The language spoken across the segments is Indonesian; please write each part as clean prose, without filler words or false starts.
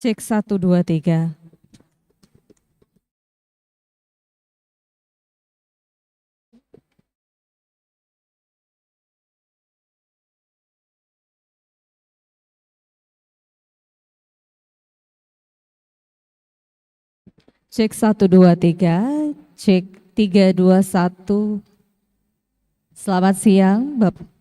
Cek 1, 2, 3. Cek 1, 2, 3. Cek 3, 2, 1. Selamat siang, Bapak.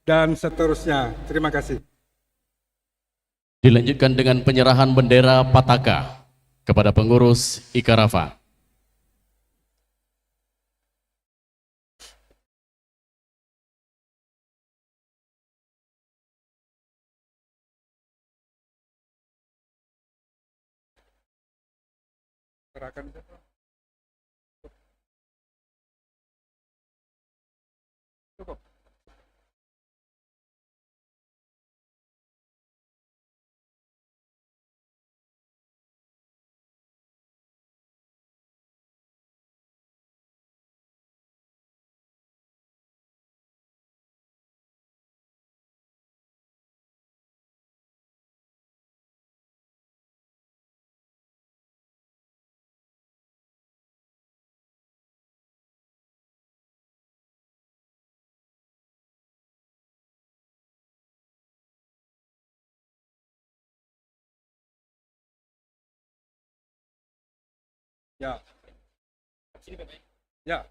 dan seterusnya. Terima kasih. Dilanjutkan dengan penyerahan bendera Pataka kepada pengurus Ikarafa. Serahkan. Cukup. Ya. Ya.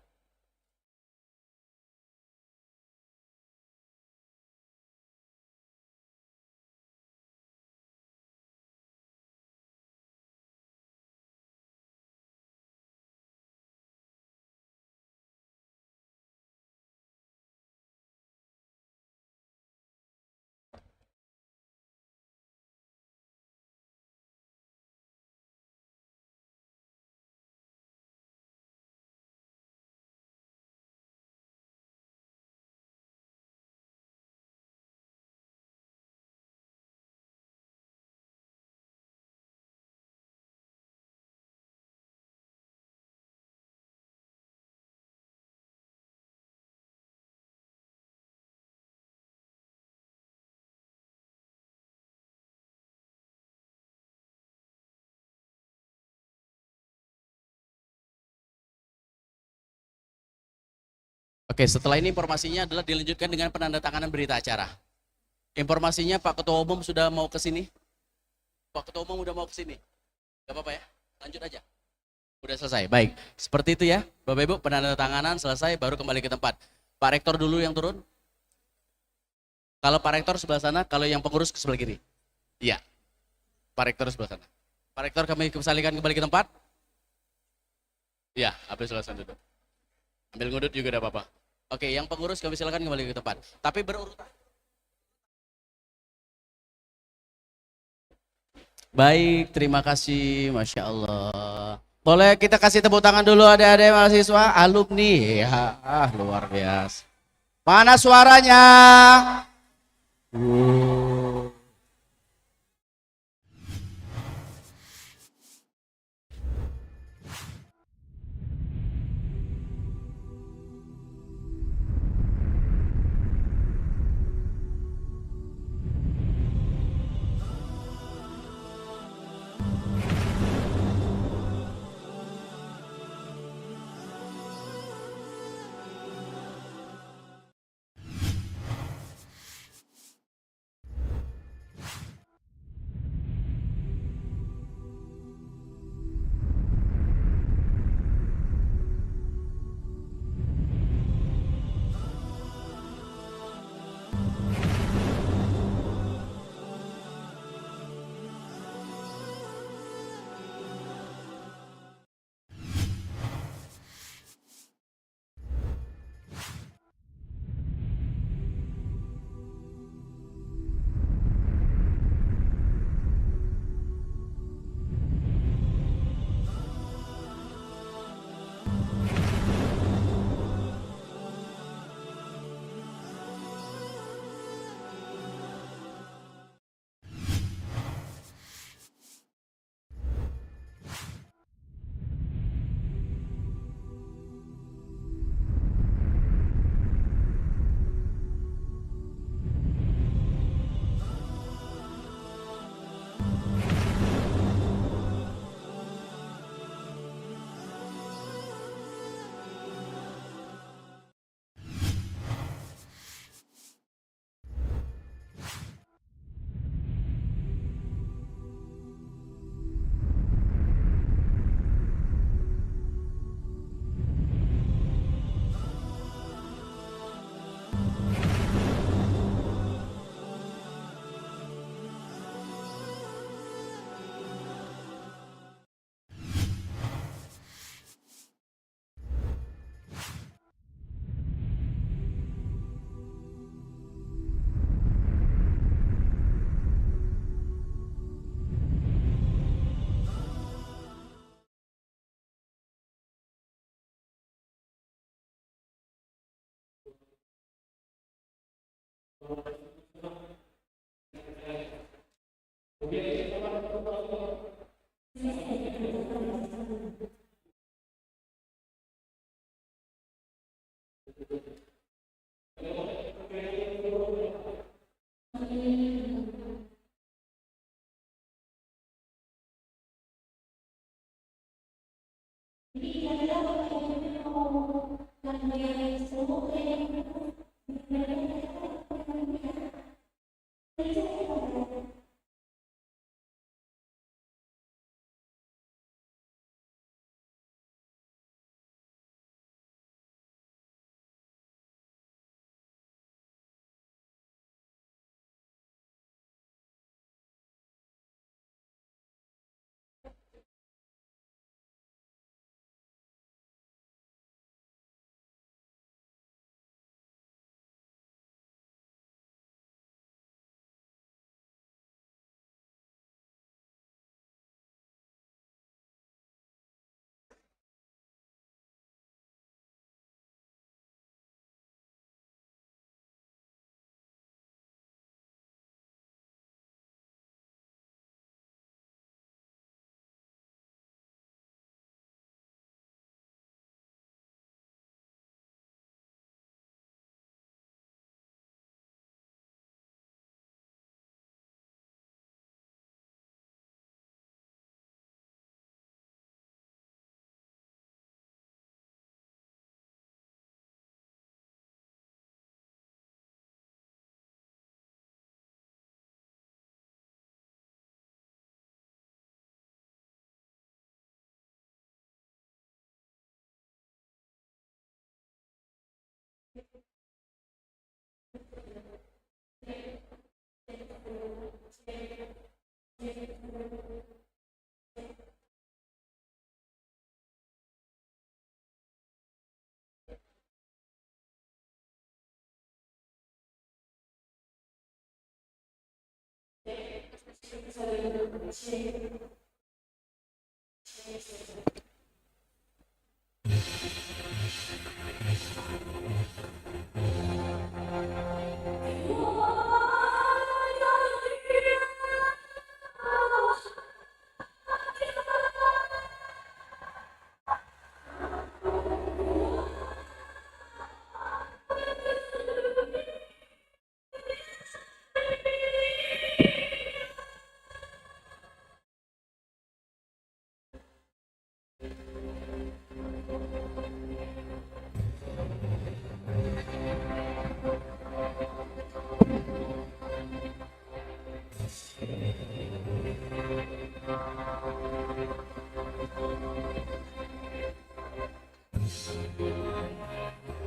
Oke, setelah ini informasinya adalah dilanjutkan dengan penandatanganan berita acara. Informasinya Pak Ketua Umum sudah mau ke sini. Pak Ketua Umum udah mau ke sini. Gak apa-apa ya, lanjut aja. Udah selesai, baik. Seperti itu ya, Bapak Ibu, penandatanganan selesai, baru kembali ke tempat. Pak Rektor dulu yang turun. Kalau Pak Rektor sebelah sana, kalau yang pengurus ke sebelah kiri. Iya, Pak Rektor sebelah sana. Pak Rektor kami kembalikan kembali ke tempat. Iya, habis selesai duduk. Ambil ngudut juga tidak apa-apa. Oke, yang pengurus kami silakan kembali ke tempat. Tapi berurutan. Baik, terima kasih, Masya Allah. Boleh kita kasih tepuk tangan dulu adik-adik mahasiswa, alumni. Ya, luar biasa. Mana suaranya?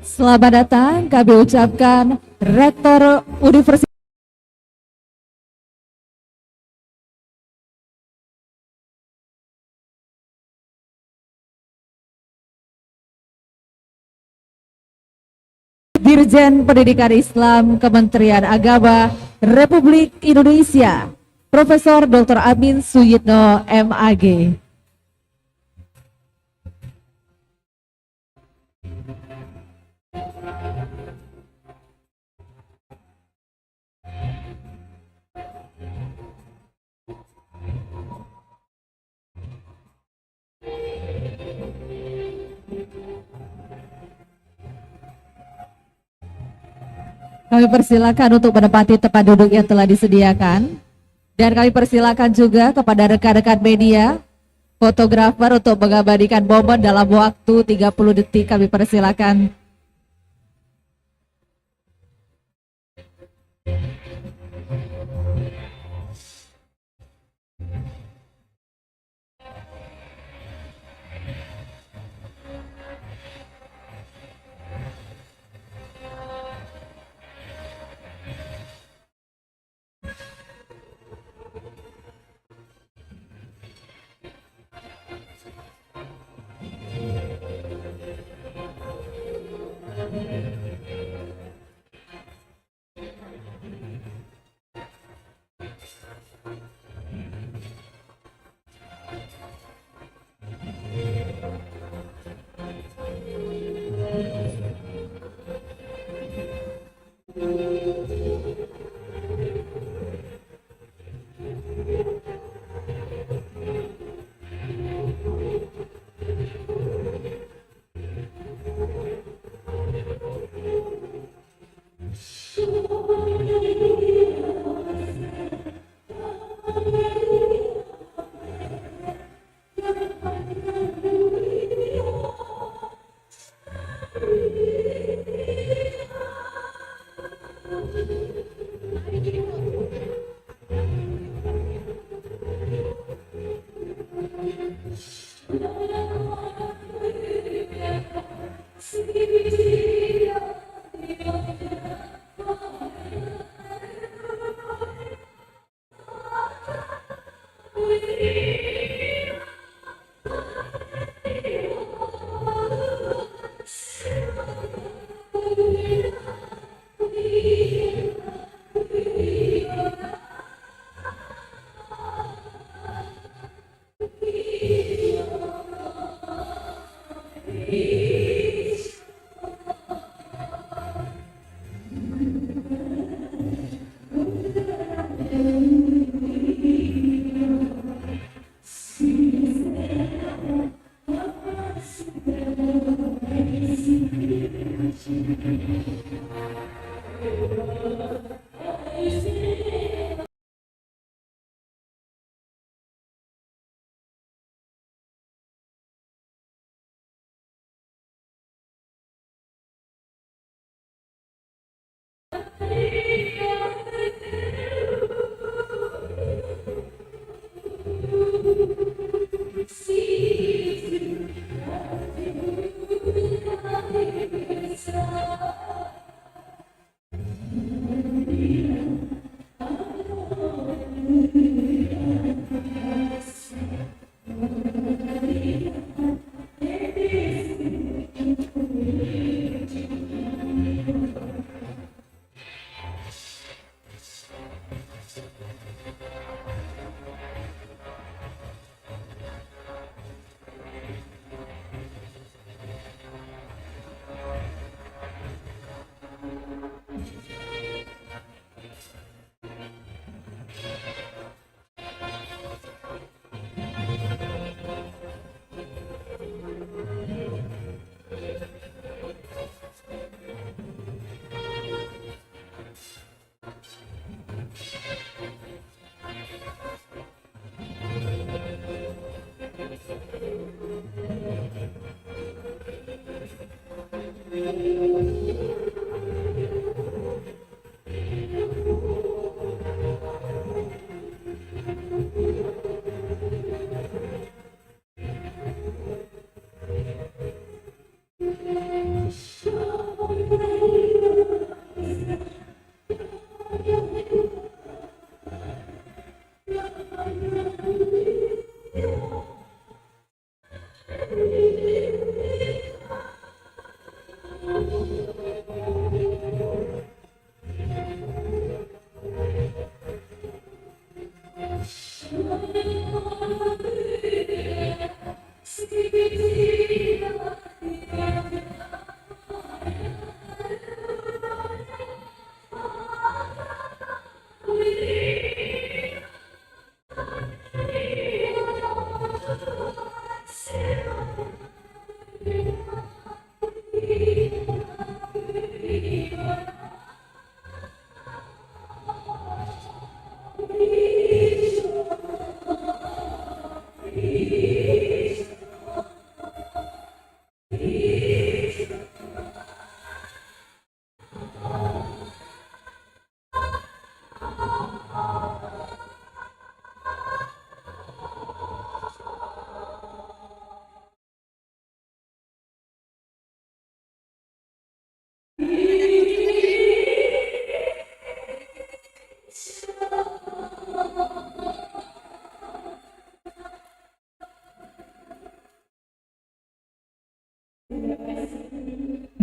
Selamat datang kami ucapkan Rektor Universitas Dirjen Pendidikan Islam Kementerian Agama Republik Indonesia, Profesor Dr. Amin Suyitno MAG. Kami persilakan untuk menempati tempat duduk yang telah disediakan. Dan kami persilakan juga kepada rekan-rekan media, fotografer untuk mengabadikan momen dalam waktu 30 detik. Kami persilakan.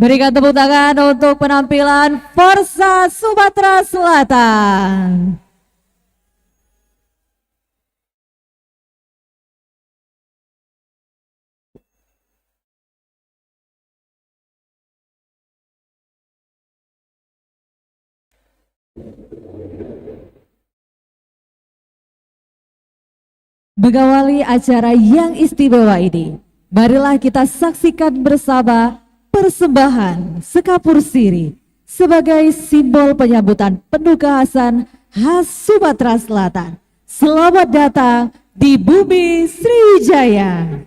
Berikan tepuk tangan untuk penampilan Forza Sumatera Selatan. Mengawali acara yang istimewa ini, marilah kita saksikan bersama persembahan Sekapur Siri sebagai simbol penyambutan penuh kehasan khas Sumatera Selatan. Selamat datang di Bumi Sriwijaya.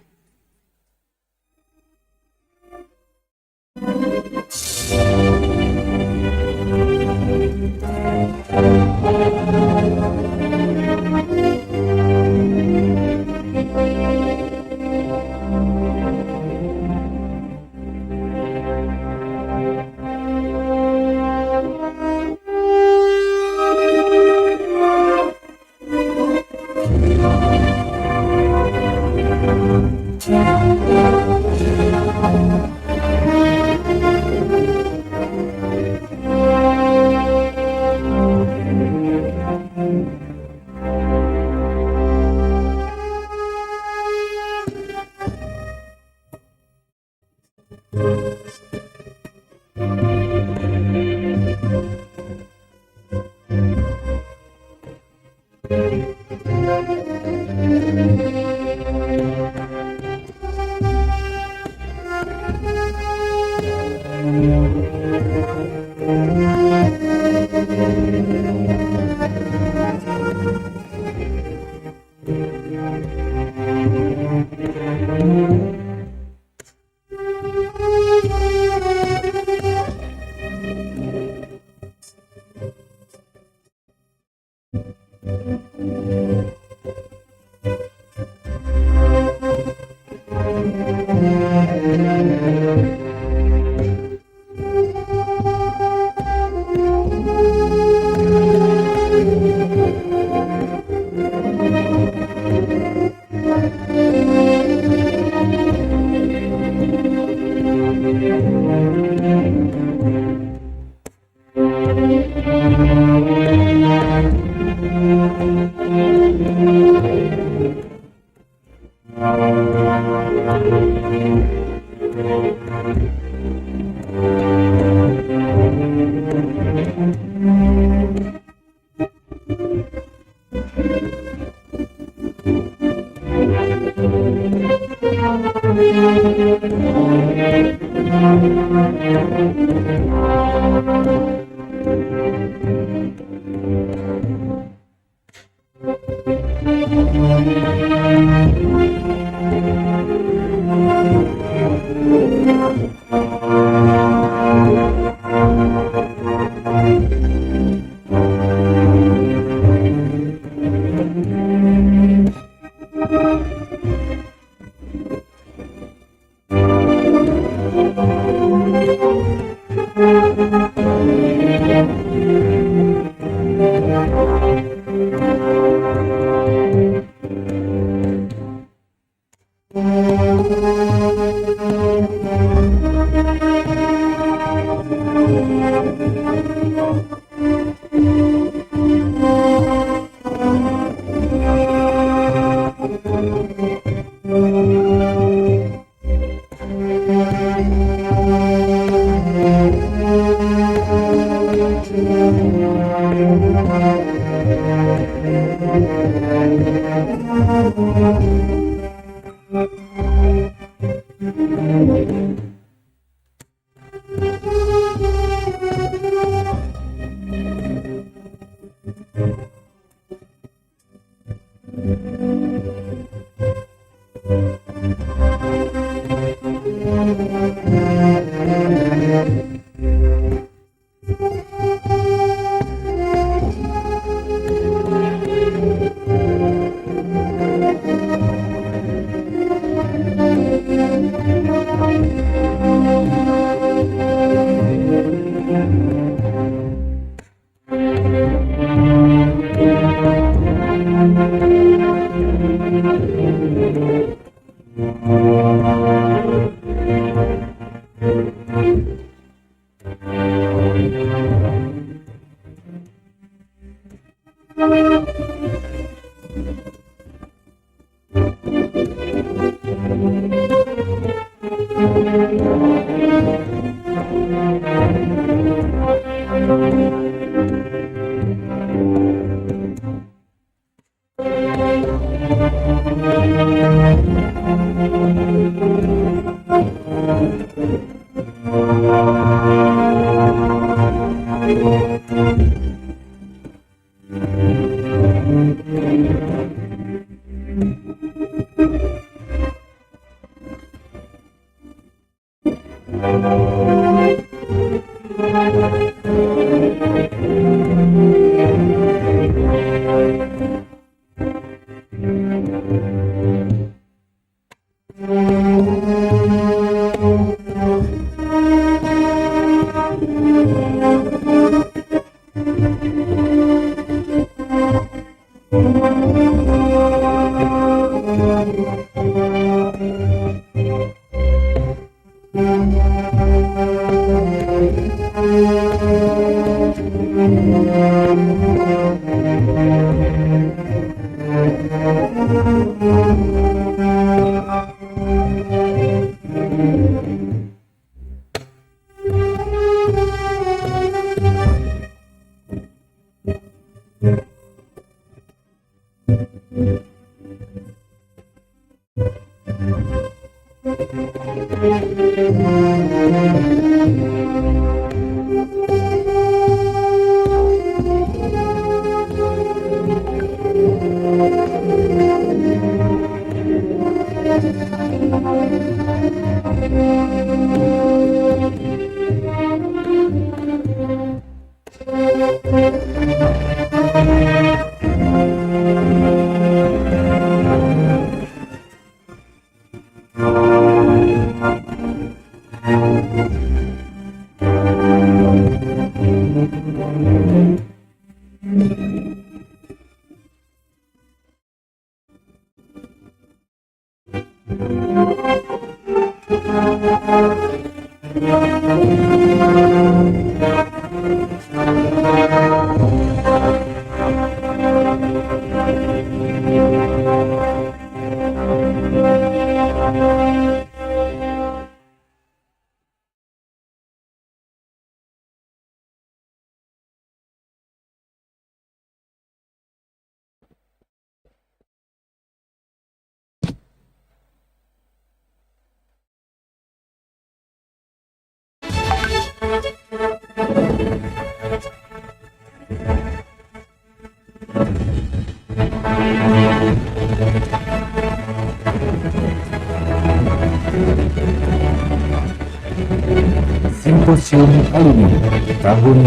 Simposium Alumni tahun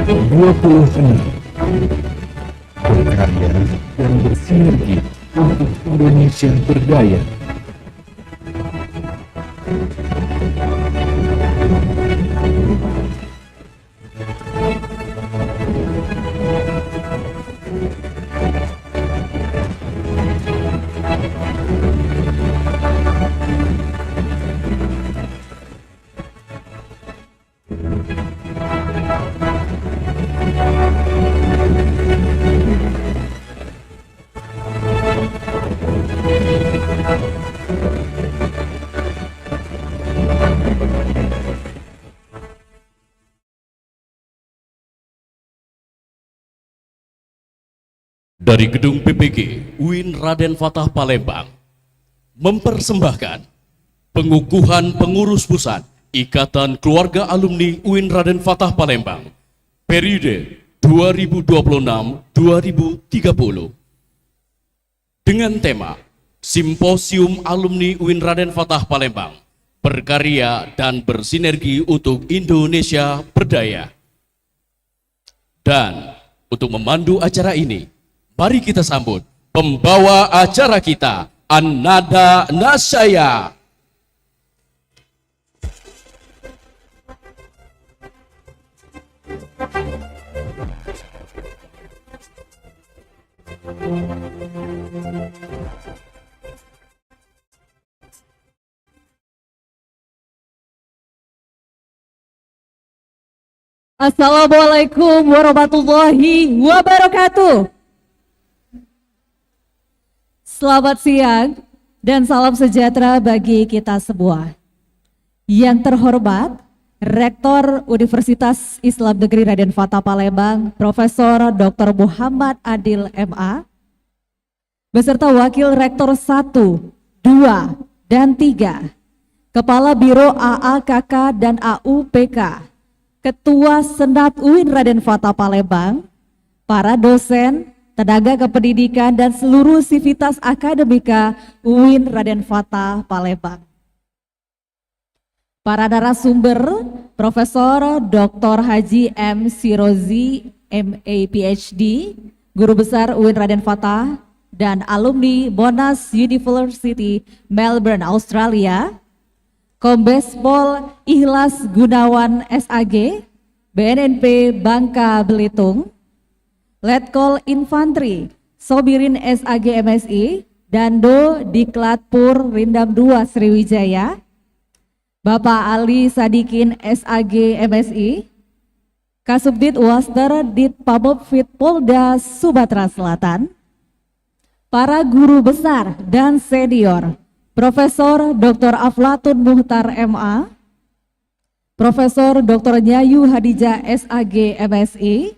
2026 berkarya dan bersinergi untuk Indonesia berdaya. Dari Gedung PPG UIN Raden Fatah Palembang mempersembahkan pengukuhan pengurus pusat Ikatan Keluarga Alumni UIN Raden Fatah Palembang periode 2026-2030 dengan tema Simposium Alumni UIN Raden Fatah Palembang berkarya dan bersinergi untuk Indonesia berdaya. Dan untuk memandu acara ini, mari kita sambut pembawa acara kita, An-Nada Nasaya. Assalamualaikum warahmatullahi wabarakatuh. Selamat siang dan salam sejahtera bagi kita semua. Yang terhormat, Rektor Universitas Islam Negeri Raden Fatah Palembang, Profesor Dr. Muhammad Adil MA, beserta Wakil Rektor 1, 2, dan 3, Kepala Biro AAKK dan AUPK, Ketua Senat UIN Raden Fatah Palembang, para dosen, tenaga kependidikan, dan seluruh sivitas akademika UIN Raden Fatah Palembang. Para narasumber, Profesor Dr. Haji M. Sirozi, MA PhD, Guru Besar UIN Raden Fatah, dan alumni Monash University, Melbourne, Australia, Kombes Pol Ikhlas Gunawan SAG, BNNP Bangka Belitung, Letkol Infantri Sobirin SAG MSI, Dando Diklat Pur Rindam 2 Sriwijaya, Bapak Ali Sadikin SAG MSI, Kasubdit Waster Dit Pamopfit Polda Sumatera Selatan, para guru besar dan senior, Profesor Dr. Aflatun Muhtar MA, Profesor Dr. Nyayu Hadijah SAG MSI,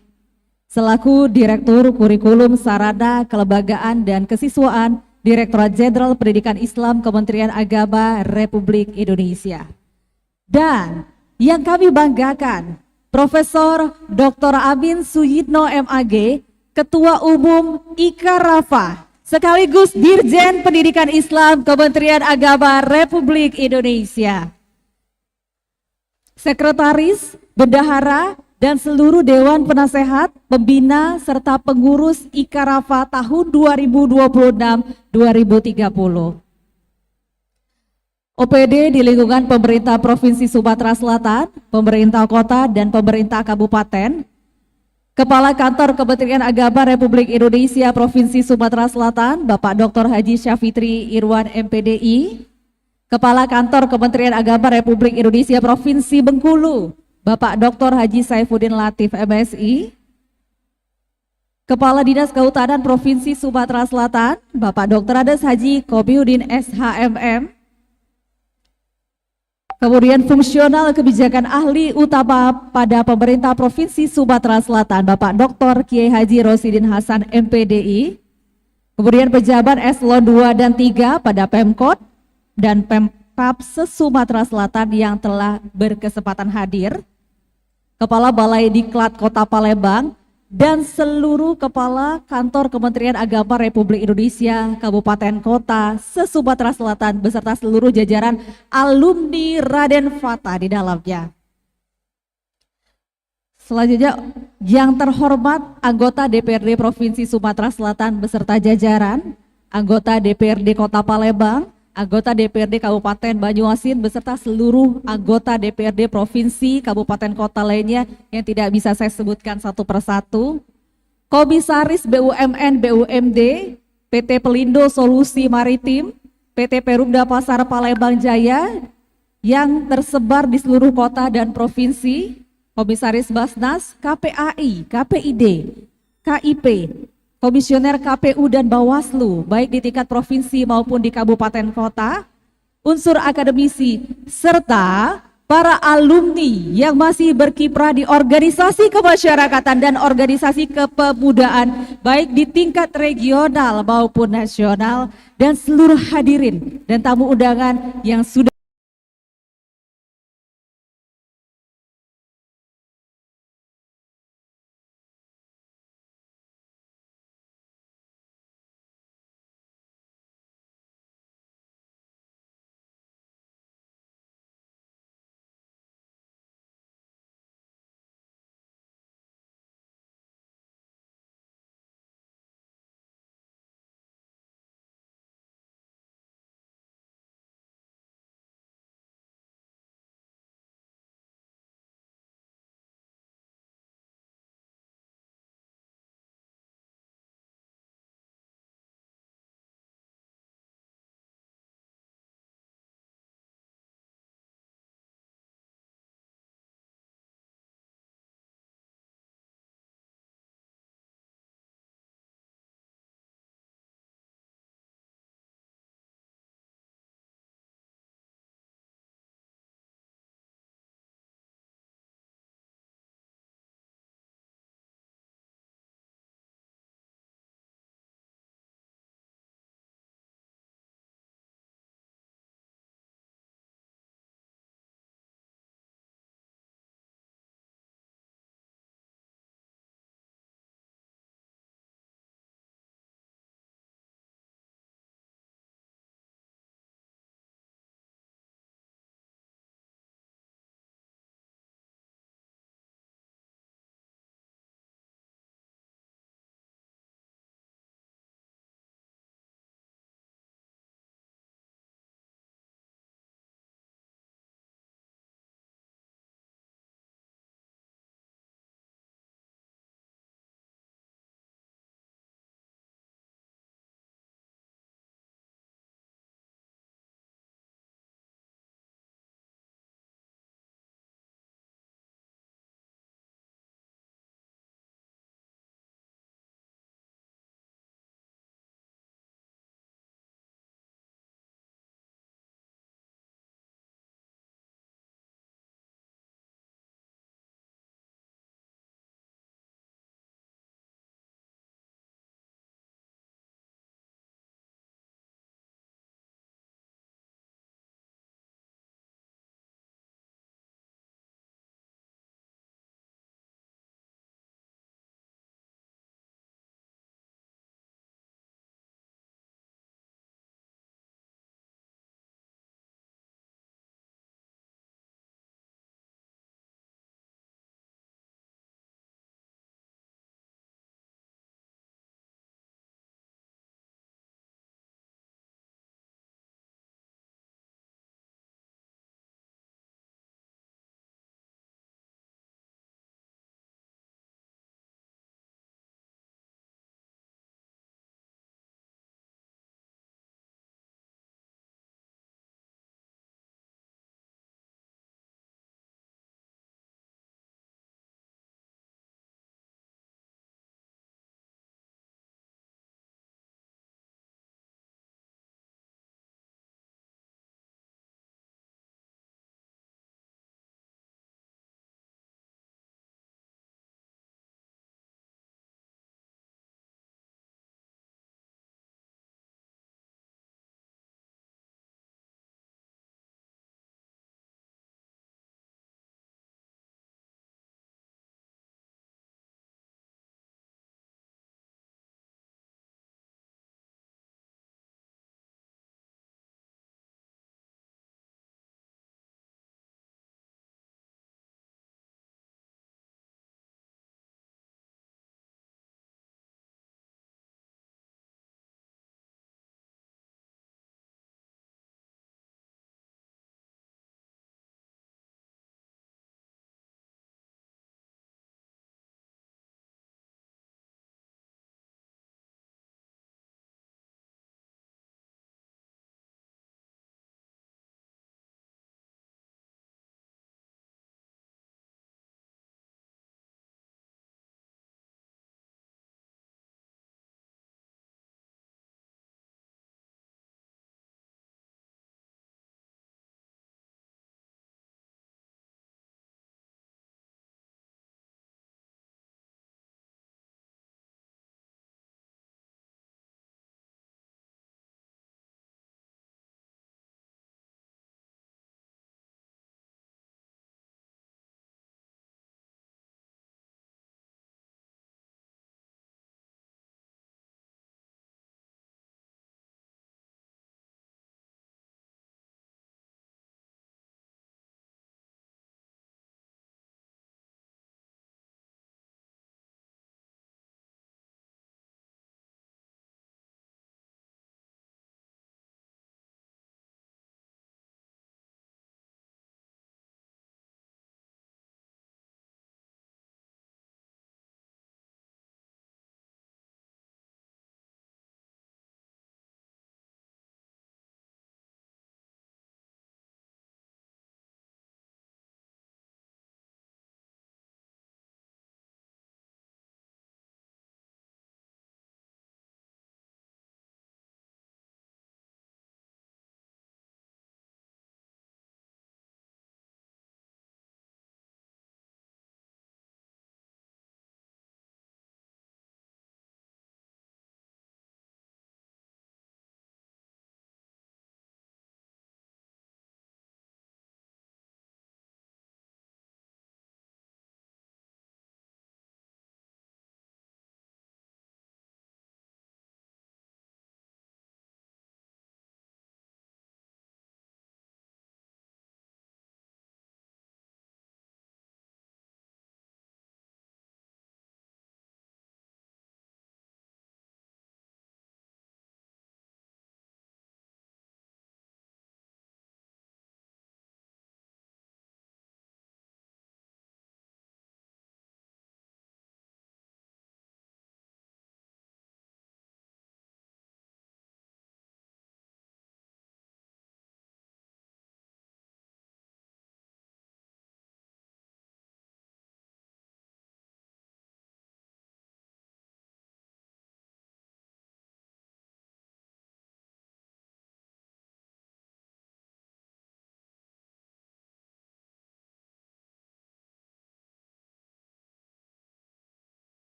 selaku Direktur Kurikulum Sarana Kelembagaan dan Kesiswaan Direktorat Jenderal Pendidikan Islam Kementerian Agama Republik Indonesia. Dan yang kami banggakan, Profesor Dr. Amin Suyitno MAG, Ketua Umum IKA Rafa, sekaligus Dirjen Pendidikan Islam Kementerian Agama Republik Indonesia. Sekretaris, Bendahara, dan seluruh Dewan Penasehat, Pembina, serta pengurus IKA Rafa tahun 2026-2030. OPD di lingkungan pemerintah Provinsi Sumatera Selatan, pemerintah kota, dan pemerintah kabupaten, Kepala Kantor Kementerian Agama Republik Indonesia Provinsi Sumatera Selatan, Bapak Dr. Haji Syafitri Irwan MPDI, Kepala Kantor Kementerian Agama Republik Indonesia Provinsi Bengkulu, Bapak Dr. Haji Saifuddin Latif MSI, Kepala Dinas Kehutanan Provinsi Sumatera Selatan, Bapak Dr. Ades Haji Kobiudin SHMM, kemudian Fungsional Kebijakan Ahli Utama pada Pemerintah Provinsi Sumatera Selatan, Bapak Dr. Kiai Haji Rosidin Hasan MPDI, kemudian pejabat eselon 2 dan 3 pada Pemkot dan Pemkab se-Sumatera Selatan yang telah berkesempatan hadir, Kepala Balai Diklat Kota Palembang, dan seluruh Kepala Kantor Kementerian Agama Republik Indonesia Kabupaten Kota se-Sumatera Selatan beserta seluruh jajaran alumni Raden Fatah di dalamnya. Selanjutnya, yang terhormat anggota DPRD Provinsi Sumatera Selatan beserta jajaran, anggota DPRD Kota Palembang, anggota DPRD Kabupaten Banyuasin beserta seluruh anggota DPRD Provinsi, Kabupaten, Kota lainnya yang tidak bisa saya sebutkan satu persatu, Komisaris BUMN BUMD, PT Pelindo Solusi Maritim, PT Perumda Pasar Palembang Jaya yang tersebar di seluruh kota dan provinsi, Komisaris Basnas, KPAI, KPID, KIP, Komisioner KPU dan Bawaslu, baik di tingkat provinsi maupun di kabupaten kota, unsur akademisi, serta para alumni yang masih berkiprah di organisasi kemasyarakatan dan organisasi kepemudaan, baik di tingkat regional maupun nasional, dan seluruh hadirin dan tamu undangan yang sudah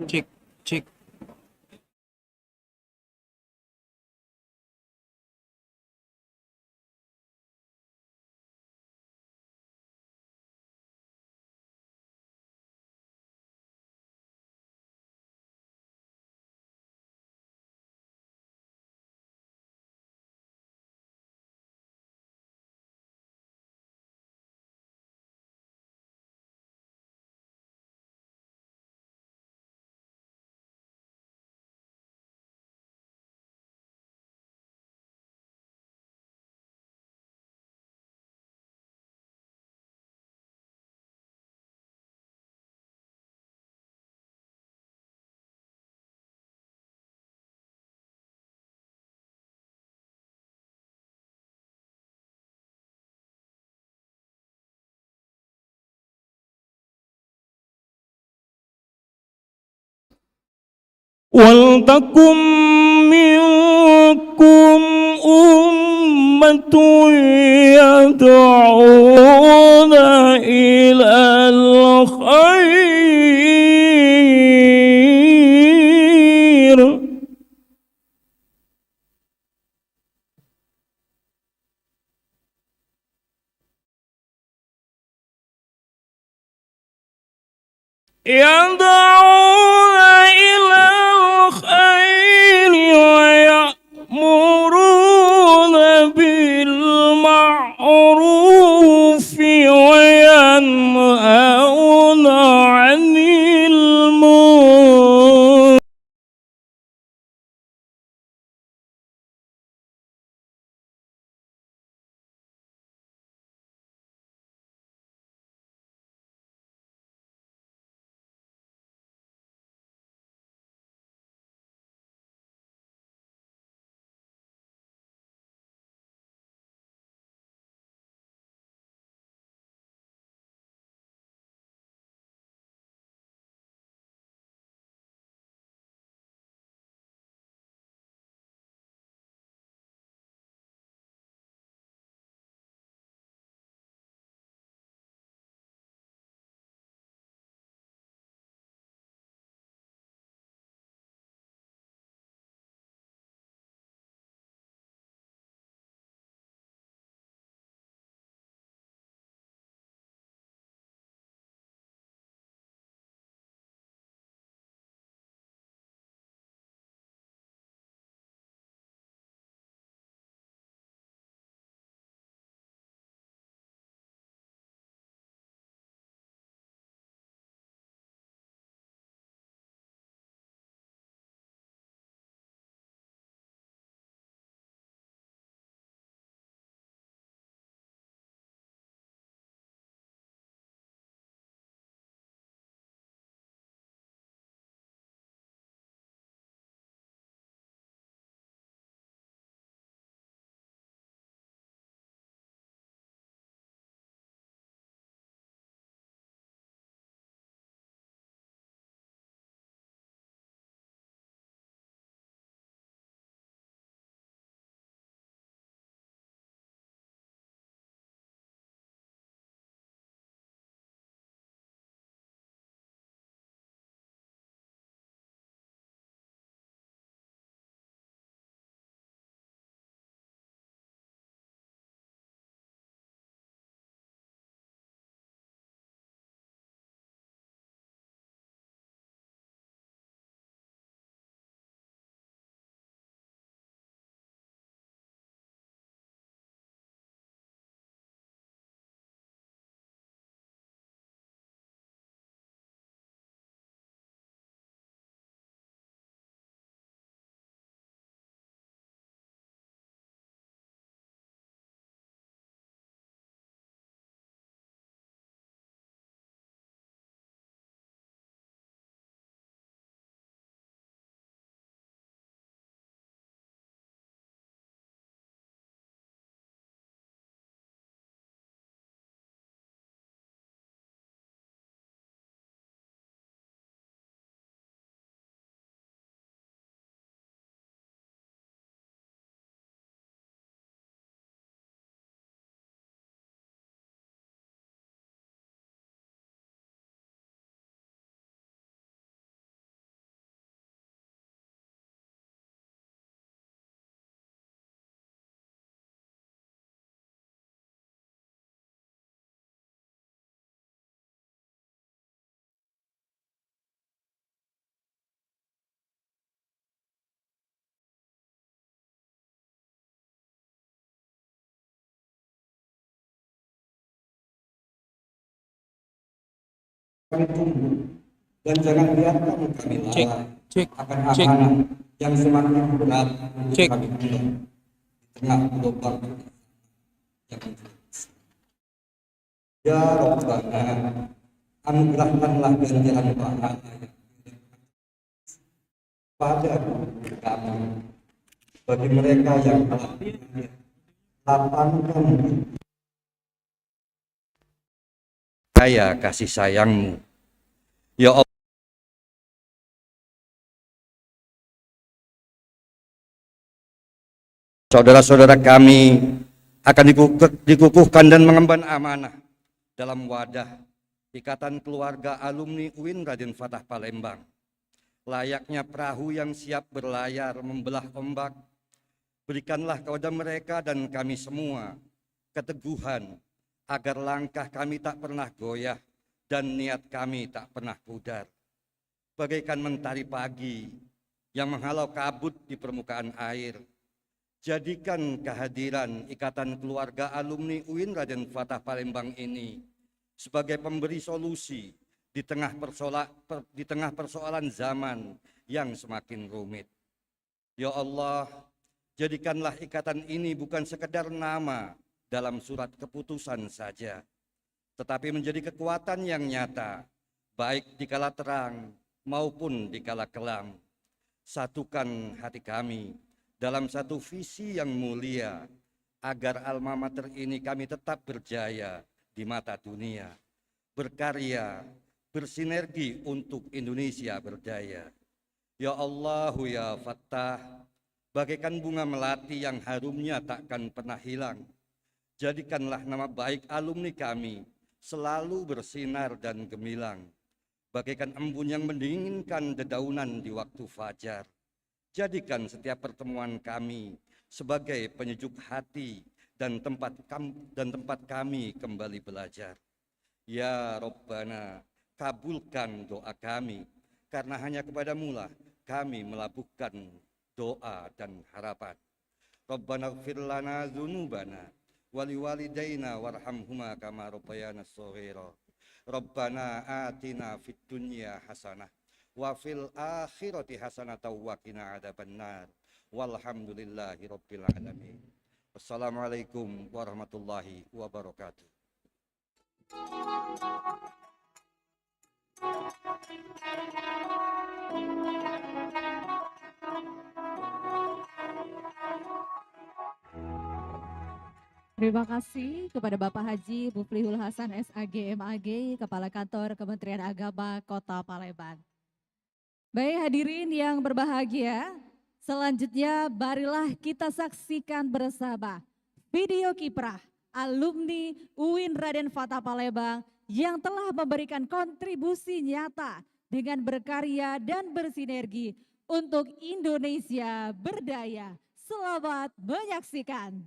Cek, cek. ولتكن منكم أمة يدعون إلى الخير يدعون إلى الخير ويأمرون بالمعروف وينهون عن المنكر kami tunggu dan jangan biarkan kami lalai akan cek. amanah yang semakin berat untuk Cek. kami emban di tengah gelombang yang menjelas. Ya Rabbana, anugerahkanlah ganjaran pahala yang pada guru kami, bagi mereka yang telah lapangkan daya kasih sayang-Mu. Ya Allah, saudara-saudara kami akan dikukuhkan dan mengemban amanah dalam wadah Ikatan Keluarga Alumni UIN Raden Fatah Palembang. Layaknya perahu yang siap berlayar membelah ombak, berikanlah kepada mereka dan kami semua keteguhan agar langkah kami tak pernah goyah dan niat kami tak pernah pudar. Bagaikan mentari pagi yang menghalau kabut di permukaan air, jadikan kehadiran Ikatan Keluarga Alumni UIN Raden Fatah Palembang ini sebagai pemberi solusi di tengah persoalan zaman yang semakin rumit. Ya Allah, jadikanlah ikatan ini bukan sekedar nama dalam surat keputusan saja, tetapi menjadi kekuatan yang nyata, baik di kala terang maupun di kala kelam. Satukan hati kami dalam satu visi yang mulia, agar alma mater ini kami tetap berjaya di mata dunia, berkarya, bersinergi untuk Indonesia berdaya. Ya Allah, ya Fattah, bagaikan bunga melati yang harumnya takkan pernah hilang, jadikanlah nama baik alumni kami selalu bersinar dan gemilang, bagaikan embun yang mendinginkan dedaunan di waktu fajar. Jadikan setiap pertemuan kami sebagai penyejuk hati dan tempat kami kembali belajar. Ya Rabbana, kabulkan doa kami, karena hanya kepadamu-lah kami melabuhkan doa dan harapan. Rabbana ighfir lana dzunubana wa liwalidayna warhamhuma kama rabbayana shaghira. Rabbana atina fid dunya hasanah wa fil akhirati hasanatan wa qina adzabannar. Walhamdulillahi rabbil alamin. Wassalamualaikum warahmatullahi wabarakatuh. Terima kasih kepada Bapak Haji Muflihul Hasan SAG MAG, Kepala Kantor Kementerian Agama Kota Palembang. Baik hadirin yang berbahagia, selanjutnya marilah kita saksikan bersama video kiprah alumni UIN Raden Fatah Palembang yang telah memberikan kontribusi nyata dengan berkarya dan bersinergi untuk Indonesia berdaya. Selamat menyaksikan.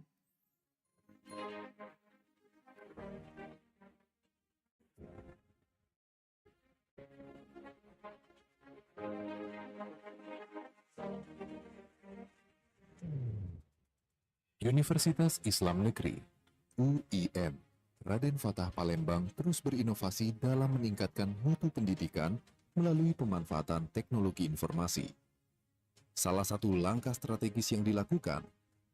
Universitas Islam Negeri UIN Raden Fatah Palembang terus berinovasi dalam meningkatkan mutu pendidikan melalui pemanfaatan teknologi informasi. Salah satu langkah strategis yang dilakukan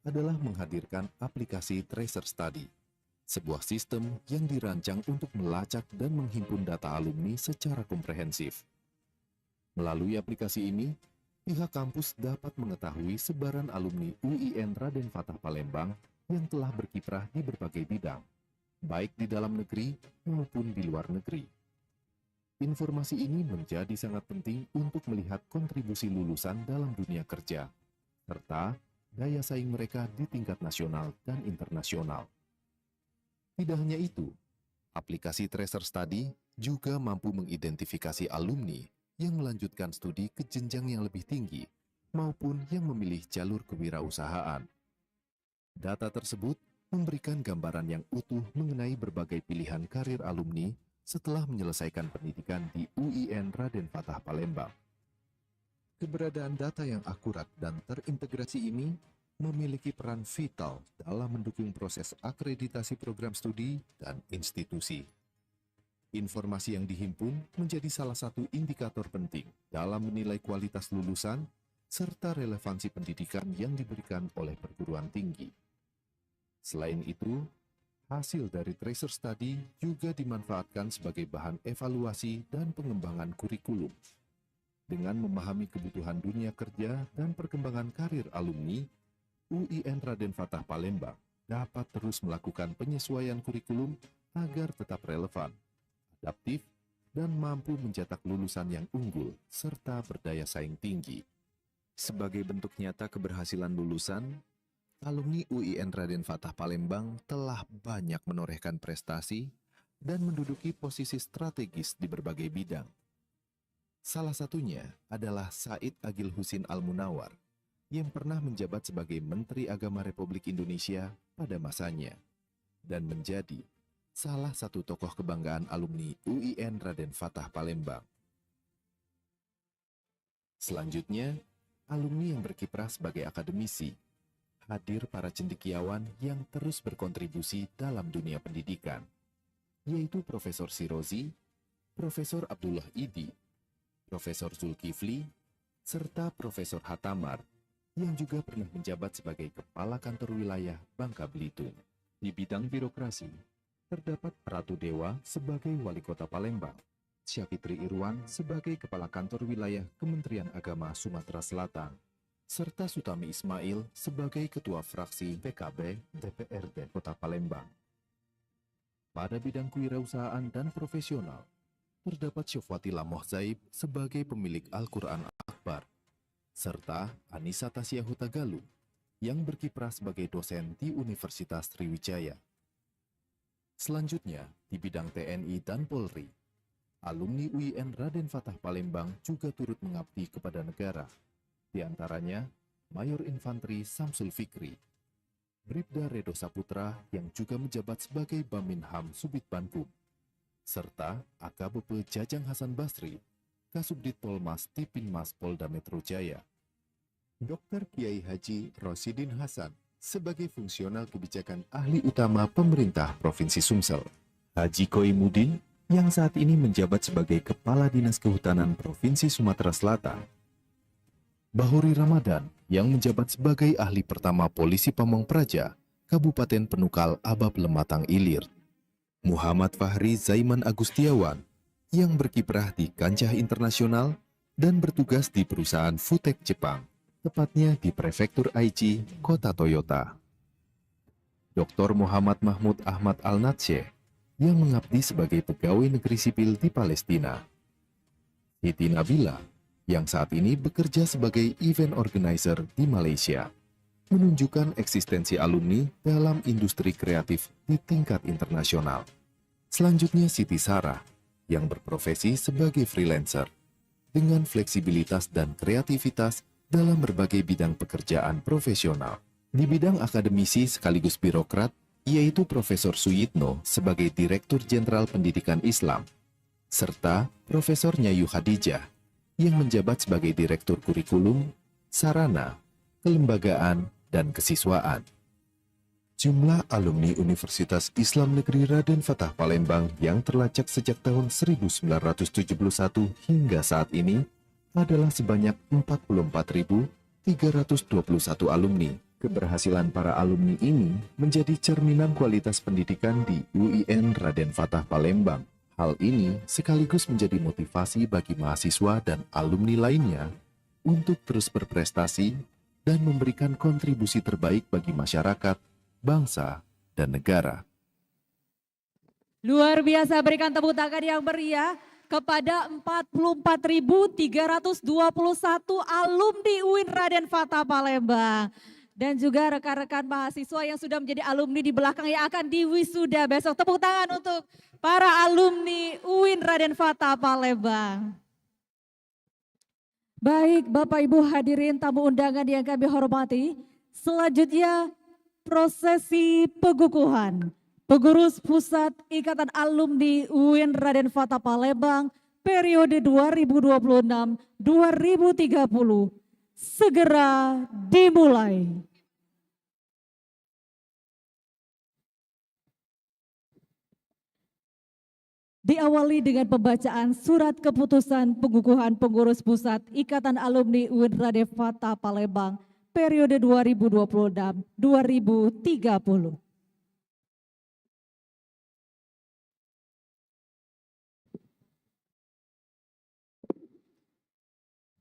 adalah menghadirkan aplikasi Tracer Study, sebuah sistem yang dirancang untuk melacak dan menghimpun data alumni secara komprehensif. Melalui aplikasi ini, pihak kampus dapat mengetahui sebaran alumni UIN Raden Fatah Palembang yang telah berkiprah di berbagai bidang, baik di dalam negeri maupun di luar negeri. Informasi ini menjadi sangat penting untuk melihat kontribusi lulusan dalam dunia kerja, serta daya saing mereka di tingkat nasional dan internasional. Tidak hanya itu, aplikasi Tracer Study juga mampu mengidentifikasi alumni yang melanjutkan studi ke jenjang yang lebih tinggi maupun yang memilih jalur kewirausahaan. Data tersebut memberikan gambaran yang utuh mengenai berbagai pilihan karir alumni setelah menyelesaikan pendidikan di UIN Raden Fatah Palembang. Keberadaan data yang akurat dan terintegrasi ini memiliki peran vital dalam mendukung proses akreditasi program studi dan institusi. Informasi yang dihimpun menjadi salah satu indikator penting dalam menilai kualitas lulusan serta relevansi pendidikan yang diberikan oleh perguruan tinggi. Selain itu, hasil dari tracer study juga dimanfaatkan sebagai bahan evaluasi dan pengembangan kurikulum. Dengan memahami kebutuhan dunia kerja dan perkembangan karir alumni, UIN Raden Fatah Palembang dapat terus melakukan penyesuaian kurikulum agar tetap relevan, adaptif, dan mampu mencetak lulusan yang unggul serta berdaya saing tinggi. Sebagai bentuk nyata keberhasilan lulusan, alumni UIN Raden Fatah Palembang telah banyak menorehkan prestasi dan menduduki posisi strategis di berbagai bidang. Salah satunya adalah Said Agil Husin Al-Munawar yang pernah menjabat sebagai Menteri Agama Republik Indonesia pada masanya dan menjadi salah satu tokoh kebanggaan alumni UIN Raden Fatah Palembang. Selanjutnya, alumni yang berkiprah sebagai akademisi, hadir para cendekiawan yang terus berkontribusi dalam dunia pendidikan, yaitu Profesor Sirozi, Profesor Abdullah Idi, Profesor Zulkifli, serta Profesor Hatamar, yang juga pernah menjabat sebagai Kepala Kantor Wilayah Bangka Belitung. Di bidang birokrasi, terdapat Ratu Dewa sebagai Wali Kota Palembang, Syafitri Irwan sebagai Kepala Kantor Wilayah Kementerian Agama Sumatera Selatan, serta Sutami Ismail sebagai Ketua Fraksi PKB DPRD Kota Palembang. Pada bidang kewirausahaan dan profesional, terdapat Syofwati Lamoh Zaib sebagai pemilik Al-Quran Akbar, serta Anissa Tasya Hutagalu yang berkiprah sebagai dosen di Universitas Sriwijaya. Selanjutnya, di bidang TNI dan Polri, alumni UIN Raden Fatah Palembang juga turut mengabdi kepada negara, di antaranya Mayor Infanteri Samsul Fikri, Bribda Redo Saputra yang juga menjabat sebagai Baminham Subit Bankum, serta AKBP Jajang Hasan Basri, Kasubdit Polmas Tipinmas Polda Metro Jaya. Dr. Kiai Haji Rosidin Hasan sebagai fungsional kebijakan ahli utama pemerintah Provinsi Sumsel. Haji Koimudin yang saat ini menjabat sebagai Kepala Dinas Kehutanan Provinsi Sumatera Selatan. Bahuri Ramadan yang menjabat sebagai ahli pertama Polisi Pamong Praja, Kabupaten Penukal Abab Lematang Ilir. Muhammad Fahri Zaiman Agustiawan yang berkiprah di kancah internasional dan bertugas di perusahaan Futek Jepang, tepatnya di Prefektur Aichi, Kota Toyota. Dr. Muhammad Mahmud Ahmad Al-Natsye yang mengabdi sebagai pegawai negeri sipil di Palestina. Siti Nabila yang saat ini bekerja sebagai event organizer di Malaysia, menunjukkan eksistensi alumni dalam industri kreatif di tingkat internasional. Selanjutnya Siti Sarah yang berprofesi sebagai freelancer dengan fleksibilitas dan kreativitas dalam berbagai bidang pekerjaan profesional. Di bidang akademisi sekaligus birokrat, yaitu Profesor Suyitno sebagai Direktur Jenderal Pendidikan Islam, serta Profesor Nyayu Khadijah yang menjabat sebagai Direktur Kurikulum, Sarana, Kelembagaan, dan Kesiswaan. Jumlah alumni Universitas Islam Negeri Raden Fatah Palembang yang terlacak sejak tahun 1971 hingga saat ini adalah sebanyak 44.321 alumni. Keberhasilan para alumni ini menjadi cerminan kualitas pendidikan di UIN Raden Fatah Palembang. Hal ini sekaligus menjadi motivasi bagi mahasiswa dan alumni lainnya untuk terus berprestasi dan memberikan kontribusi terbaik bagi masyarakat, bangsa, dan negara. Luar biasa, berikan tepuk tangan yang meriah kepada 44.321 alumni UIN Raden Fatah Palembang. Dan juga rekan-rekan mahasiswa yang sudah menjadi alumni di belakang yang akan diwisuda besok. Tepuk tangan untuk para alumni UIN Raden Fatah Palembang. Baik Bapak Ibu hadirin tamu undangan yang kami hormati. Selanjutnya prosesi pengukuhan Pengurus Pusat Ikatan Alumni UIN Raden Fatah Palembang periode 2026-2030 segera dimulai. Diawali dengan pembacaan surat keputusan pengukuhan pengurus pusat Ikatan Alumni UIN Raden Fatah Palembang periode 2026-2030.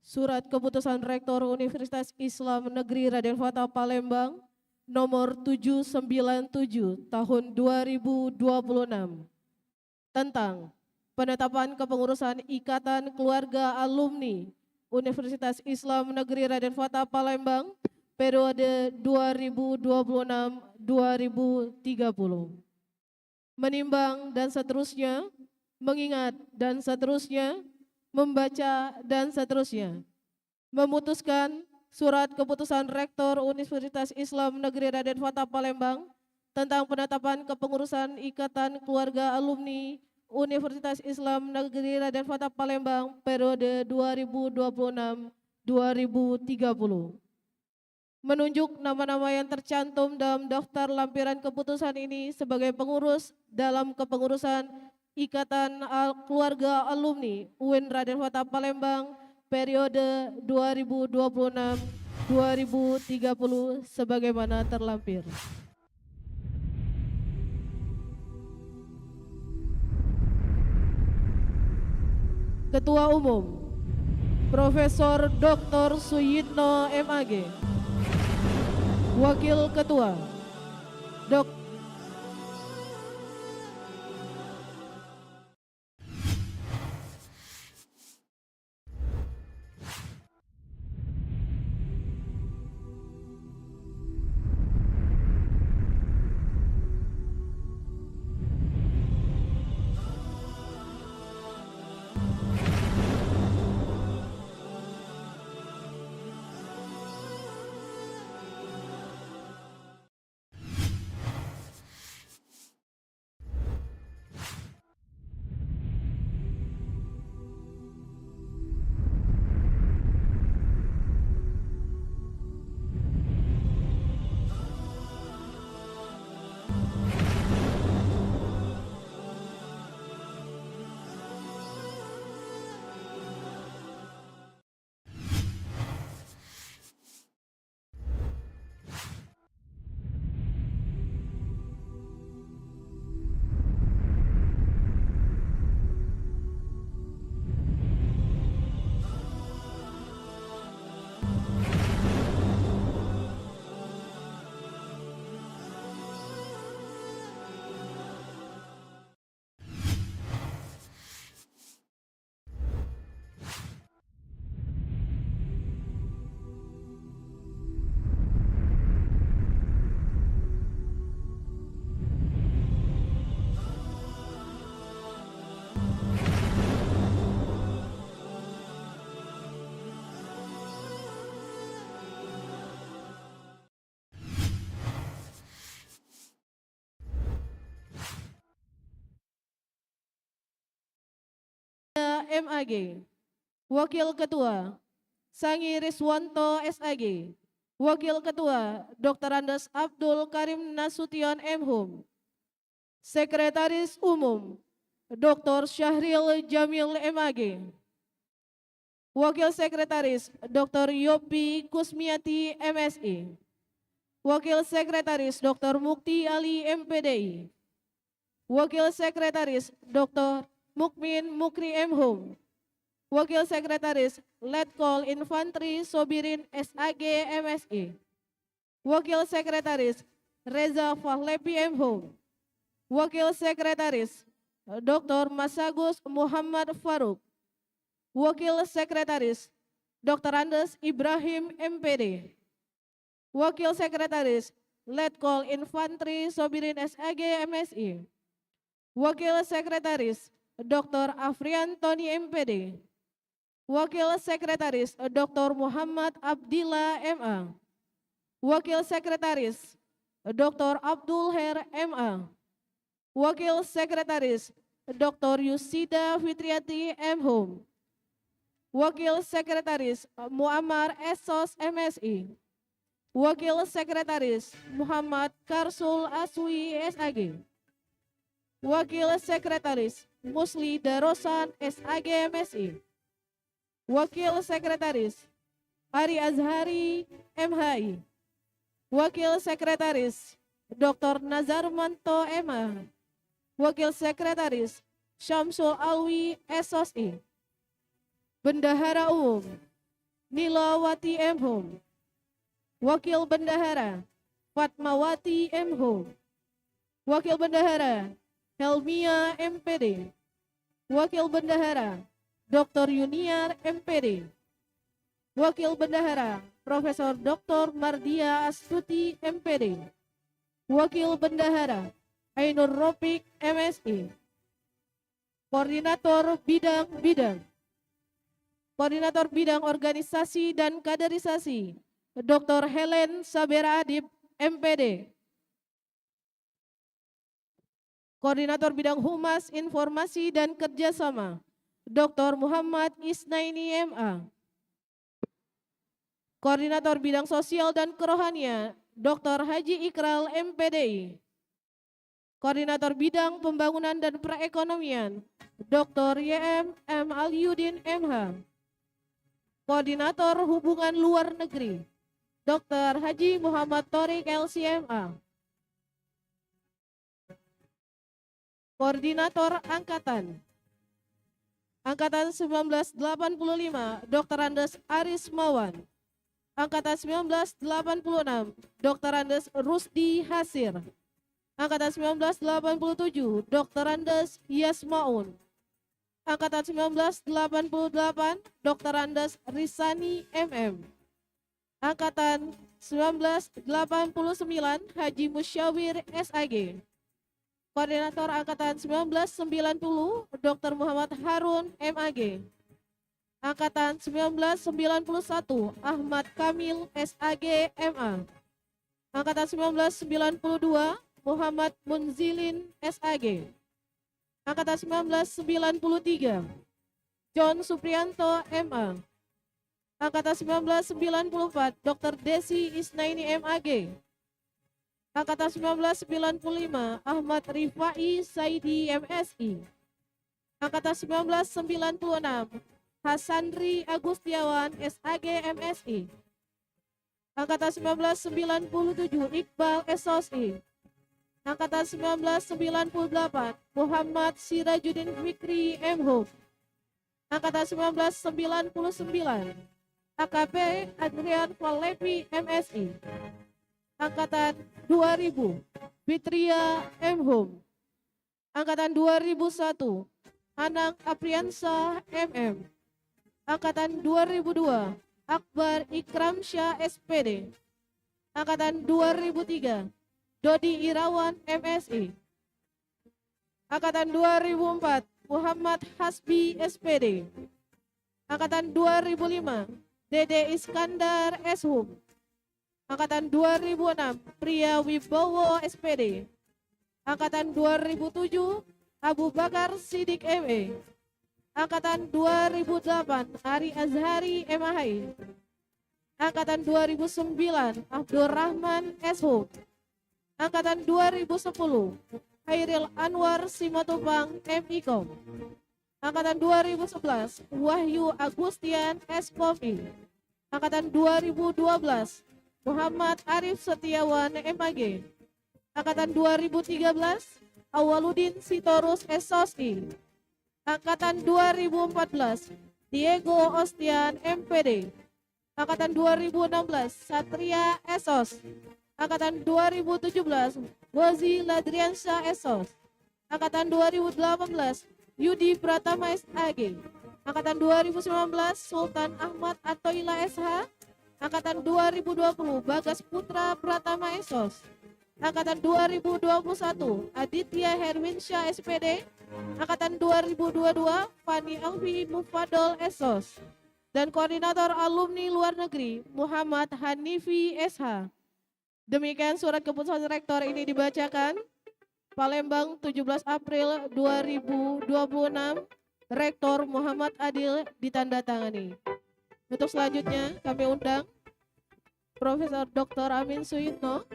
Surat Keputusan Rektor Universitas Islam Negeri Raden Fatah Palembang nomor 797 tahun 2026 tentang penetapan kepengurusan Ikatan Keluarga Alumni Universitas Islam Negeri Raden Fatah Palembang periode 2026-2030. Menimbang dan seterusnya, mengingat dan seterusnya, membaca dan seterusnya. Memutuskan surat keputusan Rektor Universitas Islam Negeri Raden Fatah Palembang tentang penetapan kepengurusan Ikatan Keluarga Alumni Universitas Islam Negeri Raden Fatah Palembang periode 2026-2030. Menunjuk nama-nama yang tercantum dalam daftar lampiran keputusan ini sebagai pengurus dalam kepengurusan Ikatan Keluarga Alumni UIN Raden Fatah Palembang periode 2026-2030 sebagaimana terlampir. Ketua Umum Profesor Dr. Suyitno MAG. Wakil Ketua Dr. MAG. Wakil Ketua Sangi Riswanto SAG. Wakil Ketua Dr. Andes Abdul Karim Nasution M.Hum. Sekretaris Umum Dr. Syahril Jamil MAG. Wakil Sekretaris Dr. Yopi Kusmiati MSI. Wakil Sekretaris Dr. Mukti Ali MPDI. Wakil Sekretaris Dr. Mukmin Mukri M.Hum. Wakil Sekretaris Letkol Infantri Sobirin SAG MSI. Wakil Sekretaris Reza Fahlepi M.Hum. Wakil Sekretaris Dr. Masagus Muhammad Faruk. Wakil Sekretaris Dr. Andes Ibrahim MPD. Wakil Sekretaris Letkol Infantri Sobirin SAG MSI. Wakil Sekretaris Dr. Afrian Tony MPD. Wakil Sekretaris Dr. Muhammad Abdillah MA. Wakil Sekretaris Dr. Abdul Her MA. Wakil Sekretaris Dr. Yusida Fitriati M.Hum. Wakil Sekretaris Muammar Esos MSI. Wakil Sekretaris Muhammad Karsul Aswi SAG. Wakil Sekretaris Musli Darosan SAG MSI. Wakil Sekretaris Ari Azhari MHI. Wakil Sekretaris Dr. Nazarmanto MA. Wakil Sekretaris Syamsul Alwi SOSI. Bendahara Umum Nilawati M. Hum. Wakil Bendahara Fatmawati M. Hum. Wakil Bendahara Helmia MPD. Wakil Bendahara Dr. Yuniar MPD. Wakil Bendahara Profesor Dr. Mardia Astuti MPD. Wakil Bendahara Ainur Ropik MSI. Koordinator Bidang-Bidang. Koordinator Bidang Organisasi dan Kaderisasi Dr. Helen Sabera Adib MPD. Koordinator Bidang Humas Informasi dan Kerjasama Dr. Muhammad Isnaini MA. Koordinator Bidang Sosial dan Kerohanian Dr. Haji Ikral MPDI. Koordinator Bidang Pembangunan dan Perekonomian Dr. YM M. Aliuddin MH. Koordinator Hubungan Luar Negeri Dr. Haji Muhammad Torik LCMA. Koordinator Angkatan 1985 Dr. Andes Aris Mawan. Angkatan 1986 Dr. Andes Rusdi Hasir. Angkatan 1987 Dr. Andes Yasmaun. Angkatan 1988 Dr. Andes Risani MM. Angkatan 1989 Haji Musyawir SAG. Koordinator Angkatan 1990 Dr. Muhammad Harun MAG. Angkatan 1991 Ahmad Kamil SAG MA. Angkatan 1992 Muhammad Munzilin SAG. Angkatan 1993 John Suprianto MA. Angkatan 1994 Dr. Desi Isnaini MAG. Angkatan 1995 Ahmad Rifai Saidi MSI. Angkatan 1996 Hasandri Agustiawan SAG MSI. Angkatan 1997 Iqbal SOSI. Angkatan 1998 Muhammad Sirajuddin Fikri MHub. Angkatan 1999 AKP Adrian Valepi MSI. Angkatan 2000 Fitria MHum. Angkatan 2001 Anang Apriansa MM. Angkatan 2002 Akbar Ikram Syah SPD. Angkatan 2003 Dodi Irawan MSI. Angkatan 2004 Muhammad Hasbi SPD. Angkatan 2005 Dede Iskandar SHUM. Angkatan 2006 Pria Wibowo SPD. Angkatan 2007 Abu Bakar Sidik ME. Angkatan 2008 Ari Azhari MHI. Angkatan 2009 Abdul Rahman SHUM. Angkatan 2010 Hairil Anwar Simatupang MIKOM. Angkatan 2011 Wahyu Agustian SKOFI. Angkatan 2012 Muhammad Arif Setiawan MAG. Angkatan 2013 Awaludin Sitorus SOSI. Angkatan 2014 Diego Ostian MPD. Angkatan 2016 Satria SOS. Angkatan 2017 Gozi Ladriansyah SOS. Angkatan 2018 Yudi Pratama SAG. Angkatan 2019 Sultan Ahmad Atoila SH. Angkatan 2020 Bagas Putra Pratama SOS. Angkatan 2021 Aditya Herwinsyah SPD. Angkatan 2022 Fani Alfi Mufadol SOS. Dan Koordinator Alumni Luar Negeri Muhammad Hanifi SH. Demikian surat keputusan rektor ini dibacakan. Palembang 17 April 2026. Rektor Muhammad Adil ditandatangani. Untuk selanjutnya kami undang Profesor Dr. Amin Suyitno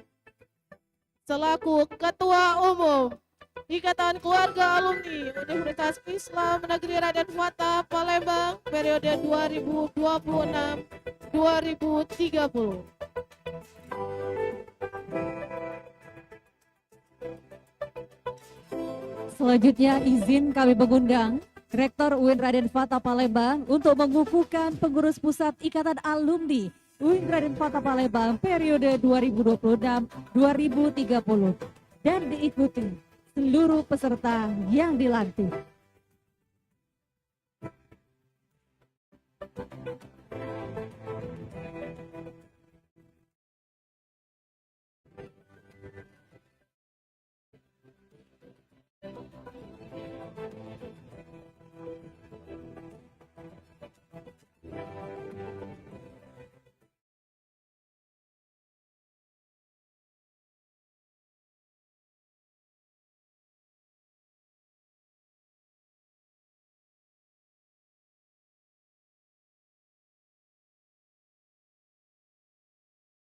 selaku Ketua Umum Ikatan Keluarga Alumni Universitas Islam Negeri Raden Fatah Palembang periode 2026-2030. Selanjutnya izin kami mengundang Rektor UIN Raden Fatah Palembang untuk mengukuhkan pengurus pusat Ikatan Alumni UIN Raden Fatah Palembang periode 2026-2030 dan diikuti seluruh peserta yang dilantik.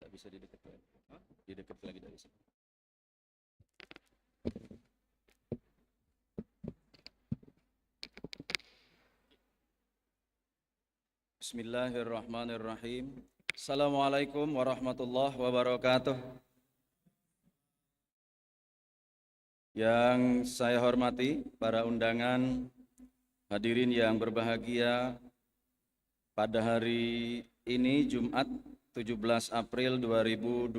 Tak bisa didekat lagi. Didekat lagi dari sini. Bismillahirrahmanirrahim. Assalamualaikum warahmatullahi wabarakatuh. Yang saya hormati para undangan, hadirin yang berbahagia, pada hari ini Jumat 17 April 2026,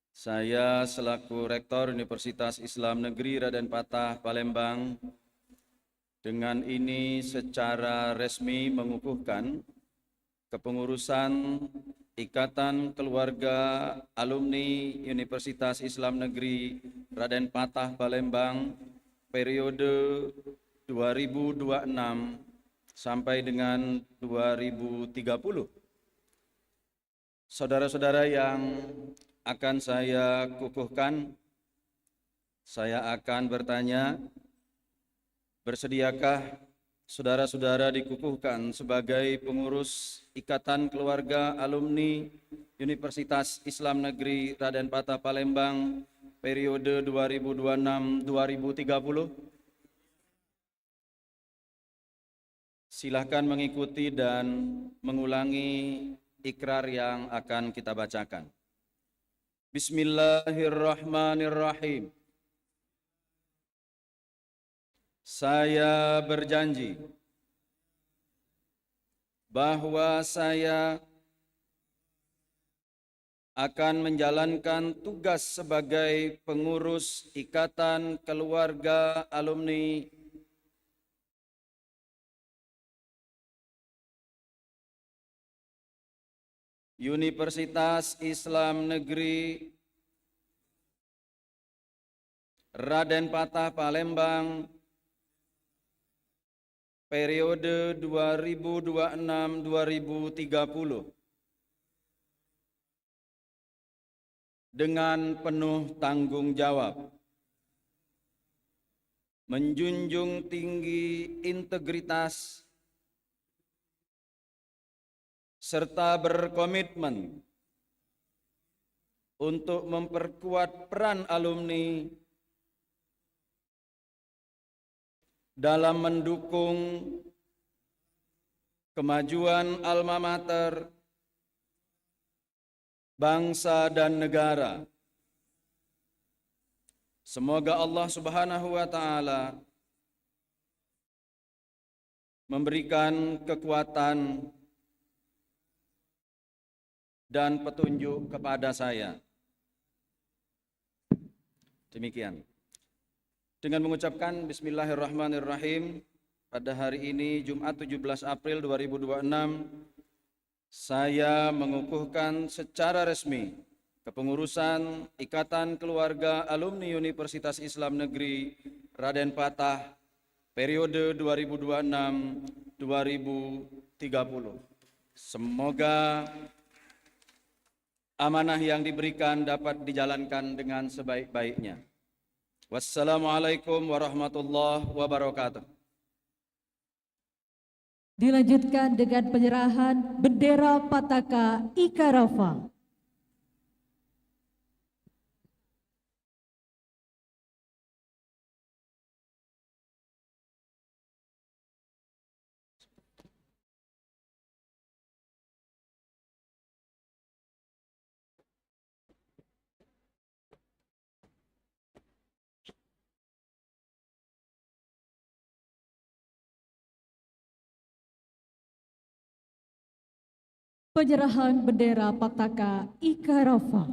saya selaku Rektor Universitas Islam Negeri Raden Fatah Palembang dengan ini secara resmi mengukuhkan kepengurusan Ikatan Keluarga Alumni Universitas Islam Negeri Raden Fatah Palembang periode 2026 sampai dengan 2030. Saudara-saudara yang akan saya kukuhkan, saya akan bertanya, bersediakah saudara-saudara dikukuhkan sebagai pengurus Ikatan Keluarga Alumni Universitas Islam Negeri Raden Fatah Palembang periode 2026-2030? Silahkan mengikuti dan mengulangi ikrar yang akan kita bacakan. Bismillahirrahmanirrahim. Saya berjanji bahwa saya akan menjalankan tugas sebagai pengurus Ikatan Keluarga Alumni Universitas Islam Negeri Raden Fatah Palembang periode 2026-2030 dengan penuh tanggung jawab, menjunjung tinggi integritas, serta berkomitmen untuk memperkuat peran alumni dalam mendukung kemajuan alma mater, bangsa dan negara. Semoga Allah Subhanahu wa taala memberikan kekuatan dan petunjuk kepada saya. Demikian. Dengan mengucapkan Bismillahirrahmanirrahim, pada hari ini Jumat 17 April 2026, saya mengukuhkan secara resmi kepengurusan Ikatan Keluarga Alumni Universitas Islam Negeri Raden Fatah periode 2026-2030. Semoga amanah yang diberikan dapat dijalankan dengan sebaik-baiknya. Wassalamualaikum warahmatullahi wabarakatuh. Dilanjutkan dengan penyerahan bendera Pataka Ika-Rafa. penyerahan bendera Pataka Ika Rafa.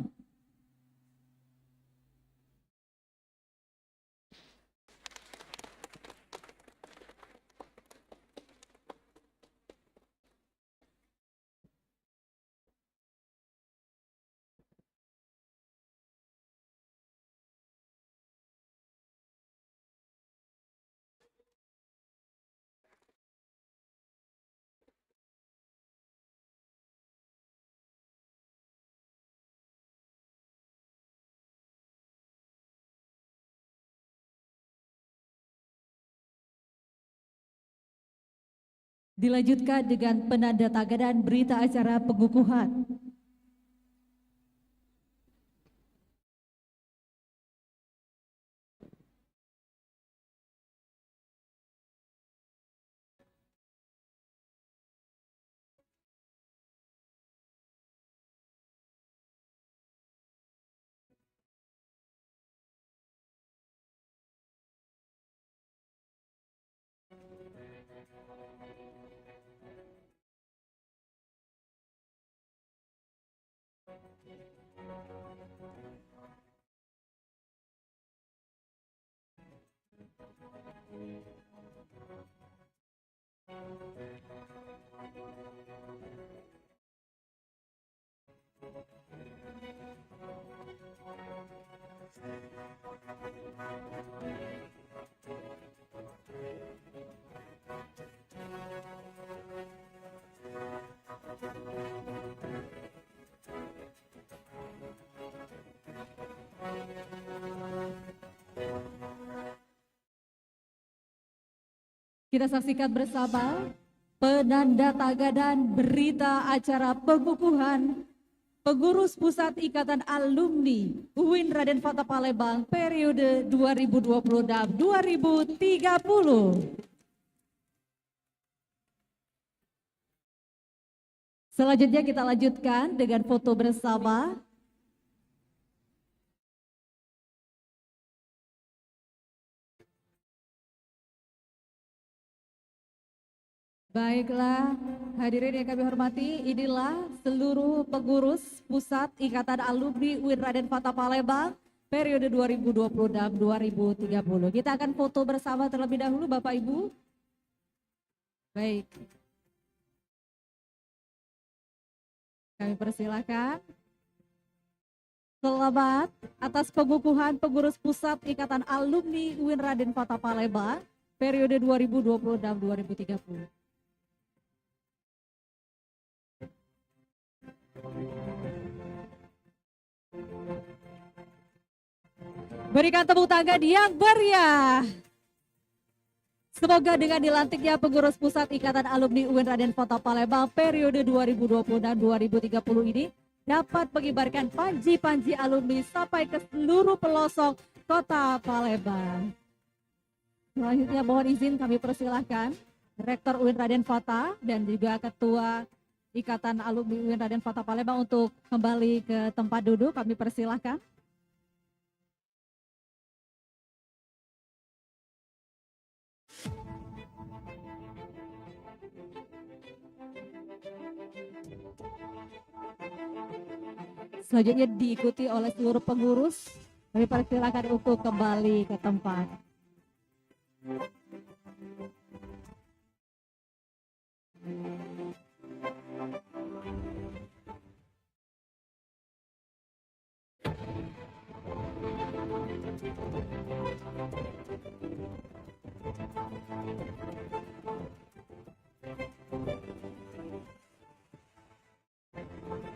Dilanjutkan dengan penandatanganan berita acara pengukuhan. Kita saksikan bersama penandatanganan berita acara pengukuhan Pengurus Pusat Ikatan Alumni UIN Raden Fatah Palembang periode 2026-2030. Selanjutnya kita lanjutkan dengan foto bersama. Baiklah, hadirin yang kami hormati, inilah seluruh pengurus Pusat Ikatan Alumni UIN Raden Fatah Palembang periode 2026-2030. Kita akan foto bersama terlebih dahulu Bapak Ibu. Baik. Kami persilakan. Selamat atas pengukuhan pengurus Pusat Ikatan Alumni UIN Raden Fatah Palembang periode 2026-2030. Berikan tepuk tangan yang meriah. Semoga dengan dilantiknya pengurus Pusat Ikatan Alumni UIN Raden Fatah Palembang periode 2026-2030 ini dapat mengibarkan panji-panji alumni sampai ke seluruh pelosok kota Palembang. Selanjutnya mohon izin kami persilahkan Rektor UIN Raden Fatah dan juga Ketua Ikatan Alumni UIN Raden Fatah Palembang untuk kembali ke tempat duduk. Kami persilahkan. Selanjutnya diikuti oleh seluruh pengurus. Kami persilakan untuk kembali ke tempat.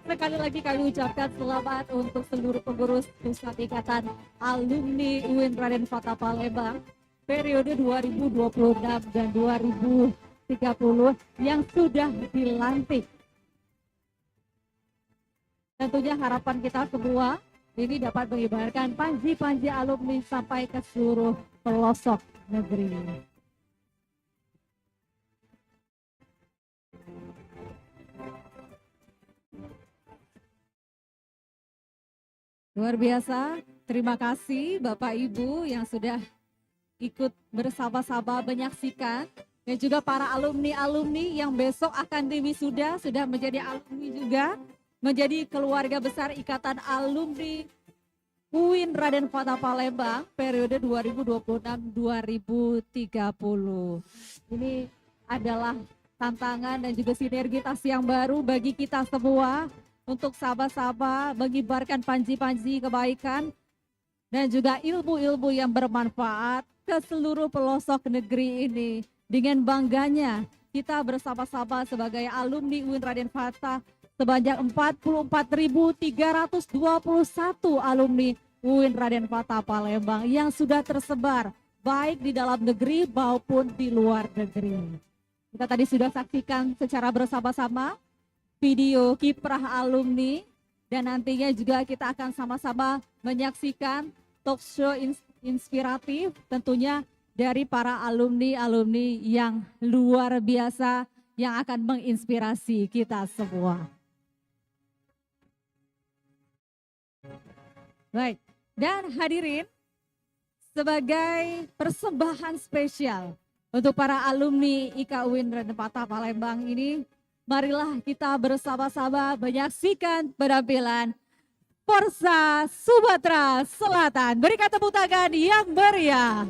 Sekali lagi kami ucapkan selamat untuk seluruh pengurus Pusat Ikatan Alumni UIN Raden Fatah Palembang periode 2026 dan 2030 yang sudah dilantik. Tentunya harapan kita semua ini dapat mengibarkan panji-panji alumni sampai ke seluruh pelosok negeri. Luar biasa, terima kasih Bapak Ibu yang sudah ikut bersama-sama menyaksikan dan juga para alumni-alumni yang besok akan diwisuda sudah menjadi alumni juga, menjadi keluarga besar Ikatan Alumni UIN Raden Fatah Palembang periode 2026-2030. Ini adalah tantangan dan juga sinergitas yang baru bagi kita semua untuk sama-sama mengibarkan panji-panji kebaikan dan juga ilmu-ilmu yang bermanfaat ke seluruh pelosok negeri ini. Dengan bangganya kita bersama-sama sebagai alumni UIN Raden Fatah sebanyak 44.321 alumni UIN Raden Fatah Palembang yang sudah tersebar baik di dalam negeri maupun di luar negeri. Kita tadi sudah saksikan secara bersama-sama video kiprah alumni dan nantinya juga kita akan sama-sama menyaksikan talk show inspiratif tentunya dari para alumni-alumni yang luar biasa yang akan menginspirasi kita semua. Baik, dan hadirin sebagai persembahan spesial untuk para alumni IKUIN Raden Fatah Palembang ini, marilah kita bersama-sama menyaksikan penampilan Forza Sumatera Selatan. Berikan tepuk tangan yang meriah.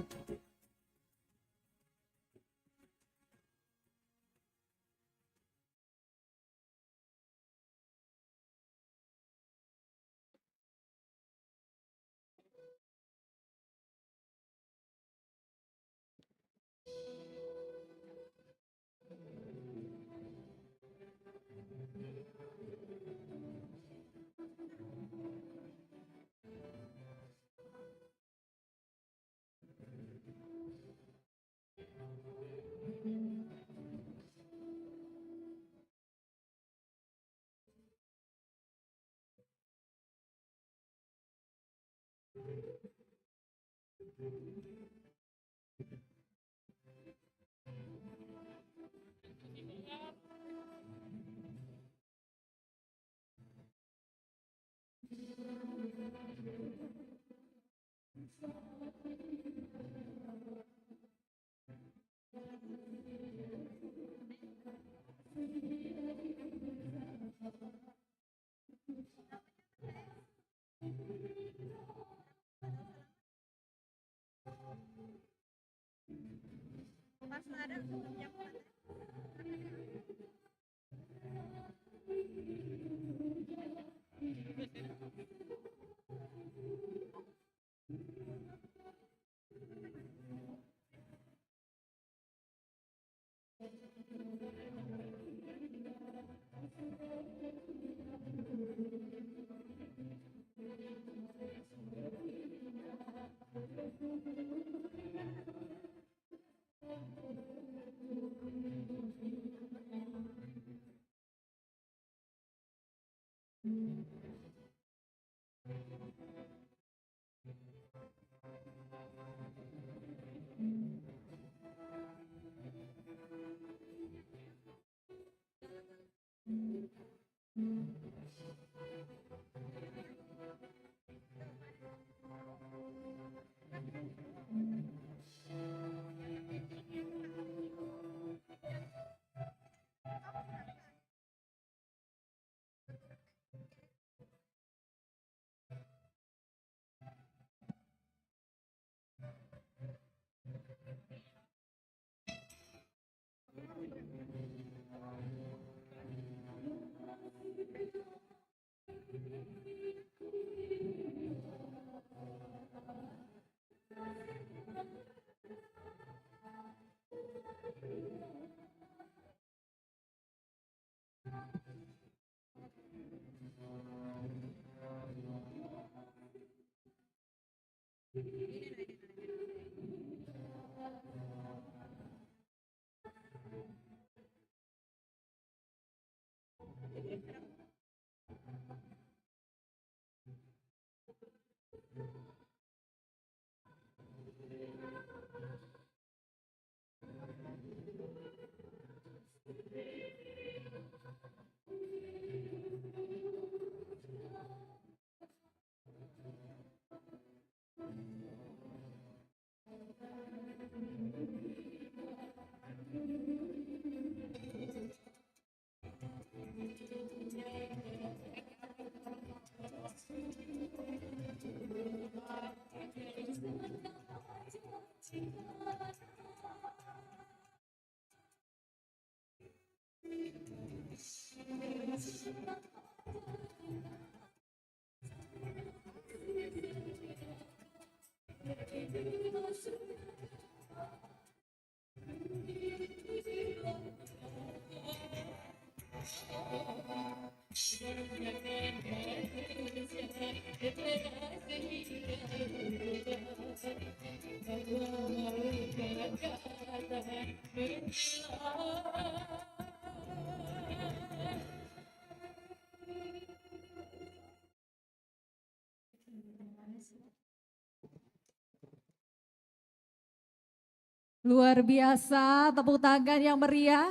Luar biasa, tepuk tangan yang meriah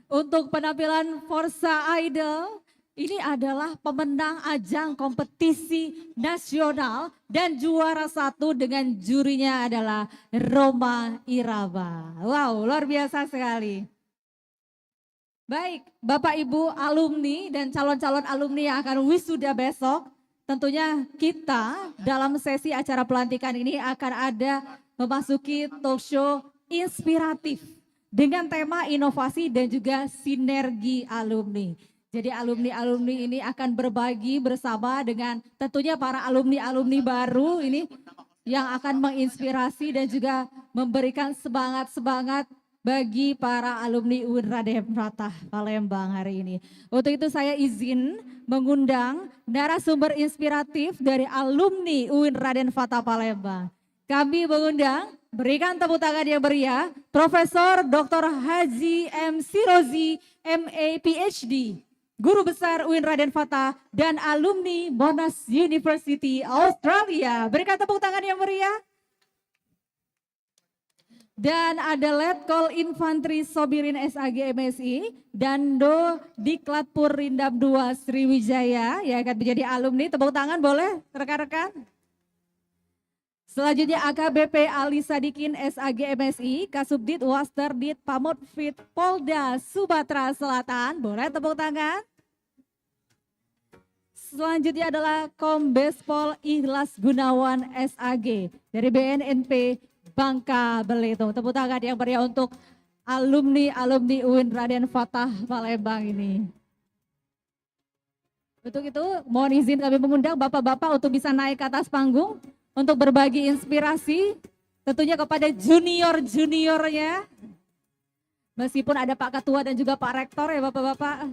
untuk penampilan Forza Idol. Ini adalah pemenang ajang kompetisi nasional dan juara satu dengan jurinya adalah Roma Irama. Wow, luar biasa sekali. Baik, Bapak Ibu alumni dan calon-calon alumni yang akan wisuda besok, tentunya kita dalam sesi acara pelantikan ini akan ada memasuki talk show inspiratif dengan tema inovasi dan juga sinergi alumni. Jadi alumni-alumni ini akan berbagi bersama dengan tentunya para alumni-alumni baru ini yang akan menginspirasi dan juga memberikan semangat-semangat bagi para alumni UIN Raden Fatah Palembang hari ini. Untuk itu saya izin mengundang narasumber inspiratif dari alumni UIN Raden Fatah Palembang. Kami mengundang, berikan tepuk tangan yang meriah, Profesor Dr. Haji M. Sirozi, MA PhD, Guru Besar UIN Raden Fatah dan alumni Monash University Australia. Berikan tepuk tangan yang meriah. Dan ada Letkol Infantri Sobirin SAG MSI dan Do Diklatpur Rindam 2 Sriwijaya yang akan menjadi alumni. Tepuk tangan boleh rekan-rekan. Selanjutnya AKBP Ali Sadikin SAG MSI, Kasubdit Wasterdit Pamotfit Polda Sumatera Selatan. Boleh tepuk tangan. Selanjutnya adalah Kombes Pol Ikhlas Gunawan SAG dari BNNP Bangka Belitung. Tepuk tangan yang meriah untuk alumni-alumni UIN Raden Fatah Palembang ini. Untuk itu mohon izin kami mengundang bapak-bapak untuk bisa naik ke atas panggung untuk berbagi inspirasi tentunya kepada junior-juniornya. Meskipun ada Pak Ketua dan juga Pak Rektor ya bapak-bapak.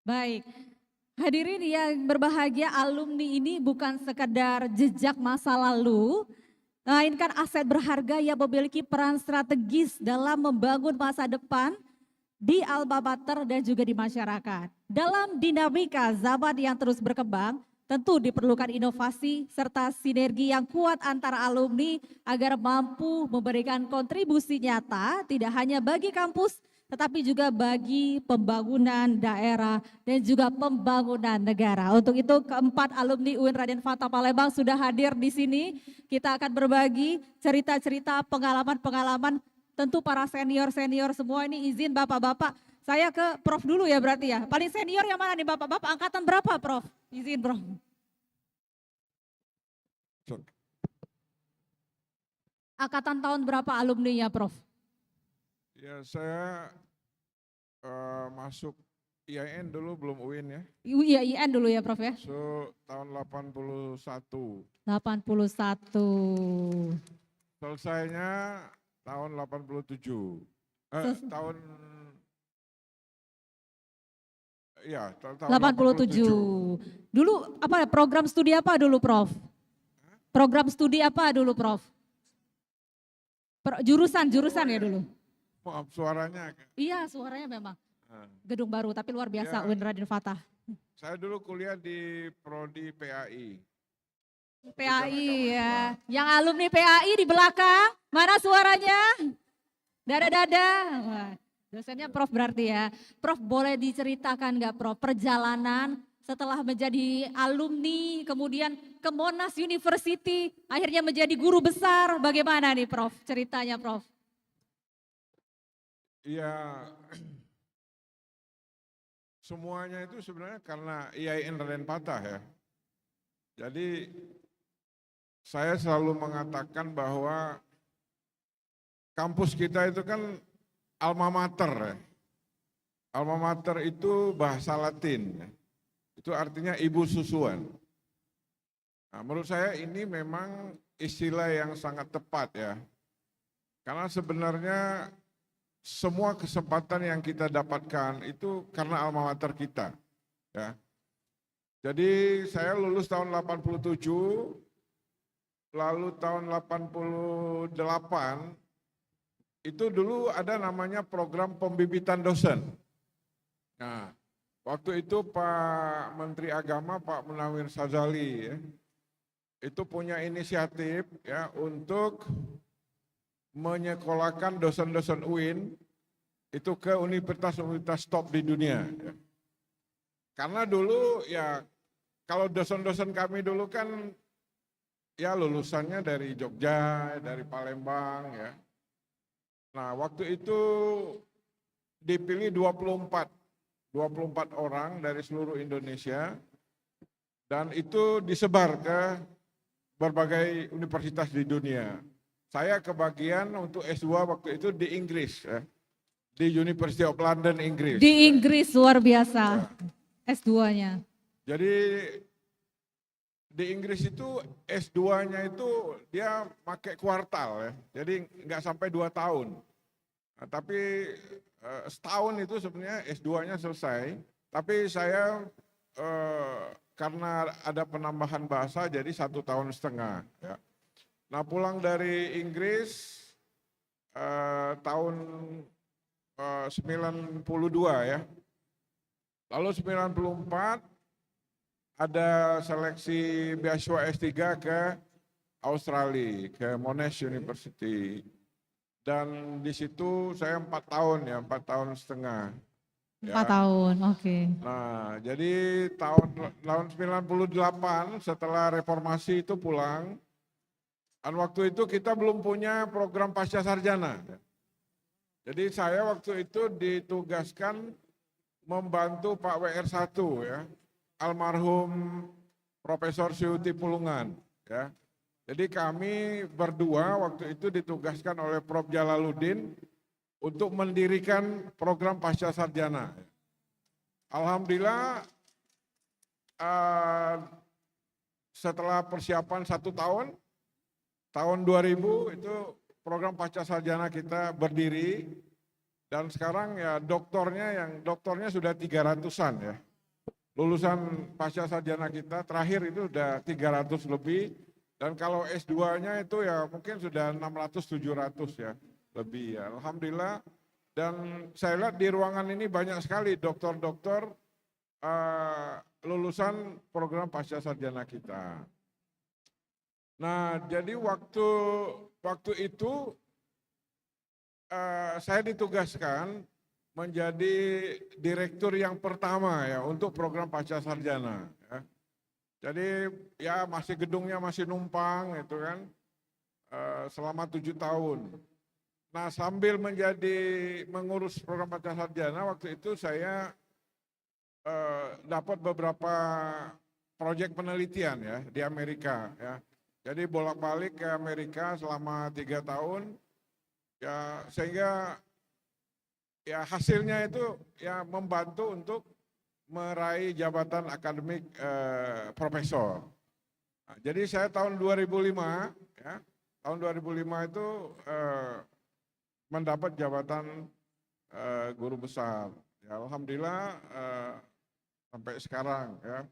Baik, hadirin yang berbahagia, alumni ini bukan sekedar jejak masa lalu, melainkan aset berharga yang memiliki peran strategis dalam membangun masa depan di alma mater dan juga di masyarakat. Dalam dinamika zaman yang terus berkembang, tentu diperlukan inovasi serta sinergi yang kuat antara alumni agar mampu memberikan kontribusi nyata tidak hanya bagi kampus, tetapi juga bagi pembangunan daerah dan juga pembangunan negara. Untuk itu keempat alumni UIN Raden Fatah Palembang sudah hadir di sini. Kita akan berbagi cerita-cerita pengalaman-pengalaman, tentu para senior-senior semua ini. Izin bapak-bapak, saya ke Prof dulu ya berarti ya. Paling senior yang mana nih bapak-bapak, angkatan berapa Prof? Izin Prof. Angkatan tahun berapa alumninya Prof? Ya saya masuk IAIN dulu belum UIN ya. Iya IAIN dulu ya Prof ya. So tahun 81. 81. Selesainya tahun 87. Tahun ya tahun 87. Dulu apa program studi apa dulu Prof? Program studi apa dulu Prof? Jurusan ya dulu. Maaf suaranya. Iya suaranya memang. Gedung baru tapi luar biasa Ya, UIN Raden Fatah. Saya dulu kuliah di Prodi PAI. PAI ya. Yang alumni PAI di belakang, mana suaranya? Dada-dada. Wah, dosennya Prof berarti ya. Prof boleh diceritakan nggak Prof perjalanan setelah menjadi alumni kemudian ke Monash University akhirnya menjadi guru besar, bagaimana nih Prof ceritanya Prof? Ya, semuanya itu sebenarnya karena IAIN Raden Fatah ya. Jadi saya selalu mengatakan bahwa kampus kita itu kan alma mater ya. Alma mater itu bahasa Latin ya. Itu artinya ibu susuan. Nah, menurut saya ini memang istilah yang sangat tepat ya. Karena sebenarnya semua kesempatan yang kita dapatkan itu karena alma mater kita. Ya. Jadi saya lulus tahun 87, lalu tahun 88 itu dulu ada namanya program pembibitan dosen. Nah, waktu itu Pak Menteri Agama, Pak Munawir Sazali ya, itu punya inisiatif ya untuk menyekolahkan dosen-dosen UIN itu ke universitas-universitas top di dunia. Ya. Karena dulu ya kalau dosen-dosen kami dulu kan ya lulusannya dari Jogja, dari Palembang ya. Nah waktu itu dipilih 24 orang dari seluruh Indonesia dan itu disebar ke berbagai universitas di dunia. Saya kebagian untuk S2 waktu itu di Inggris ya. Di University of London, Inggris. Di Inggris luar biasa S2-nya. Jadi di Inggris itu S2-nya itu dia pakai kuartal ya. Jadi nggak sampai 2 tahun. Nah, tapi setahun itu sebenarnya S2-nya selesai. Tapi saya karena ada penambahan bahasa jadi 1,5 tahun. Ya. Nah pulang dari Inggris tahun 92 ya. Lalu 94 ada seleksi beasiswa S3 ke Australia, ke Monash University. Dan di situ saya 4 tahun ya, 4,5 tahun. 4 tahun, oke. Nah, jadi tahun 98 setelah reformasi itu pulang. Dan waktu itu kita belum punya program pasca sarjana. Jadi saya waktu itu ditugaskan membantu Pak WR1 ya, almarhum Profesor Syuuti Pulungan ya. Jadi kami berdua waktu itu ditugaskan oleh Prof Jalaluddin untuk mendirikan program pasca sarjana. Alhamdulillah setelah persiapan 1 tahun, tahun 2000 itu program pasca sarjana kita berdiri dan sekarang ya doktornya sudah 300-an ya. Lulusan pasca sarjana kita terakhir itu udah 300 lebih dan kalau S2-nya itu ya mungkin sudah 600-700 ya lebih ya. Alhamdulillah dan saya lihat di ruangan ini banyak sekali dokter-dokter lulusan program pasca sarjana kita. Nah, jadi waktu itu saya ditugaskan menjadi direktur yang pertama ya untuk program pasca sarjana. Ya. Jadi ya gedungnya masih numpang itu kan selama 7 tahun. Nah, sambil mengurus program pasca sarjana waktu itu saya dapat beberapa proyek penelitian ya di Amerika ya. Jadi bolak-balik ke Amerika selama 3 tahun, ya sehingga ya hasilnya itu ya membantu untuk meraih jabatan akademik profesor. Nah, jadi saya tahun 2005, ya, tahun 2005 itu mendapat jabatan guru besar. Ya, alhamdulillah sampai sekarang ya.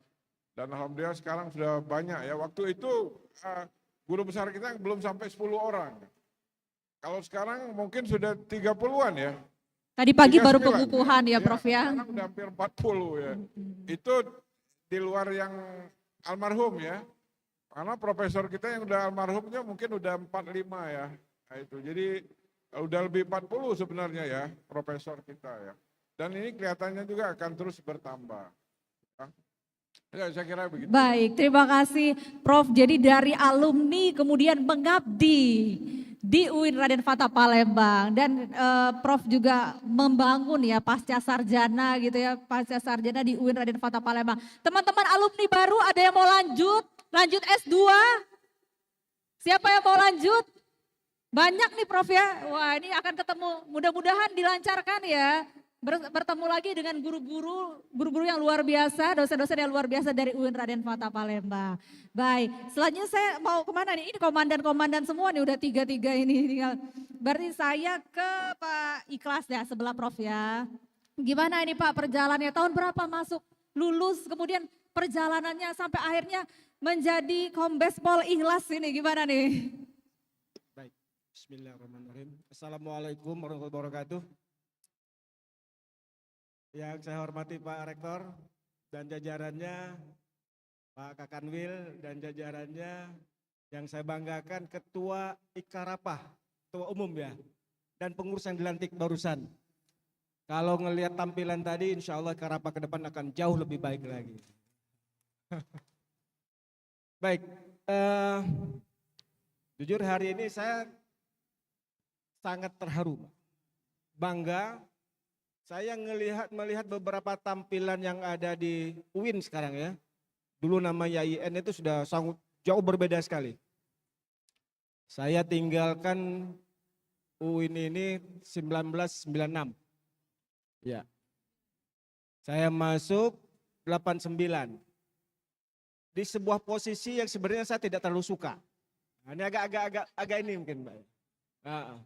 Dan alhamdulillah sekarang sudah banyak ya. Waktu itu guru besar kita belum sampai 10 orang. Kalau sekarang mungkin sudah 30-an ya. Tadi pagi 39, baru pengukuhan ya Prof ya. Sekarang udah hampir 40 ya. Itu di luar yang almarhum ya. Karena profesor kita yang udah almarhumnya mungkin udah 45 ya. Nah, itu. Jadi udah lebih 40 sebenarnya ya profesor kita ya. Dan ini kelihatannya juga akan terus bertambah. Ya, saya kira begitu. Baik, terima kasih Prof. Jadi dari alumni kemudian mengabdi di UIN Raden Fatah Palembang dan Prof juga membangun ya pasca sarjana gitu ya, pasca sarjana di UIN Raden Fatah Palembang. Teman-teman alumni baru ada yang mau lanjut S2? Siapa yang mau lanjut? Banyak nih Prof ya. Wah, ini akan ketemu, mudah-mudahan dilancarkan ya. Bertemu lagi dengan guru-guru yang luar biasa, dosen-dosen yang luar biasa dari UIN Raden Fatah Palembang. Baik, selanjutnya saya mau kemana nih? Ini komandan-komandan semua nih, udah tiga-tiga ini. Tinggal. Berarti saya ke Pak Ikhlas ya, sebelah Prof ya. Gimana ini Pak perjalanannya? Tahun berapa masuk? Lulus, kemudian perjalanannya sampai akhirnya menjadi Kombes Pol Ikhlas ini gimana nih? Baik, bismillahirrahmanirrahim. Assalamualaikum warahmatullahi wabarakatuh. Yang saya hormati Pak Rektor dan jajarannya, Pak Kakanwil dan jajarannya, yang saya banggakan Ketua Ikarapah, Ketua Umum ya, dan pengurus yang dilantik barusan. Kalau ngelihat tampilan tadi, insya Allah Ikarapah ke depan akan jauh lebih baik lagi. Baik, jujur hari ini saya sangat terharu, bangga. Saya melihat beberapa tampilan yang ada di UIN sekarang ya. Dulu namanya IN itu sudah sangat jauh berbeda sekali. Saya tinggalkan UIN ini 1996. Ya. Saya masuk 89. Di sebuah posisi yang sebenarnya saya tidak terlalu suka. Nah, ini agak ini mungkin Mbak. Nah,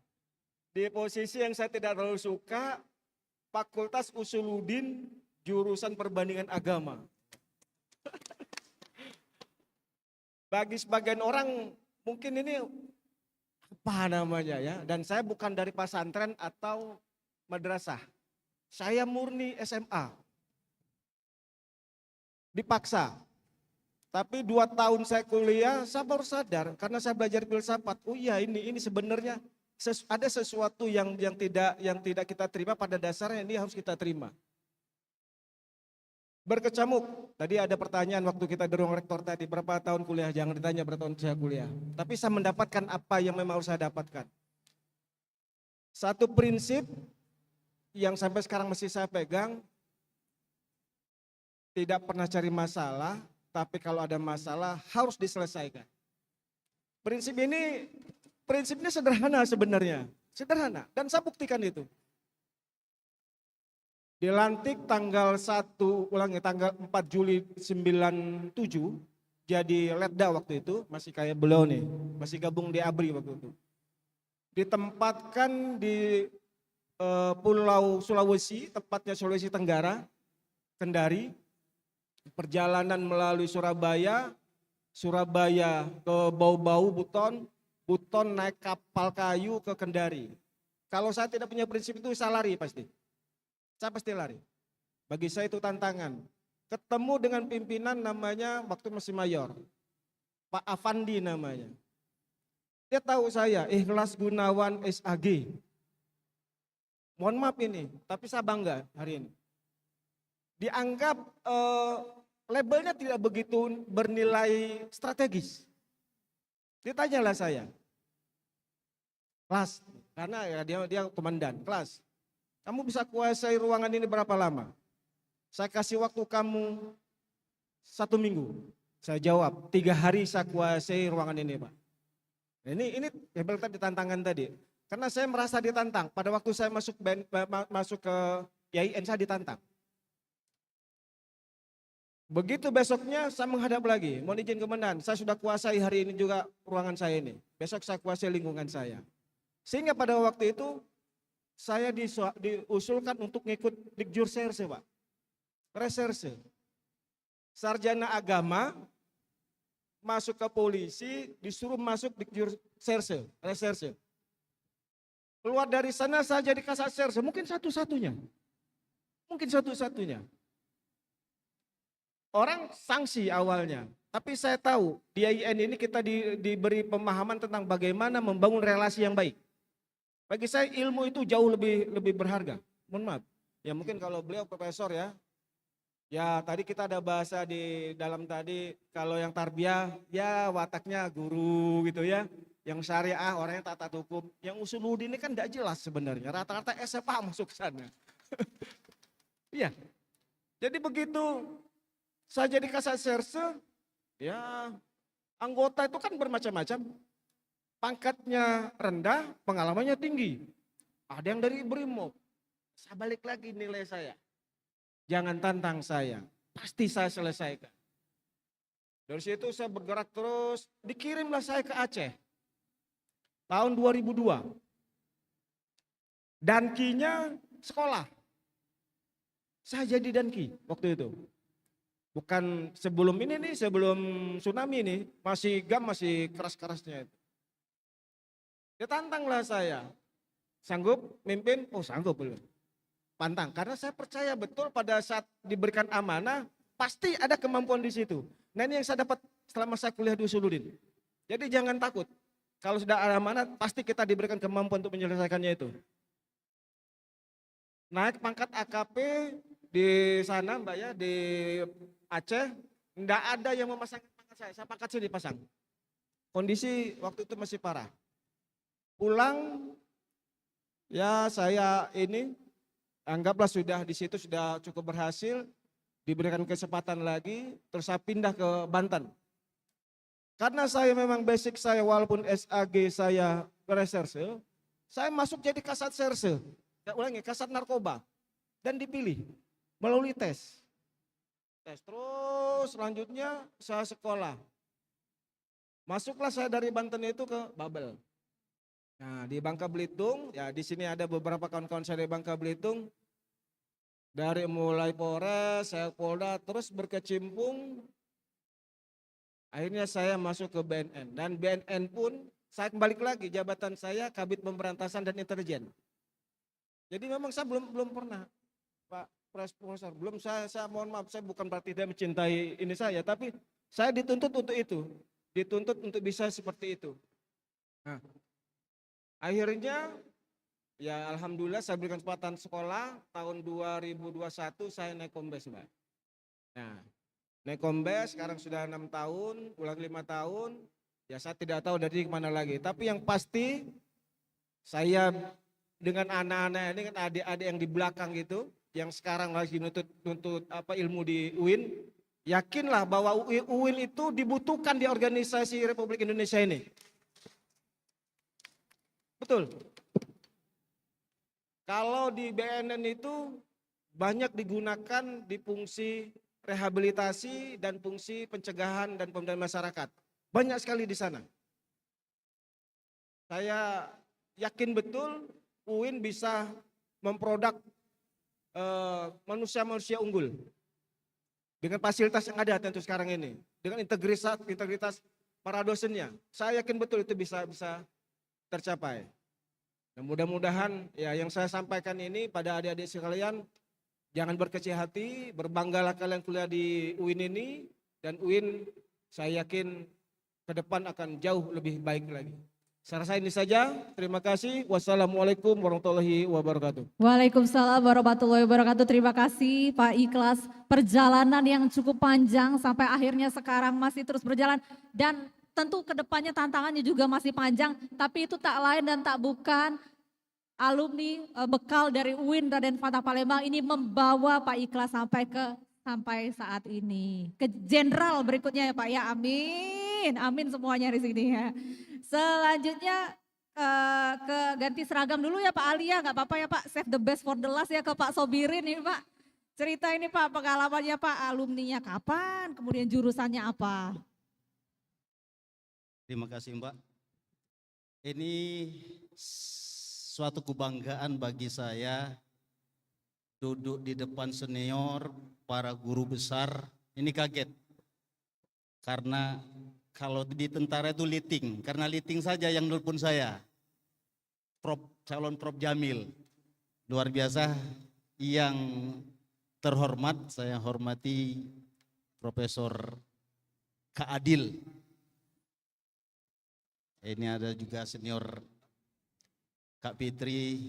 di posisi yang saya tidak terlalu suka, Fakultas Usuluddin, jurusan perbandingan agama. Bagi sebagian orang mungkin ini apa namanya ya, dan saya bukan dari pesantren atau madrasah. Saya murni SMA. Dipaksa. Tapi 2 tahun saya kuliah, saya baru sadar karena saya belajar filsafat. Oh iya ini sebenarnya ada sesuatu yang tidak kita terima pada dasarnya, ini harus kita terima. Berkecamuk, tadi ada pertanyaan waktu kita di ruang rektor tadi, berapa tahun kuliah, jangan ditanya berapa tahun saya kuliah. Tapi saya mendapatkan apa yang memang harus saya dapatkan. Satu prinsip yang sampai sekarang masih saya pegang, tidak pernah cari masalah, tapi kalau ada masalah harus diselesaikan. Prinsipnya sederhana sebenarnya, sederhana, dan saya buktikan itu. Dilantik tanggal 4 Juli 97, jadi letda waktu itu, masih kayak beliau nih, masih gabung di ABRI waktu itu. Ditempatkan di Pulau Sulawesi, tepatnya Sulawesi Tenggara, Kendari, perjalanan melalui Surabaya ke Bau-Bau, Buton naik kapal kayu ke Kendari. Kalau saya tidak punya prinsip itu saya lari pasti. Saya pasti lari. Bagi saya itu tantangan. Ketemu dengan pimpinan namanya waktu masih mayor. Pak Afandi namanya. Dia tahu saya, Ikhlas Gunawan SAG. Mohon maaf ini, tapi saya bangga hari ini. Dianggap labelnya tidak begitu bernilai strategis. Ditanyalah saya, kelas, karena ya dia komandan, kelas, kamu bisa kuasai ruangan ini berapa lama? Saya kasih waktu kamu 1 minggu. Saya jawab, 3 hari saya kuasai ruangan ini Pak. Ini label tadi, tantangan tadi. Karena saya merasa ditantang, pada waktu saya masuk ke IAIN saya ditantang. Begitu besoknya saya menghadap lagi, mohon izin komandan, saya sudah kuasai hari ini juga ruangan saya ini. Besok saya kuasai lingkungan saya. Sehingga pada waktu itu saya diusulkan untuk ngikut Dikjurserse Pak. Reserse. Sarjana agama, masuk ke polisi, disuruh masuk Dikjurserse, reserse. Keluar dari sana saya jadi Kasat Serse, mungkin satu-satunya. Orang sanksi awalnya, Tapi saya tahu di IAIN ini kita diberi pemahaman tentang bagaimana membangun relasi yang baik. Bagi saya ilmu itu jauh lebih berharga. Mohon maaf. Ya mungkin kalau beliau profesor ya. Ya tadi kita ada bahasa di dalam tadi kalau yang tarbiyah ya wataknya guru gitu ya. Yang syariah orangnya tata hukum. Yang usuluddin ini kan tidak jelas sebenarnya. Rata-rata SMA masuk ke sana. Iya. Jadi begitu saya jadi kasat serse, ya anggota itu kan bermacam-macam. Pangkatnya rendah, pengalamannya tinggi. Ada yang dari BRIMOB. Saya balik lagi nilai saya. Jangan tantang saya, pasti saya selesaikan. Dari situ saya bergerak terus, dikirimlah saya ke Aceh. Tahun 2002. Dankinya sekolah. Saya jadi danki waktu itu. Bukan sebelum ini nih, sebelum tsunami nih, masih GAM masih keras-kerasnya itu. Dia tantanglah saya. Sanggup mimpin? Oh sanggup belum. Pantang, karena saya percaya betul pada saat diberikan amanah, pasti ada kemampuan di situ. Nah ini yang saya dapat selama saya kuliah di Usuluddin. Jadi jangan takut. Kalau sudah ada amanah, pasti kita diberikan kemampuan untuk menyelesaikannya itu. Naik pangkat AKP di sana Mbak ya, di Aceh, enggak ada yang memasang pangkat saya pangkat saya dipasang. Kondisi waktu itu masih parah. Pulang, ya saya ini, anggaplah sudah di situ sudah cukup berhasil, diberikan kesempatan lagi, terus saya pindah ke Banten. Karena saya memang basic saya walaupun SAG saya reserse, saya masuk jadi kasat serse, ya ulangi kasat narkoba, dan dipilih melalui tes. Terus selanjutnya saya sekolah. Masuklah saya dari Banten itu ke Babel. Nah di Bangka Belitung, ya di sini ada beberapa kawan-kawan saya di Bangka Belitung. Dari mulai Polres, saya Polda, terus berkecimpung. Akhirnya saya masuk ke BNN. Dan BNN pun saya kembali lagi jabatan saya Kabid Pemberantasan dan Intelijen. Jadi memang saya belum pernah Pak Profesor, belum saya mohon maaf, saya bukan berarti tidak mencintai ini saya, tapi saya dituntut untuk itu, dituntut untuk bisa seperti itu. Nah, akhirnya ya alhamdulillah saya berikan kesempatan sekolah, tahun 2021 saya naik kombes Mbak. Nah, naik kombes sekarang sudah 6 tahun, ulang 5 tahun, ya saya tidak tahu dari kemana lagi, tapi yang pasti saya dengan anak-anak ini kan adik-adik yang di belakang gitu, yang sekarang lagi nuntut ilmu di UIN, yakinlah bahwa UIN itu dibutuhkan di organisasi Republik Indonesia ini. Betul. Kalau di BNN itu banyak digunakan di fungsi rehabilitasi dan fungsi pencegahan dan pemberdayaan masyarakat. Banyak sekali di sana. Saya yakin betul UIN bisa memproduk manusia-manusia unggul dengan fasilitas yang ada tentu sekarang ini, dengan integritas para dosennya. Saya yakin betul itu bisa tercapai. Dan mudah-mudahan ya yang saya sampaikan ini pada adik-adik sekalian, jangan berkecil hati, berbanggalah kalian kuliah di UIN ini, dan UIN saya yakin ke depan akan jauh lebih baik lagi. Saya rasa ini saja, terima kasih. Wassalamualaikum warahmatullahi wabarakatuh. Waalaikumsalam warahmatullahi wabarakatuh. Terima kasih Pak Ikhlas. Perjalanan yang cukup panjang sampai akhirnya sekarang masih terus berjalan. Dan tentu kedepannya tantangannya juga masih panjang. Tapi itu tak lain dan tak bukan alumni bekal dari UIN Raden Fatah Palembang ini membawa Pak Ikhlas sampai saat ini. Ke jenderal berikutnya ya Pak ya, amin. Amin semuanya di sini ya. Selanjutnya ke ganti seragam dulu ya Pak Ali ya, nggak apa-apa ya Pak, save the best for the last ya ke Pak Sobirin ini Pak. Cerita ini Pak, pengalamannya Pak, alumninya kapan, kemudian jurusannya apa? Terima kasih Mbak. Ini suatu kebanggaan bagi saya duduk di depan senior, para guru besar, ini kaget. Karena kalau di tentara itu liting, karena liting saja yang nelpon saya. Calon Prof Jamil, luar biasa. Yang terhormat, saya hormati Profesor Kak Adil. Ini ada juga senior Kak Fitri,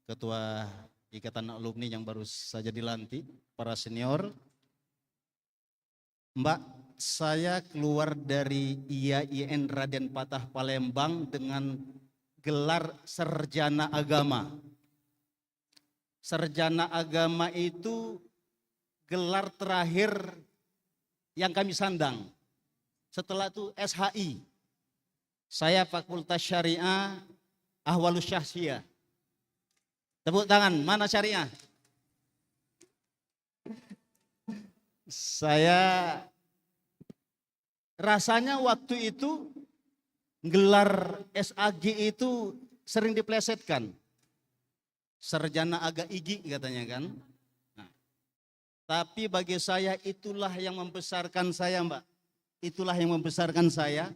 Ketua Ikatan Alumni yang baru saja dilantik, para senior. Mbak, saya keluar dari IAIN Raden Fatah Palembang dengan gelar Sarjana Agama. Sarjana Agama itu gelar terakhir yang kami sandang. Setelah itu SHI. Saya Fakultas Syariah Ahwalus Syahsiyah. Tepuk tangan, mana syariah? Saya rasanya waktu itu gelar SAG itu sering diplesetkan. Sarjana agak igi katanya kan. Nah, tapi bagi saya itulah yang membesarkan saya, Mbak. Itulah yang membesarkan saya.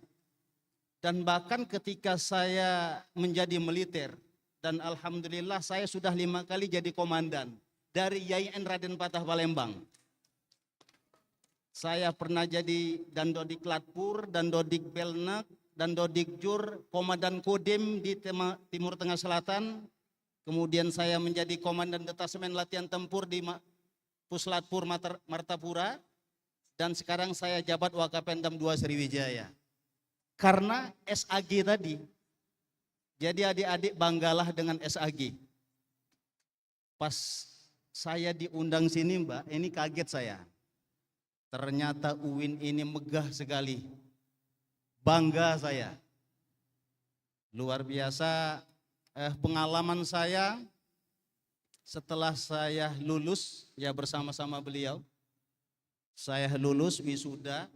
Dan bahkan ketika saya menjadi militer, dan alhamdulillah saya sudah 5 kali jadi komandan dari YAIN Raden Fatah Palembang. Saya pernah jadi Dandodik Latpur, Dandodik Belnak, Dandodik Jur, Komandan Kodim di Timur Tengah Selatan. Kemudian saya menjadi Komandan Detasemen Latihan Tempur di Puslatpur Martapura. Dan sekarang saya jabat Wakapendam 2 Sriwijaya. Karena SAG tadi. Jadi adik-adik banggalah dengan SAG. Pas saya diundang sini Mbak, ini kaget saya. Ternyata UIN ini megah sekali. Bangga saya. Luar biasa pengalaman saya setelah saya lulus ya bersama-sama beliau. Saya lulus wisuda.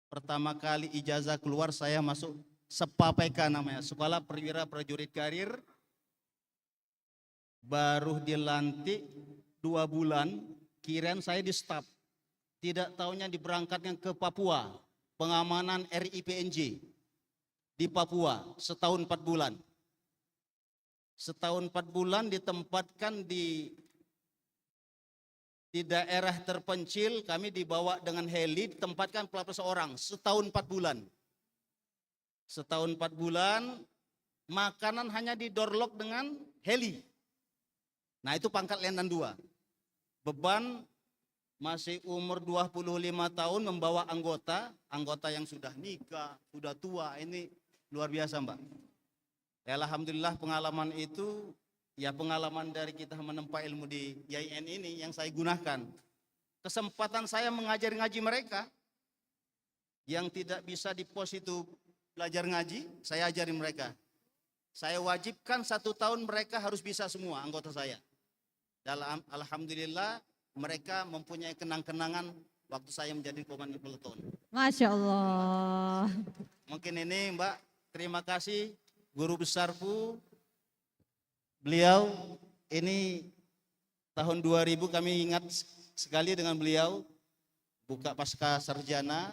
Pertama kali ijazah keluar saya masuk SEPA PK namanya, Sekolah Perwira Prajurit Karir. Baru dilantik 2 bulan, kirain saya di staf. Tidak tahunya diberangkatnya ke Papua, pengamanan RIPNJ di Papua, setahun 4 bulan. Setahun 4 bulan ditempatkan di daerah terpencil, kami dibawa dengan heli, ditempatkan 14 orang, setahun 4 bulan. Setahun 4 bulan, makanan hanya didorlok dengan heli. Nah itu pangkat Letnan 2. Beban masih umur 25 tahun membawa anggota yang sudah nikah, sudah tua, ini luar biasa Mbak. Ya, alhamdulillah pengalaman itu, ya pengalaman dari kita menempa ilmu di YAIN ini yang saya gunakan. Kesempatan saya ngaji mereka, yang tidak bisa di pos itu belajar ngaji, saya ajari mereka. Saya wajibkan 1 tahun mereka harus bisa semua anggota saya. Dalam alhamdulillah mereka mempunyai kenang-kenangan waktu saya menjadi komandan peleton. Masya Allah. Mungkin ini Mbak, terima kasih guru besarku. Beliau ini tahun 2000 kami ingat sekali dengan beliau. Buka pasca sarjana.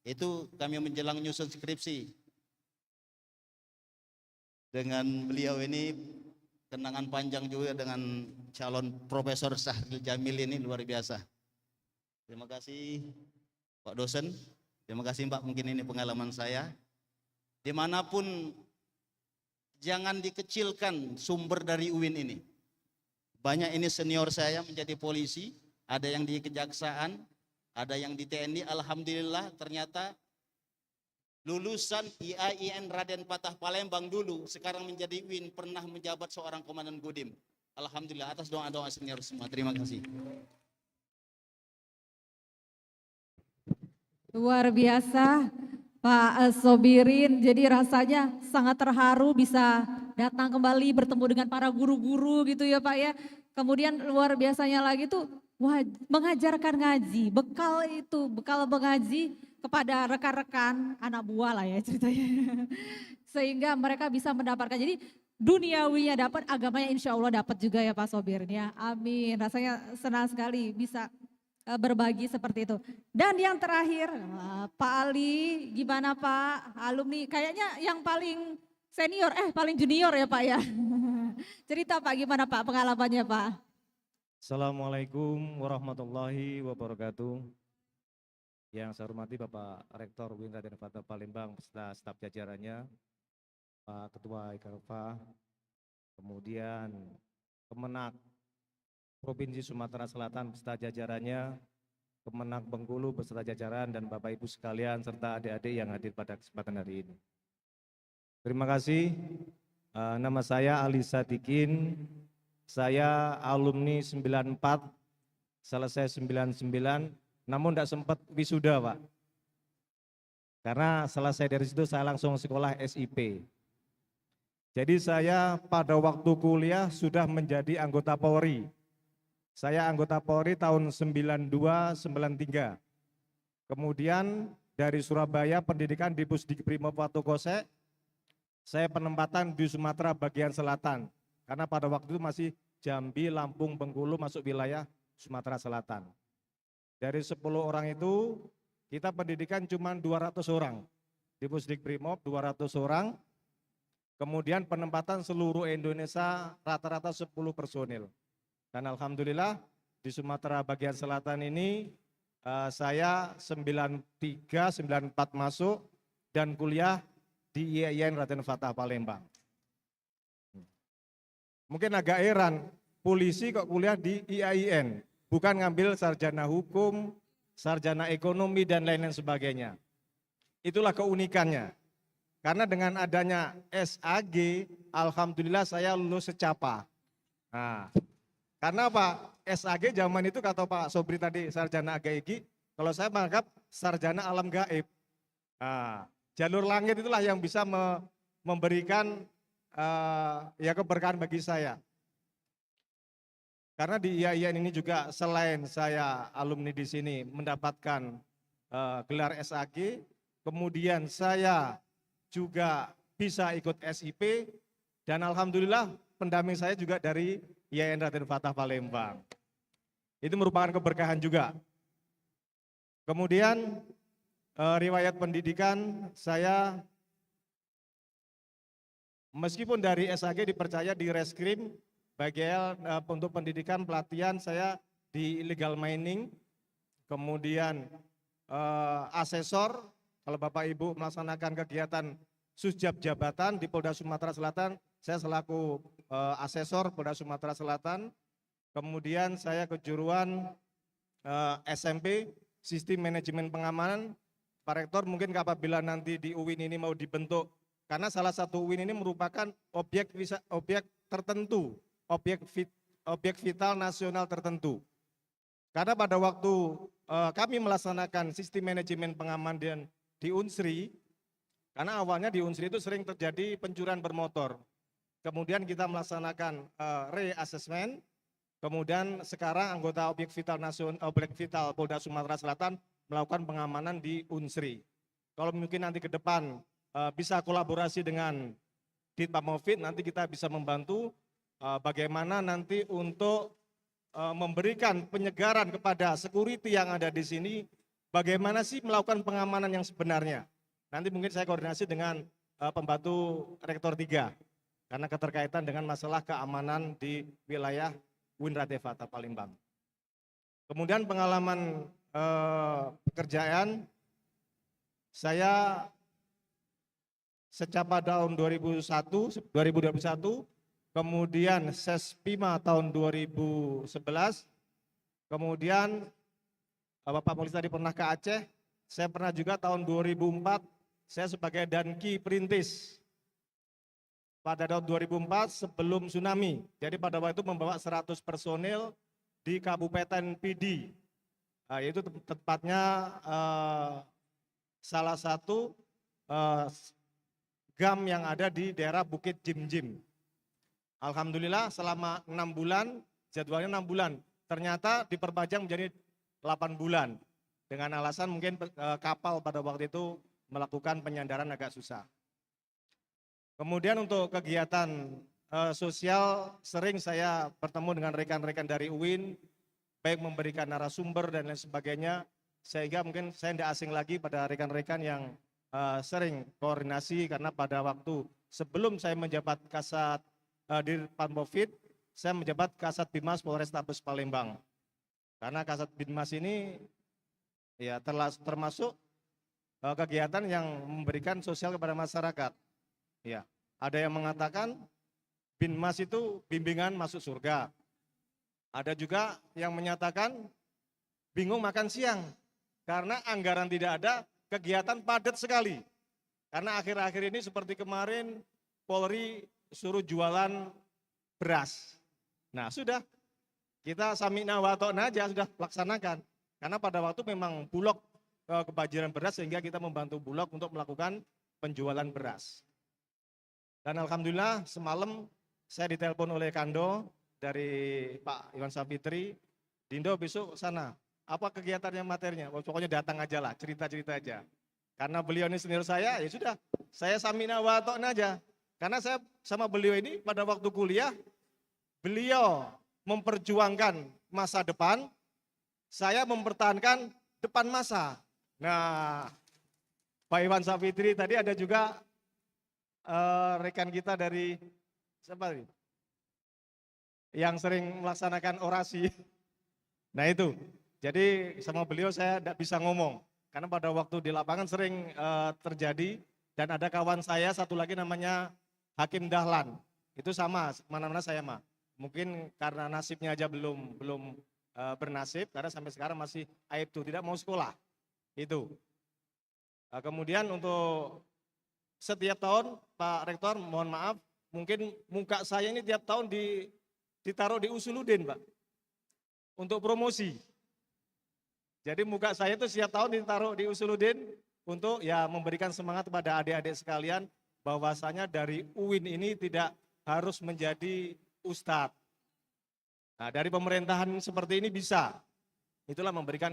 Itu kami menjelang nyusun skripsi. Dengan beliau ini kenangan panjang juga dengan calon Profesor Syahril Jamil ini luar biasa. Terima kasih Pak dosen, terima kasih Mbak, mungkin ini pengalaman saya. Dimanapun jangan dikecilkan sumber dari UIN ini. Banyak ini senior saya menjadi polisi, ada yang di kejaksaan, ada yang di TNI, alhamdulillah ternyata lulusan IAIN Raden Fatah Palembang dulu, sekarang menjadi UIN, pernah menjabat seorang komandan Kodim. Alhamdulillah atas doa-doa senior semua, terima kasih. Luar biasa Pak Sobirin, jadi rasanya sangat terharu bisa datang kembali bertemu dengan para guru-guru gitu ya Pak ya. Kemudian luar biasanya lagi tuh mengajarkan ngaji, bekal mengaji kepada rekan-rekan anak buah lah ya ceritanya. Sehingga mereka bisa mendapatkan, jadi duniawinya dapat, agamanya insya Allah dapat juga ya Pak Sobirin ya. Amin, rasanya senang sekali bisa berbagi seperti itu. Dan yang terakhir, Pak Ali, gimana Pak? Alumni, kayaknya yang paling senior, paling junior ya Pak ya. Cerita Pak, gimana Pak pengalamannya Pak? Assalamualaikum warahmatullahi wabarakatuh. Yang saya hormati Bapak Rektor UIN Raden Fatah Palembang beserta staf jajarannya, Pak Ketua IKFA, kemudian Kemenak Provinsi Sumatera Selatan beserta jajarannya, Kemenak Bengkulu beserta jajaran, dan Bapak Ibu sekalian serta adik-adik yang hadir pada kesempatan hari ini. Terima kasih. Nama saya Ali Sadikin. Saya alumni 94, selesai 99, namun tidak sempat wisuda, Pak. Karena selesai dari situ saya langsung sekolah SIP. Jadi saya pada waktu kuliah sudah menjadi anggota Polri. Saya anggota Polri tahun 92-93. Kemudian dari Surabaya pendidikan di Pusdikbrimob Watu Kosek, saya penempatan di Sumatera bagian selatan. Karena pada waktu itu masih Jambi, Lampung, Bengkulu masuk wilayah Sumatera Selatan. Dari 10 orang itu kita pendidikan cuma 200 orang. Di Pusdikbrimob 200 orang. Kemudian penempatan seluruh Indonesia rata-rata 10 personil. Dan alhamdulillah di Sumatera bagian selatan ini saya 93-94 masuk dan kuliah di IAIN Raden Fatah Palembang. Mungkin agak heran, polisi kok kuliah di IAIN, bukan ngambil sarjana hukum, sarjana ekonomi, dan lain-lain sebagainya. Itulah keunikannya. Karena dengan adanya SAG, alhamdulillah saya lulus secapa. Nah, karena apa? SAG zaman itu kata Pak Sobri tadi sarjana AGIG, kalau saya menganggap sarjana alam gaib. Nah, jalur langit itulah yang bisa memberikan ya keberkahan bagi saya. Karena di IAIN ini juga selain saya alumni di sini mendapatkan gelar SAG, kemudian saya juga bisa ikut SIP, dan alhamdulillah pendamping saya juga dari IAIN Raden Fatah Palembang. Itu merupakan keberkahan juga. Kemudian riwayat pendidikan saya meskipun dari SAG dipercaya di Reskrim bagian untuk pendidikan pelatihan saya di illegal mining, kemudian asesor kalau Bapak Ibu melaksanakan kegiatan susjab jabatan di Polda Sumatera Selatan, saya selaku asesor Polda Sumatera Selatan. Kemudian saya kejuruan SMP Sistem Manajemen Pengamanan. Pak Rektor mungkin apabila nanti di UIN ini mau dibentuk, karena salah satu UIN ini merupakan objek tertentu, objek vital nasional tertentu. Karena pada waktu kami melaksanakan sistem manajemen pengamanan di Unsri, karena awalnya di Unsri itu sering terjadi pencurian bermotor. Kemudian kita melaksanakan re-assessment, kemudian sekarang anggota objek vital nasional, objek vital Polda Sumatera Selatan melakukan pengamanan di Unsri. Kalau mungkin nanti ke depan bisa kolaborasi dengan Ditpamofid, nanti kita bisa membantu bagaimana nanti untuk memberikan penyegaran kepada security yang ada di sini, bagaimana sih melakukan pengamanan yang sebenarnya. Nanti mungkin saya koordinasi dengan pembantu Rektor 3, karena keterkaitan dengan masalah keamanan di wilayah UIN Raden Fatah Palembang. Kemudian pengalaman pekerjaan, saya secapa tahun 2021, kemudian Sespima tahun 2011, kemudian Bapak Polisi tadi pernah ke Aceh, saya pernah juga tahun 2004, saya sebagai Danki Perintis pada tahun 2004 sebelum tsunami. Jadi pada waktu itu membawa 100 personil di Kabupaten Pidi, yaitu tepatnya salah satu GAM yang ada di daerah Bukit Jim. Alhamdulillah selama 6 bulan, jadwalnya 6 bulan, ternyata diperpanjang menjadi 8 bulan. Dengan alasan mungkin kapal pada waktu itu melakukan penyandaran agak susah. Kemudian untuk kegiatan sosial, sering saya bertemu dengan rekan-rekan dari UIN, baik memberikan narasumber dan lain sebagainya, sehingga mungkin saya tidak asing lagi pada rekan-rekan yang sering koordinasi, karena pada waktu sebelum saya menjabat Kasat Ditpamofid, saya menjabat Kasat Bimas Polrestabes Palembang. Karena Kasat Bimas ini Ya, termasuk kegiatan yang memberikan sosial kepada masyarakat. Ya, ada yang mengatakan Binmas itu bimbingan masuk surga. Ada juga yang menyatakan bingung makan siang karena anggaran tidak ada, kegiatan padat sekali. Karena akhir-akhir ini seperti kemarin Polri suruh jualan beras. Nah, sudah kita sami'na wa ta'na aja sudah laksanakan. Karena pada waktu memang Bulog kebanjiran beras sehingga kita membantu Bulog untuk melakukan penjualan beras. Dan alhamdulillah semalam saya ditelepon oleh Kando dari Pak Iwan Sapitri, Dindo besok sana. Apa kegiatannya materinya? Pokoknya datang aja lah, cerita-cerita aja. Karena beliau ini senior saya, ya sudah, saya sami'na wa ta'na aja. Karena saya sama beliau ini pada waktu kuliah, beliau memperjuangkan masa depan, saya mempertahankan depan masa. Nah, Pak Iwan Sapitri tadi ada juga rekan kita dari siapa ini? Yang sering melaksanakan orasi. Nah itu, jadi sama beliau saya tidak bisa ngomong. Karena pada waktu di lapangan sering terjadi, dan ada kawan saya satu lagi namanya Hakim Dahlan. Itu sama, mana-mana saya mah. Mungkin karena nasibnya aja belum bernasib, karena sampai sekarang masih aib tuh, tidak mau sekolah. Itu. Kemudian untuk setiap tahun, Pak Rektor mohon maaf, mungkin muka saya ini tiap tahun ditaruh di Usuludin, Pak. Untuk promosi. Jadi muka saya itu setiap tahun ditaruh di Usuludin untuk ya memberikan semangat kepada adik-adik sekalian bahwasanya dari UIN ini tidak harus menjadi ustadz. Nah, dari pemerintahan seperti ini bisa. Itulah memberikan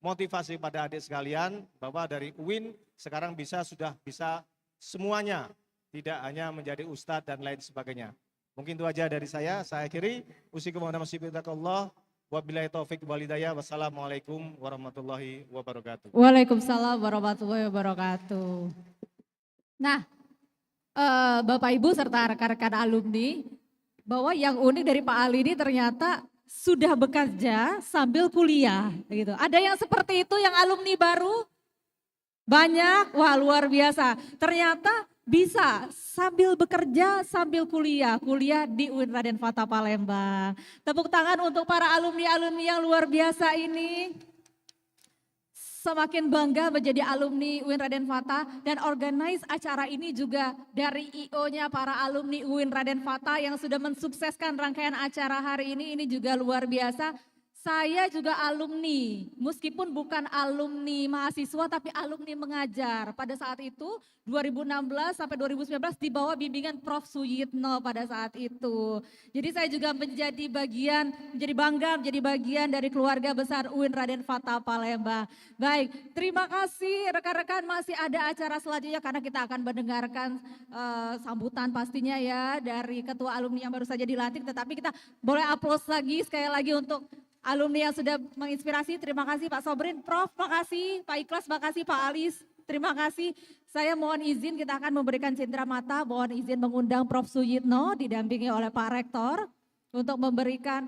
motivasi pada adik sekalian bahwa dari UIN sekarang sudah bisa semuanya, tidak hanya menjadi ustadz dan lain sebagainya. Mungkin itu aja dari saya akhiri. Usikum wa nasibillahi wabillahi taufik wal hidayah. Wassalamualaikum warahmatullahi wabarakatuh. Waalaikumsalam warahmatullahi wabarakatuh. Nah, Bapak Ibu serta rekan-rekan alumni, bahwa yang unik dari Pak Ali ini ternyata sudah bekerja sambil kuliah gitu. Ada yang seperti itu yang alumni baru? Banyak, wah luar biasa. Ternyata bisa sambil bekerja sambil kuliah di UIN Raden Fatah Palembang. Tepuk tangan untuk para alumni-alumni yang luar biasa ini. Semakin bangga menjadi alumni UIN Raden Fatah dan organize acara ini juga dari IO-nya para alumni UIN Raden Fatah yang sudah mensukseskan rangkaian acara hari ini juga luar biasa. Saya juga alumni, meskipun bukan alumni mahasiswa tapi alumni mengajar. Pada saat itu 2016 sampai 2019 di bawah bimbingan Prof. Suyitno pada saat itu. Jadi saya juga menjadi bangga menjadi bagian dari keluarga besar UIN Raden Fatah Palembang. Baik, terima kasih rekan-rekan, masih ada acara selanjutnya karena kita akan mendengarkan sambutan pastinya ya dari ketua alumni yang baru saja dilantik. Tetapi kita boleh aplaus lagi sekali lagi untuk alumni yang sudah menginspirasi. Terima kasih Pak Sobrin, Prof, makasih, Pak Ikhlas, makasih Pak Alis, terima kasih. Saya mohon izin, kita akan memberikan cindera mata, mohon izin mengundang Prof. Suyitno didampingi oleh Pak Rektor untuk memberikan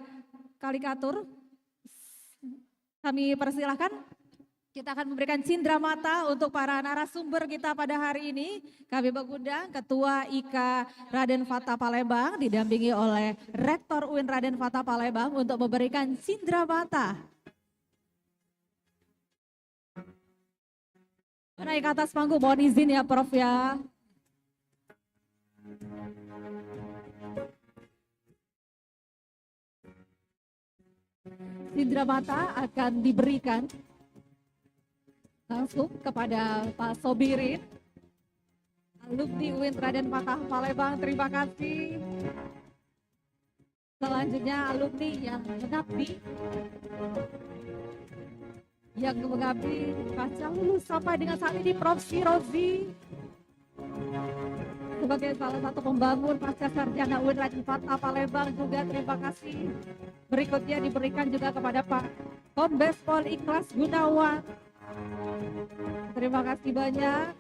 kalikatur. Kami persilahkan, kita akan memberikan cindera mata untuk para narasumber kita pada hari ini. Kami mengundang Ketua IKA Raden Fatah Palembang didampingi oleh Rektor UIN Raden Fatah Palembang untuk memberikan cindera mata. Naik ke atas panggung, mohon izin ya Prof ya. Cindera mata akan diberikan langsung kepada Pak Sobirin, alumni UIN Raden Fatah Palembang, terima kasih. Selanjutnya alumni yang mengabdi pasca lulus sampai dengan saat ini Prof. Sirozi sebagai salah satu pembangun pasca sarjana UIN Raden Fatah Palembang juga terima kasih. Berikutnya diberikan juga kepada Pak Kombes Pol Ikhlas Gunawan. Terima kasih banyak.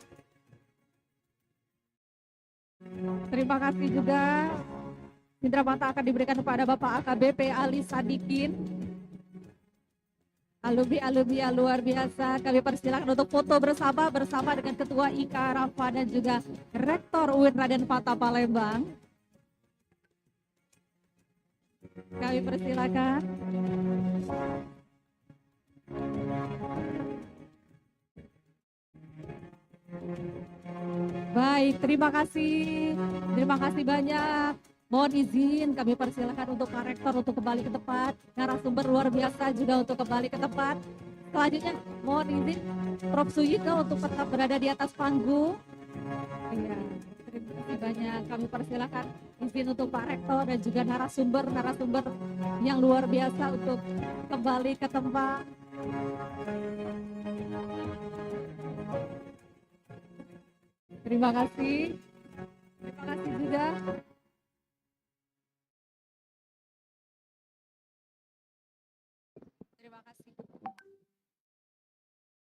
Terima kasih juga. Cindera mata akan diberikan kepada Bapak AKBP Ali Sadikin, Alumni-alumni yang luar biasa, kami persilakan untuk foto bersama dengan Ketua IKA Rafa dan juga Rektor UIN Raden Fatah Palembang. Kami persilakan. Baik, terima kasih banyak. Mohon izin kami persilakan untuk Pak Rektor untuk kembali ke tempat, narasumber luar biasa juga untuk kembali ke tempat. Selanjutnya mohon izin Prof. Suyitno untuk tetap berada di atas panggung. Iya, terima kasih banyak. Kami persilakan izin untuk Pak Rektor dan juga narasumber yang luar biasa untuk kembali ke tempat. Terima kasih. Terima kasih juga. Terima kasih.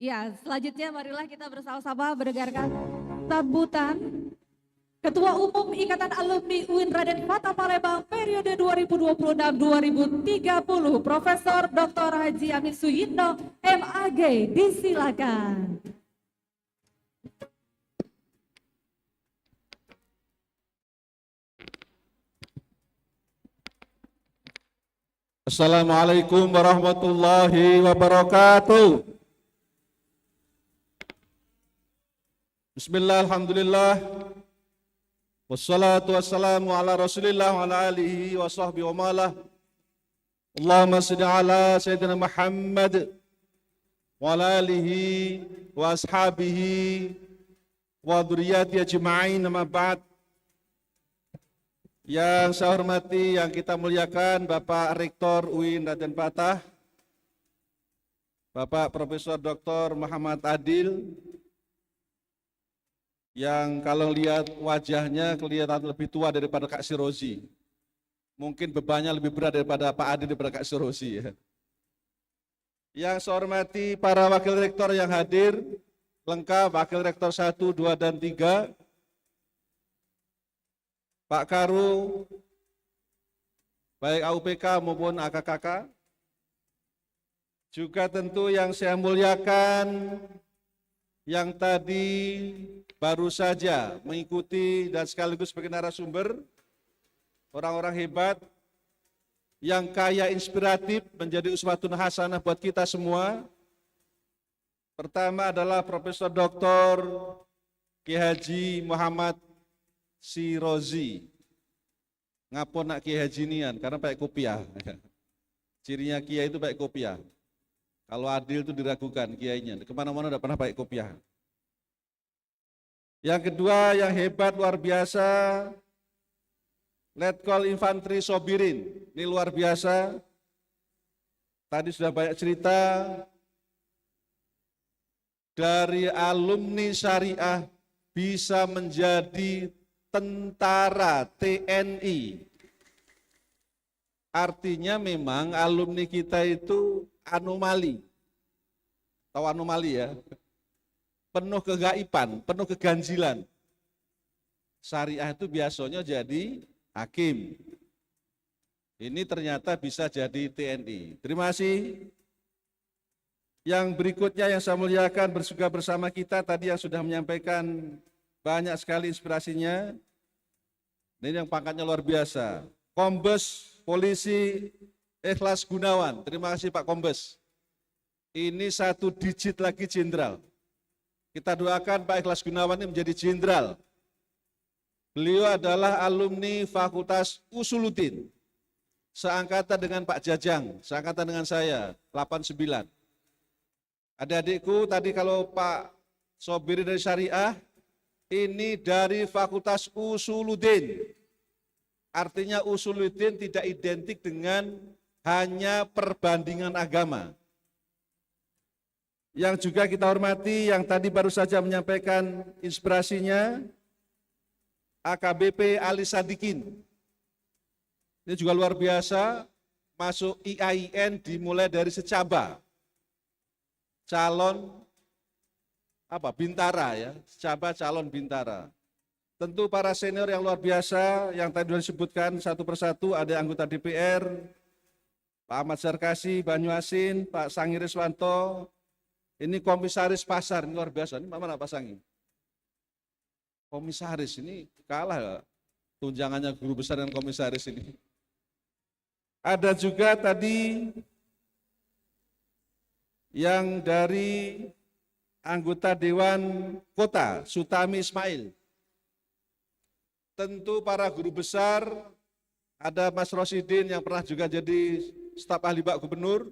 Ya, selanjutnya marilah kita bersama-sama mendengarkan sambutan Ketua Umum Ikatan Alumni UIN Raden Fatah Palembang periode 2026-2030, Profesor Dr. Haji Amin Suyitno, MAG, disilakan. Assalamualaikum warahmatullahi wabarakatuh. Bismillah, alhamdulillah. Wassalatu wassalamu ala rasulillah wa ala alihi wa sahbihi wa malah. Allahumma salli ala Sayyidina Muhammad wa ala alihi wa ashabihi wa dhurriyyati ajma'in, amma ba'd. Yang saya hormati, yang kita muliakan Bapak Rektor UIN Raden Fatah, Bapak Profesor Dr. Muhammad Adil, yang kalau lihat wajahnya kelihatan lebih tua daripada Kak Sirozi. Mungkin bebannya lebih berat daripada Pak Adil daripada Kak Sirozi. Ya. Yang saya hormati para Wakil Rektor yang hadir, lengkap Wakil Rektor 1, 2, dan 3, Pak Karu, baik AUPK maupun AKKK, juga tentu yang saya muliakan, yang tadi baru saja mengikuti dan sekaligus sebagai narasumber, orang-orang hebat, yang kaya inspiratif, menjadi uswatun hasanah buat kita semua. Pertama adalah Profesor Dr. Ki Haji Muhammad Sirozi. Ngapun nak Kiai Haji nian, karena pakai kopiah. Cirinya Kiai itu pakai kopiah. Kalau Adil itu diragukan Kiainya, kemana-mana tidak pernah pakai kopiah. Yang kedua yang hebat luar biasa, Letkol Infanteri Sobirin, ini luar biasa. Tadi sudah banyak cerita dari alumni syariah bisa menjadi tentara TNI. Artinya memang alumni kita itu anomali. Tahu anomali ya? Penuh kegaiban, penuh keganjilan. Syariah itu biasanya jadi hakim. Ini ternyata bisa jadi TNI. Terima kasih. Yang berikutnya yang saya muliakan juga bersama kita tadi yang sudah menyampaikan banyak sekali inspirasinya. Ini yang pangkatnya luar biasa. Kombes Polisi Ikhlas Gunawan. Terima kasih Pak Kombes. Ini 1 digit lagi jenderal. Kita doakan Pak Ikhlas Gunawan ini menjadi jenderal. Beliau adalah alumni Fakultas Usuluddin. Seangkatan dengan Pak Jajang, seangkatan dengan saya, 89. Adik-adikku tadi kalau Pak Sobiri dari Syariah, ini dari Fakultas Usuluddin. Artinya Usuluddin tidak identik dengan hanya perbandingan agama. Yang juga kita hormati, yang tadi baru saja menyampaikan inspirasinya, AKBP Ali Sadikin. Ini juga luar biasa, masuk IAIN dimulai dari secaba. Calon Bintara ya, secaba calon Bintara. Tentu para senior yang luar biasa, yang tadi sudah disebutkan satu persatu, ada anggota DPR, Pak Ahmad Sarkasi, Banyuasin, Pak Sangi Riswanto, ini komisaris pasar, ini luar biasa. Ini mana Pak Sangi? Komisaris ini kalah tunjangannya guru besar dan komisaris ini. Ada juga tadi yang dari anggota Dewan Kota, Sutami Ismail. Tentu para guru besar, ada Mas Rosidin yang pernah juga jadi staf ahli Pak Gubernur.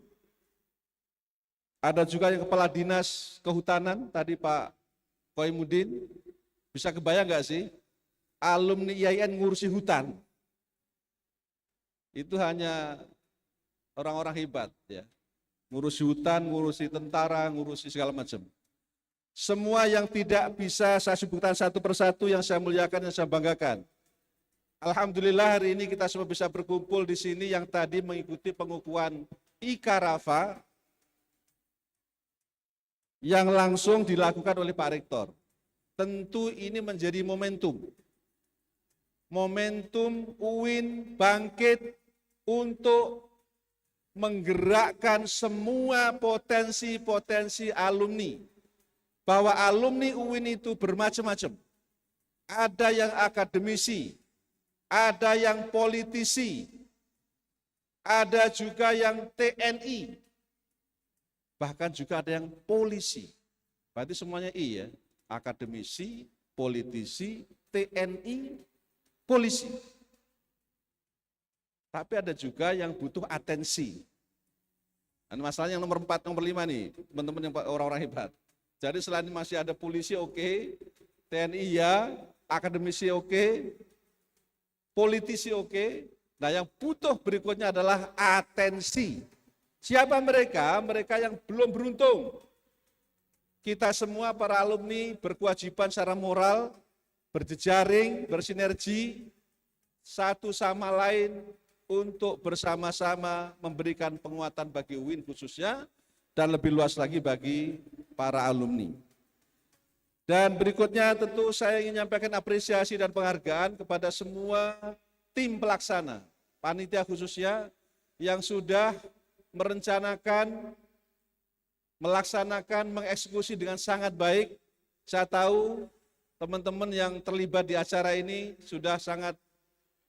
Ada juga yang Kepala Dinas Kehutanan, tadi Pak Koimudin. Bisa kebayang nggak sih, alumni IAIN ngurusi hutan? Itu hanya orang-orang hebat, ya. Ngurusi hutan, ngurusi tentara, ngurusi segala macam. Semua yang tidak bisa saya sebutkan satu persatu, yang saya muliakan, yang saya banggakan. Alhamdulillah hari ini kita semua bisa berkumpul di sini yang tadi mengikuti pengukuhan Ika-Rafa yang langsung dilakukan oleh Pak Rektor. Tentu ini menjadi momentum. Momentum UIN bangkit untuk menggerakkan semua potensi-potensi alumni. Bahwa alumni UIN itu bermacam-macam. Ada yang akademisi, ada yang politisi, ada juga yang TNI, bahkan juga ada yang polisi. Berarti semuanya I ya, akademisi, politisi, TNI, polisi. Tapi ada juga yang butuh atensi. Dan masalahnya yang nomor 4, nomor 5 nih, teman-teman yang orang-orang hebat. Jadi selain masih ada polisi oke, TNI ya, akademisi oke, politisi oke. Nah yang butuh berikutnya adalah atensi. Siapa mereka? Mereka yang belum beruntung. Kita semua para alumni berkewajiban secara moral, berjejaring, bersinergi, satu sama lain untuk bersama-sama memberikan penguatan bagi UIN khususnya, dan lebih luas lagi bagi para alumni. Dan berikutnya tentu saya ingin menyampaikan apresiasi dan penghargaan kepada semua tim pelaksana, panitia khususnya yang sudah merencanakan, melaksanakan, mengeksekusi dengan sangat baik. Saya tahu teman-teman yang terlibat di acara ini sudah sangat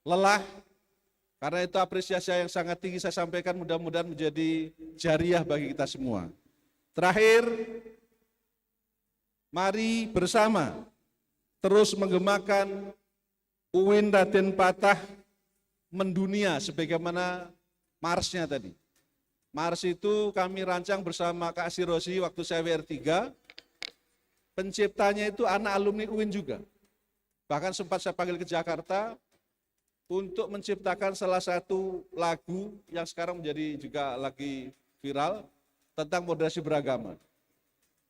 lelah, karena itu apresiasi yang sangat tinggi saya sampaikan, mudah-mudahan menjadi jariah bagi kita semua. Terakhir, mari bersama terus menggemakan UIN Raden Fatah mendunia sebagaimana Marsnya tadi. Mars itu kami rancang bersama Kak Sirosi waktu saya WR3. Penciptanya itu anak alumni UIN juga. Bahkan sempat saya panggil ke Jakarta untuk menciptakan salah satu lagu yang sekarang menjadi juga lagi viral tentang moderasi beragama.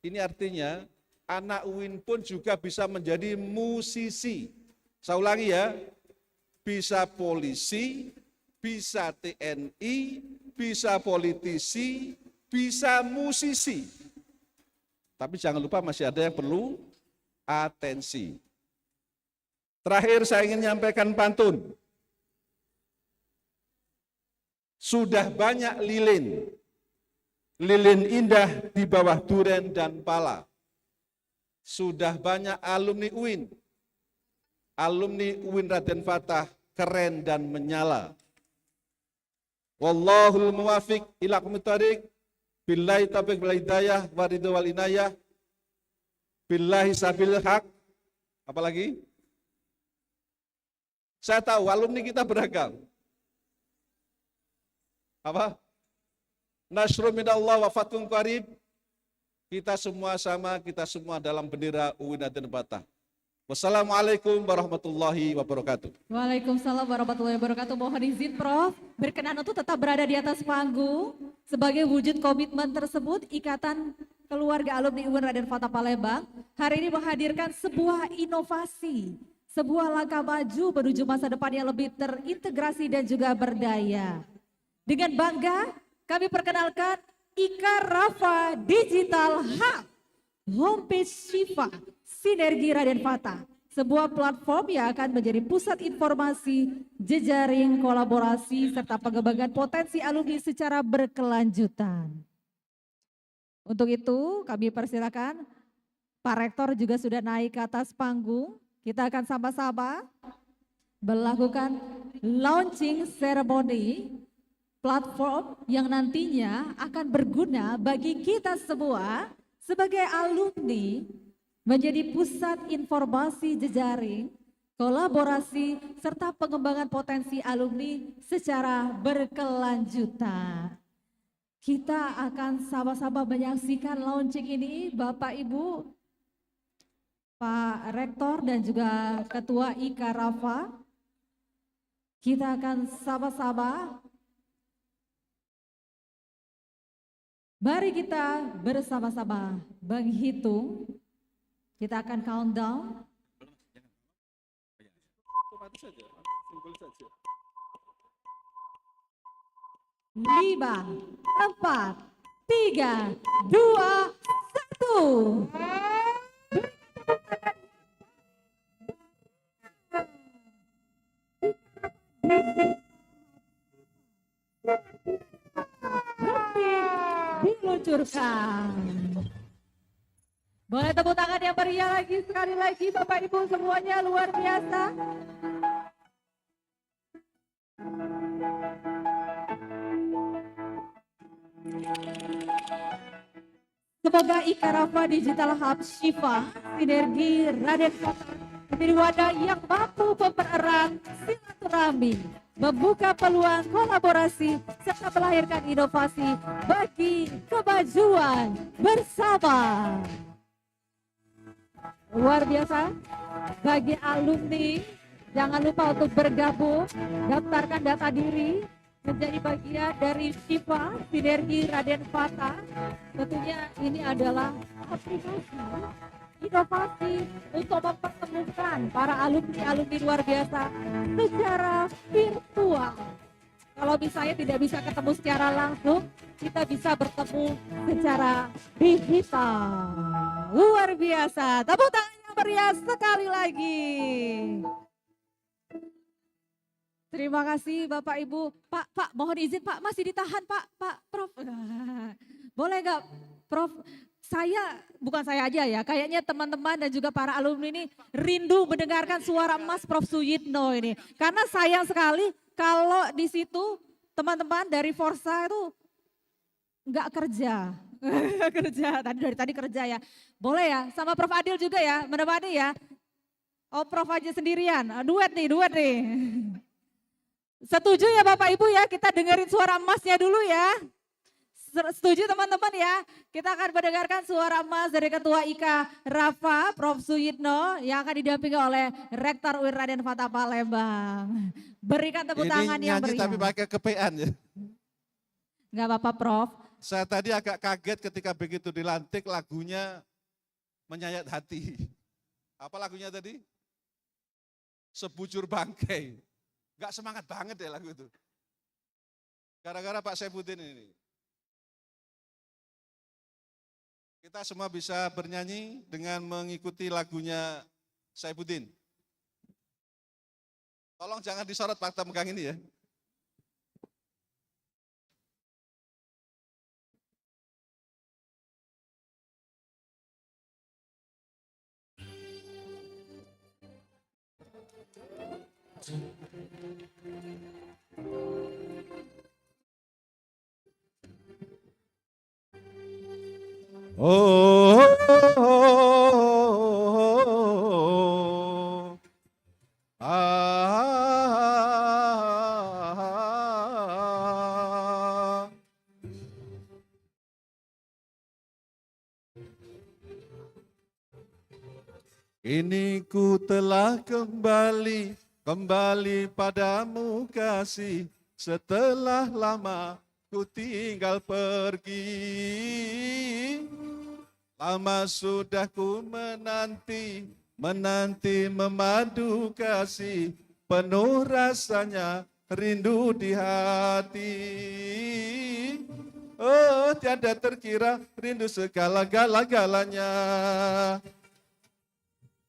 Ini artinya anak UIN pun juga bisa menjadi musisi. Saya ulangi ya, bisa polisi, bisa TNI, bisa politisi, bisa musisi. Tapi jangan lupa masih ada yang perlu atensi. Terakhir saya ingin menyampaikan pantun. Sudah banyak lilin, lilin indah di bawah duren dan pala. Sudah banyak alumni UIN Raden Fatah keren dan menyala. Wallahul muwafiq ila aqwamit thoriq, billahi taufiq wal hidayah wa ridho wal inayah, billahi sabil haq. Apalagi? Saya tahu alumni kita beragam. Apa? Nasrun minallah wa fathun qarib. Kita semua sama, kita semua dalam bendera UIN Raden Fatah. Wassalamualaikum warahmatullahi wabarakatuh. Waalaikumsalam warahmatullahi wabarakatuh. Mohon izin Prof, berkenan untuk tetap berada di atas panggung. Sebagai wujud komitmen tersebut, Ikatan Keluarga Alumni UIN Raden Fatah Palembang hari ini menghadirkan sebuah inovasi, sebuah langkah maju menuju masa depan yang lebih terintegrasi dan juga berdaya. Dengan bangga, kami perkenalkan Ika-Rafa Digital Hub, Homepage Syifa, Sinergi Raden Fatah. sebuah platform yang akan menjadi pusat informasi, jejaring, kolaborasi, serta pengembangan potensi alumni secara berkelanjutan. Untuk itu kami persilakan Pak Rektor juga sudah naik ke atas panggung. Kita akan sama-sama melakukan launching ceremony platform yang nantinya akan berguna bagi kita semua sebagai alumni menjadi pusat informasi jejaring, kolaborasi, serta pengembangan potensi alumni secara berkelanjutan. Kita akan sama-sama menyaksikan launching ini, Bapak Ibu, Pak Rektor dan juga Ketua IKA Rafa. Kita akan sama-sama, mari kita bersama-sama menghitung. Kita akan countdown. 5, 4, 3, 2, 1. Diluncurkan. Boleh tepuk tangan yang meriah lagi sekali lagi Bapak Ibu semuanya, luar biasa. Semoga IKA Rafa Digital Hub Shifa Sinergi Raden Fatah menjadi wadah yang mampu mempererat silaturahmi, membuka peluang kolaborasi, serta melahirkan inovasi bagi kemajuan bersama. Luar biasa. Bagi alumni, jangan lupa untuk bergabung, daftarkan data diri, menjadi bagian dari Shifa Sinergi Raden Fatah. Tentunya ini adalah aplikasi inovasi untuk mempertemukan para alumni-alumni luar biasa secara virtual. Kalau misalnya tidak bisa ketemu secara langsung, kita bisa bertemu secara digital. Luar biasa. Tepuk tangan yang meriah sekali lagi. Terima kasih Bapak Ibu. Pak, mohon izin Pak, masih ditahan Pak, Prof. Boleh nggak Prof? Bukan saya aja ya, kayaknya teman-teman dan juga para alumni ini rindu mendengarkan suara emas Prof. Suyitno ini. Karena sayang sekali kalau di situ teman-teman dari Forsa itu nggak kerja. Dari tadi kerja ya. Boleh ya, sama Prof. Adil juga ya, menemani ya. Oh Prof aja sendirian, duet nih. Setuju ya Bapak Ibu ya, kita dengerin suara emasnya dulu ya. Setuju teman-teman ya, kita akan mendengarkan suara emas dari Ketua IKA Rafa, Prof. Suyitno yang akan didampingi oleh Rektor UIN Raden Fatah Palembang. Berikan tepuk tangan yang nyanyi meriah. tapi pakai kepean ya. Enggak apa-apa Prof. Saya tadi agak kaget ketika begitu dilantik lagunya menyayat hati. Apa lagunya tadi? Sebujur bangkai. Enggak semangat banget ya lagu itu. Gara-gara Pak Saifuddin ini. Kita semua bisa bernyanyi dengan mengikuti lagunya Saifuddin. Tolong jangan disorot fakta megang ini ya. Kini ku telah kembali padamu kasih, setelah lama ku tinggal pergi. Lama sudah ku menanti memadu kasih, penuh rasanya rindu di hati. Oh tiada terkira rindu segala-galanya.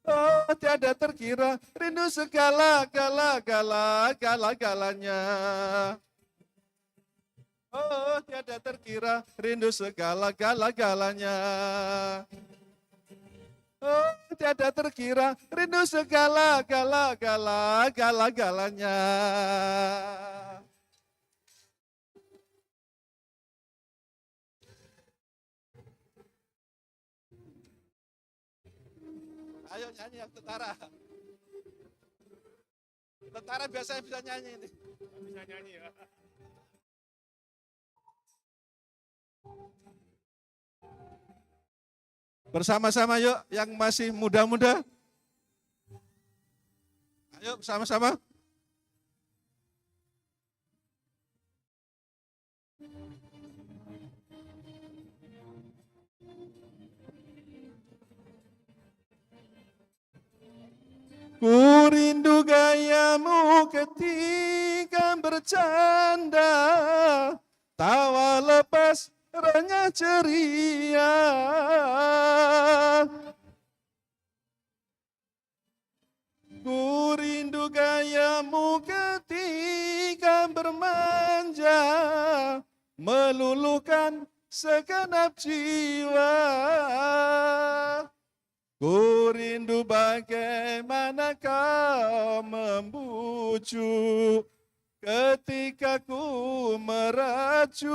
Oh tiada terkira, rindu segala-galanya. Oh, tiada terkira, rindu segala-galanya. Oh, tiada terkira, rindu segala-galanya. Ayo nyanyi yang tentara. Tentara biasanya bisa nyanyi ini. Bisa nyanyi ya. Bersama-sama yuk yang masih muda-muda. Ayo bersama-sama. Ku rindu gayamu ketika bercanda, tawa lepas renyah ceria. Ku rindu gayamu ketika bermanja, meluluhkan segenap jiwa. Ku rindu bagaimana kau membujuk ketika ku merajuk.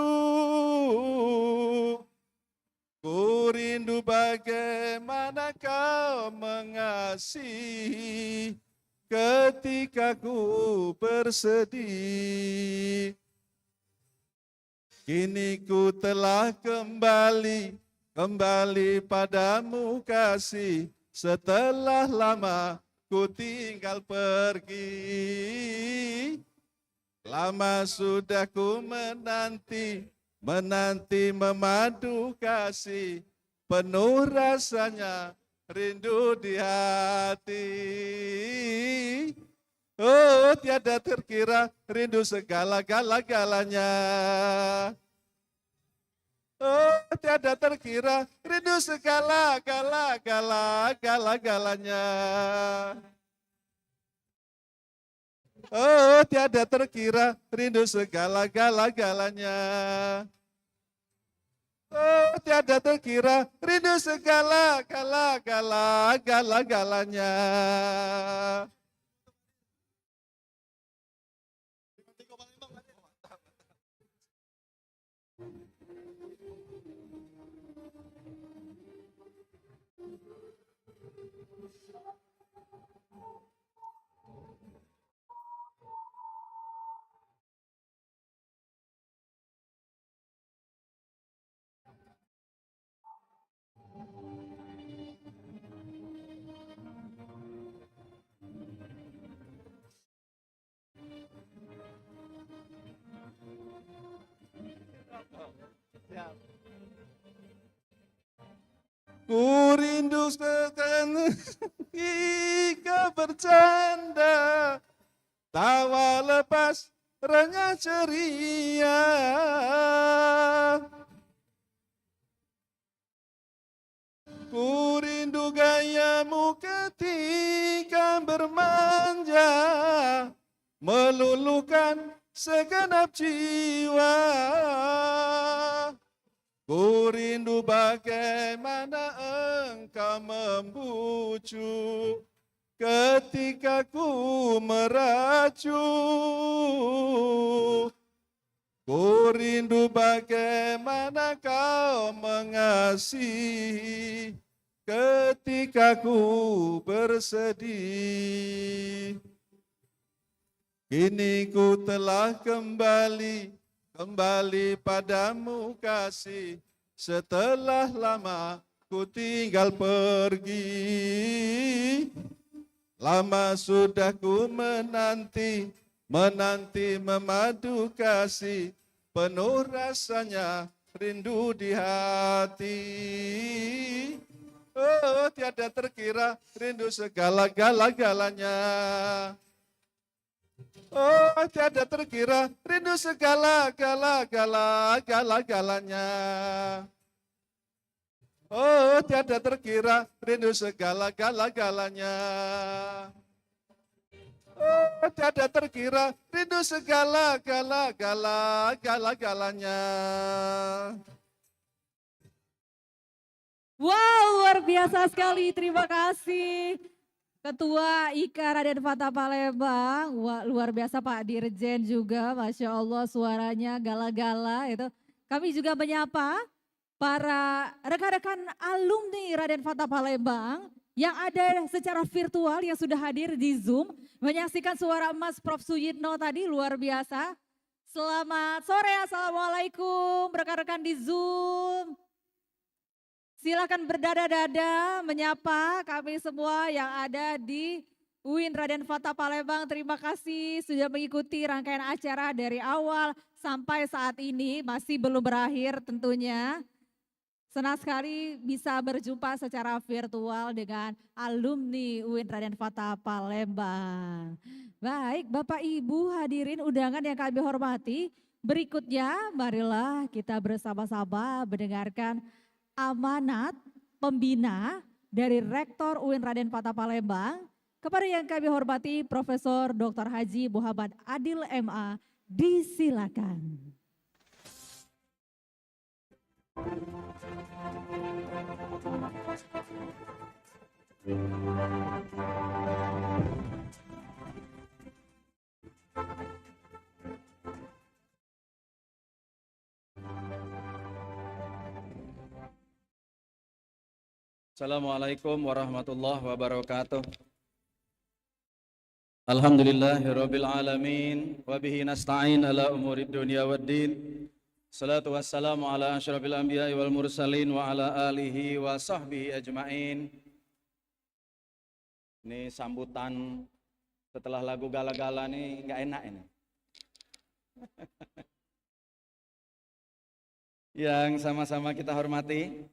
Ku rindu bagaimana kau mengasihi ketika ku bersedih. Kini ku telah kembali padamu kasih, setelah lama ku tinggal pergi. Lama sudah ku menanti memadu kasih, penuh rasanya rindu di hati. Oh, tiada terkira rindu segala-galanya. Oh, tiada terkira rindu segala-galanya. Oh, tiada terkira rindu segala-galanya. Oh, tiada terkira rindu segala-galanya. Ku rindu ketika bercanda, tawa lepas renyah ceria. Ku rindu gayamu ketika bermanja, meluluhkan segenap jiwa. Ku rindu bagaimana engkau membujuk ketika ku merajuk. Ku rindu bagaimana kau mengasihi ketika ku bersedih. Kini ku telah kembali padamu kasih, setelah lama ku tinggal pergi. Lama sudah ku menanti memadu kasih, penuh rasanya rindu di hati. Oh, tiada terkira rindu segala-galanya. Oh, tiada terkira rindu segala-galanya. Oh, tiada terkira rindu segala-galanya. Oh, tiada terkira rindu segala-galanya. Wow, luar biasa sekali. Terima kasih. Ketua IKA Raden Fatah Palembang. Wah, luar biasa Pak Dirjen juga. Masya Allah suaranya gala-gala itu. Kami juga menyapa para rekan-rekan alumni Raden Fatah Palembang yang ada secara virtual yang sudah hadir di Zoom. Menyaksikan suara emas Prof. Suyitno tadi luar biasa. Selamat sore, Assalamualaikum rekan-rekan di Zoom. Silakan berdada-dada menyapa kami semua yang ada di UIN Raden Fatah Palembang. Terima kasih sudah mengikuti rangkaian acara dari awal sampai saat ini. Masih belum berakhir tentunya. Senang sekali bisa berjumpa secara virtual dengan alumni UIN Raden Fatah Palembang. Baik Bapak Ibu hadirin undangan yang kami hormati. Berikutnya marilah kita bersama-sama mendengarkan amanat pembina dari Rektor UIN Raden Fatah Palembang kepada yang kami hormati Profesor Dr. Haji Muhammad Adil MA, disilakan. Assalamualaikum warahmatullahi wabarakatuh. Alhamdulillahirabbil alamin wa bihi nasta'in ala umurid dunya waddin. Salatu wassalamu ala asyrafil anbiya'i wal mursalin wa ala alihi wa sahbihi ajmain. Ini sambutan setelah lagu gala-gala nih nggak enak ini. Yang sama-sama kita hormati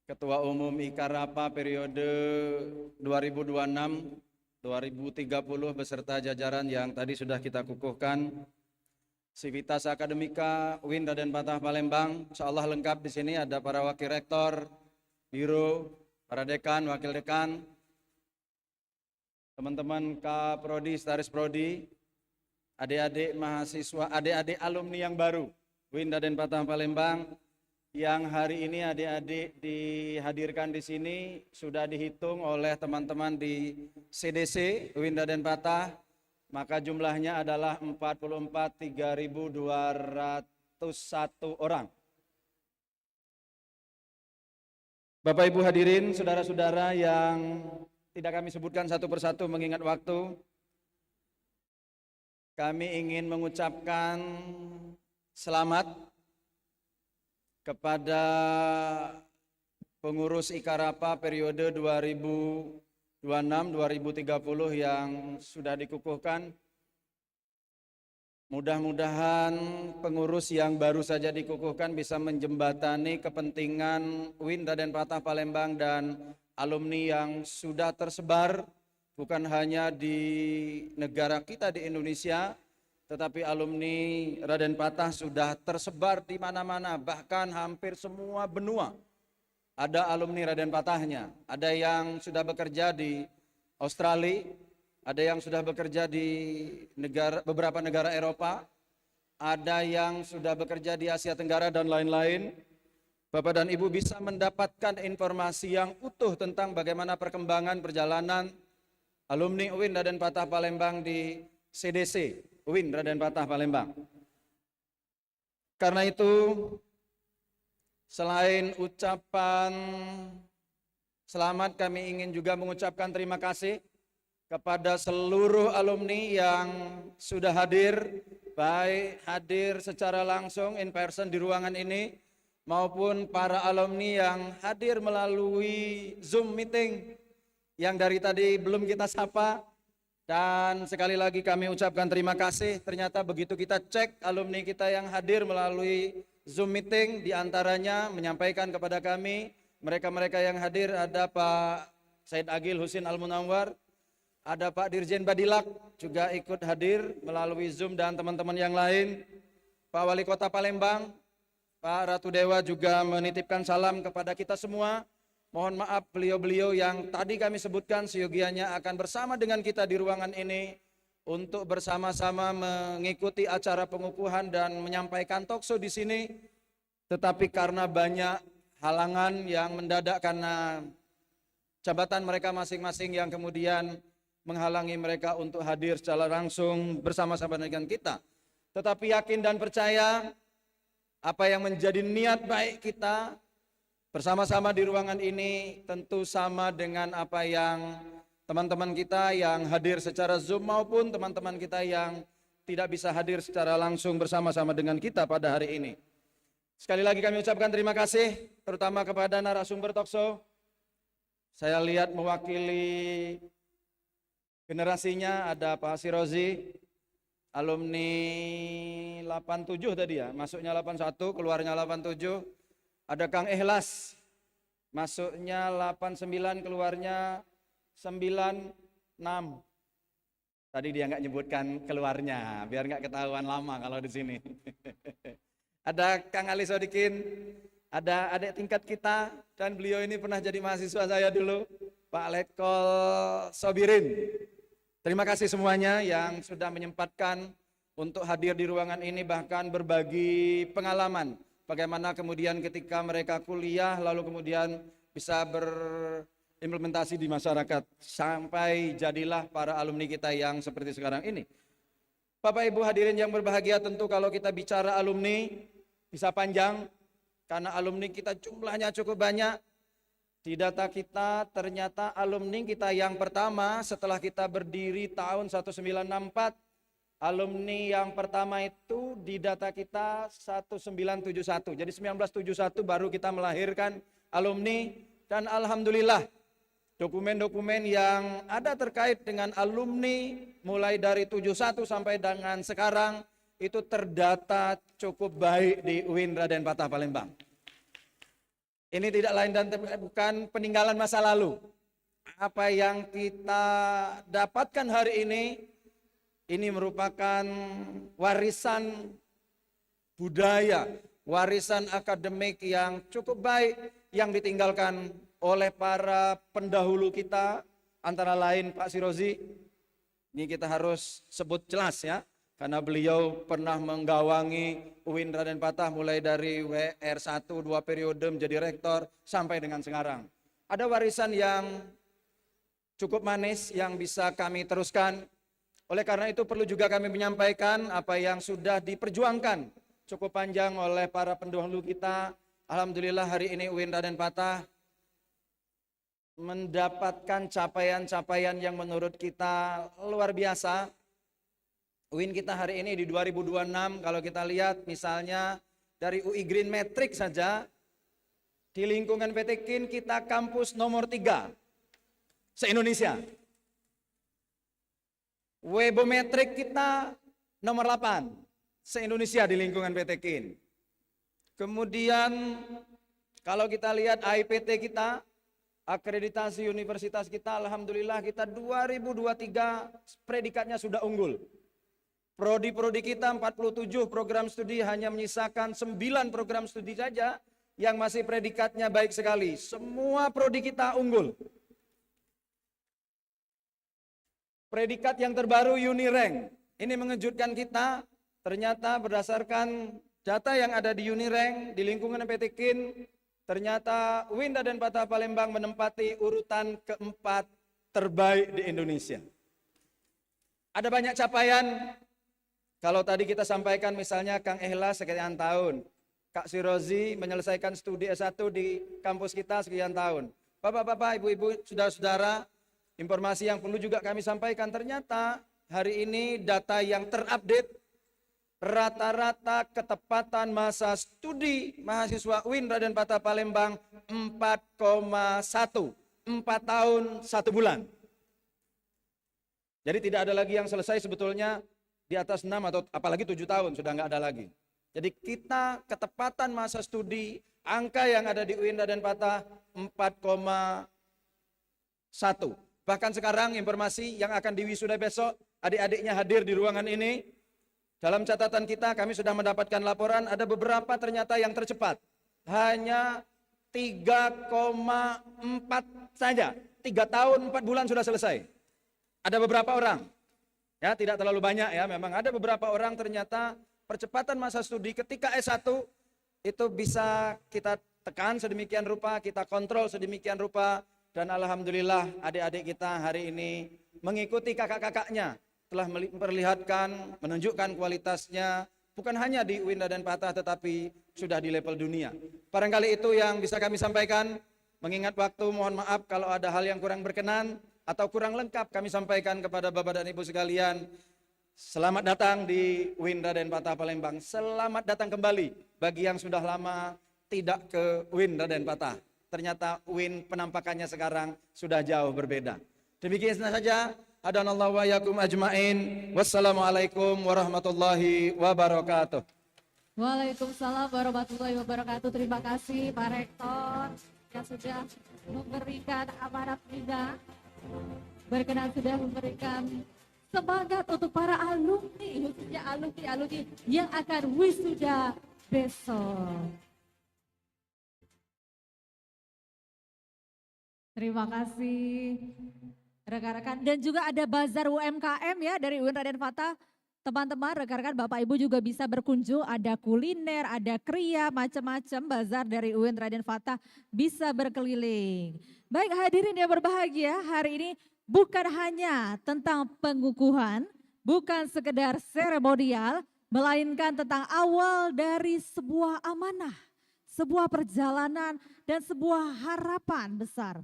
Ketua Umum IKARAPA periode 2026-2030 beserta jajaran yang tadi sudah kita kukuhkan. Sivitas Akademika UIN Raden Fatah Palembang, insyaallah lengkap di sini ada para wakil rektor, biro, para dekan, wakil dekan, teman-teman Kaprodi, Staris Prodi, adik-adik mahasiswa, adik-adik alumni yang baru UIN Raden Fatah Palembang. Yang hari ini adik-adik dihadirkan di sini sudah dihitung oleh teman-teman di CDC UIN Raden Fatah, maka jumlahnya adalah 44.3.201 orang. Bapak Ibu hadirin, saudara-saudara yang tidak kami sebutkan satu persatu mengingat waktu, kami ingin mengucapkan selamat kepada pengurus IKARAPA periode 2026-2030 yang sudah dikukuhkan. Mudah-mudahan pengurus yang baru saja dikukuhkan bisa menjembatani kepentingan UIN Raden Fatah Palembang dan alumni yang sudah tersebar bukan hanya di negara kita di Indonesia, tetapi alumni Raden Fatah sudah tersebar di mana-mana, bahkan hampir semua benua. Ada alumni Raden Fatahnya, ada yang sudah bekerja di Australia, ada yang sudah bekerja di beberapa negara Eropa, ada yang sudah bekerja di Asia Tenggara dan lain-lain. Bapak dan Ibu bisa mendapatkan informasi yang utuh tentang bagaimana perkembangan perjalanan alumni UIN Raden Fatah Palembang di CDC UIN Raden Fatah Palembang. Karena itu, selain ucapan selamat, kami ingin juga mengucapkan terima kasih kepada seluruh alumni yang sudah hadir, baik hadir secara langsung in person di ruangan ini, maupun para alumni yang hadir melalui Zoom meeting yang dari tadi belum kita sapa. Dan sekali lagi kami ucapkan terima kasih. Ternyata begitu kita cek alumni kita yang hadir melalui Zoom meeting, diantaranya menyampaikan kepada kami, mereka-mereka yang hadir ada Pak Said Agil Husin Al-Munawwar, ada Pak Dirjen Badilak juga ikut hadir melalui Zoom dan teman-teman yang lain, Pak Wali Kota Palembang, Pak Ratu Dewa juga menitipkan salam kepada kita semua. Mohon maaf beliau-beliau yang tadi kami sebutkan seyogianya akan bersama dengan kita di ruangan ini untuk bersama-sama mengikuti acara pengukuhan dan menyampaikan talkshow di sini. Tetapi karena banyak halangan yang mendadak karena jabatan mereka masing-masing yang kemudian menghalangi mereka untuk hadir secara langsung bersama-sama dengan kita. Tetapi yakin dan percaya apa yang menjadi niat baik kita bersama-sama di ruangan ini tentu sama dengan apa yang teman-teman kita yang hadir secara Zoom maupun teman-teman kita yang tidak bisa hadir secara langsung bersama-sama dengan kita pada hari ini. Sekali lagi kami ucapkan terima kasih terutama kepada narasumber talkshow. Saya lihat mewakili generasinya ada Pak Sirozi, alumni 87 tadi ya, masuknya 81, keluarnya 87. Ada Kang Ikhlas, masuknya 89, keluarnya 96. Tadi dia nggak nyebutkan keluarnya, biar nggak ketahuan lama kalau di sini. Ada Kang Ali Sodikin, ada adik tingkat kita, dan beliau ini pernah jadi mahasiswa saya dulu, Pak Letkol Sobirin. Terima kasih semuanya yang sudah menyempatkan untuk hadir di ruangan ini, bahkan berbagi pengalaman. Bagaimana kemudian ketika mereka kuliah, lalu kemudian bisa berimplementasi di masyarakat. Sampai jadilah para alumni kita yang seperti sekarang ini. Bapak Ibu hadirin yang berbahagia, tentu kalau kita bicara alumni, bisa panjang. Karena alumni kita jumlahnya cukup banyak. Di data kita ternyata alumni kita yang pertama setelah kita berdiri tahun 1964, alumni yang pertama itu di data kita 1971. Jadi 1971 baru kita melahirkan alumni, dan alhamdulillah dokumen-dokumen yang ada terkait dengan alumni mulai dari 71 sampai dengan sekarang itu terdata cukup baik di UIN Raden Fatah Palembang. Ini tidak lain dan bukan peninggalan masa lalu. Apa yang kita dapatkan hari ini merupakan warisan budaya, warisan akademik yang cukup baik yang ditinggalkan oleh para pendahulu kita, antara lain Pak Sirozi. Ini kita harus sebut jelas ya, karena beliau pernah menggawangi UIN Raden Fatah mulai dari WR1 2 periode menjadi rektor sampai dengan sekarang. Ada warisan yang cukup manis yang bisa kami teruskan. Oleh karena itu perlu juga kami menyampaikan apa yang sudah diperjuangkan cukup panjang oleh para pendahulu kita. Alhamdulillah hari ini UIN Raden Fatah mendapatkan capaian-capaian yang menurut kita luar biasa. UIN kita hari ini di 2026 kalau kita lihat misalnya dari UI Green Matrix saja di lingkungan PT KIN kita kampus nomor 3 se-Indonesia. Webometric kita nomor 8 se-Indonesia di lingkungan PT KIN. Kemudian kalau kita lihat AIPT kita, akreditasi universitas kita, alhamdulillah kita 2023 predikatnya sudah unggul. Prodi-prodi kita 47 program studi, hanya menyisakan 9 program studi saja yang masih predikatnya baik sekali. Semua prodi kita unggul. Predikat yang terbaru Unirank, ini mengejutkan kita. Ternyata berdasarkan data yang ada di Unirank, di lingkungan PT KIN, ternyata UIN Raden Fatah Palembang menempati urutan keempat terbaik di Indonesia. Ada banyak capaian. Kalau tadi kita sampaikan misalnya Kang Ikhlas sekian tahun, Kak Sirozi menyelesaikan studi S1 di kampus kita sekian tahun. Bapak-bapak, ibu-ibu, saudara-saudara, informasi yang perlu juga kami sampaikan, ternyata hari ini data yang terupdate, rata-rata ketepatan masa studi mahasiswa UIN Raden Fatah Palembang 4,1, 4 tahun 1 bulan. Jadi tidak ada lagi yang selesai sebetulnya di atas 6 atau apalagi 7 tahun, sudah nggak ada lagi. Jadi kita ketepatan masa studi, angka yang ada di UIN Raden Fatah 4,1. Bahkan sekarang informasi yang akan diwisuda besok, adik-adiknya hadir di ruangan ini. Dalam catatan kita kami sudah mendapatkan laporan ada beberapa ternyata yang tercepat. Hanya 3,4 saja. 3 tahun 4 bulan sudah selesai. Ada beberapa orang. Ya, tidak terlalu banyak ya, memang ada beberapa orang ternyata percepatan masa studi ketika S1 itu bisa kita tekan sedemikian rupa, kita kontrol sedemikian rupa, dan alhamdulillah adik-adik kita hari ini mengikuti kakak-kakaknya, telah memperlihatkan, menunjukkan kualitasnya, bukan hanya di UIN Raden Patah tetapi sudah di level dunia. Barangkali itu yang bisa kami sampaikan, mengingat waktu mohon maaf kalau ada hal yang kurang berkenan atau kurang lengkap kami sampaikan kepada Bapak dan Ibu sekalian. Selamat datang di UIN Raden Patah Palembang, selamat datang kembali bagi yang sudah lama tidak ke UIN Raden Patah. Ternyata UIN penampakannya sekarang sudah jauh berbeda. Demikian saja. Hadanallahu wa yakum ajmain. Wassalamualaikum warahmatullahi wabarakatuh. Waalaikumsalam warahmatullahi wabarakatuh. Terima kasih Pak Rektor yang sudah memberikan amanat bina, berkenan sudah memberikan semangat untuk para alumni, khususnya alumni yang akan wisuda besok. Terima kasih rekan-rekan, dan juga ada bazar UMKM ya dari UIN Raden Fatah. Teman-teman, rekan-rekan, Bapak Ibu juga bisa berkunjung, ada kuliner, ada kria, macam-macam bazar dari UIN Raden Fatah bisa berkeliling. Baik hadirin yang berbahagia, hari ini bukan hanya tentang pengukuhan, bukan sekedar seremonial, melainkan tentang awal dari sebuah amanah, sebuah perjalanan, dan sebuah harapan besar.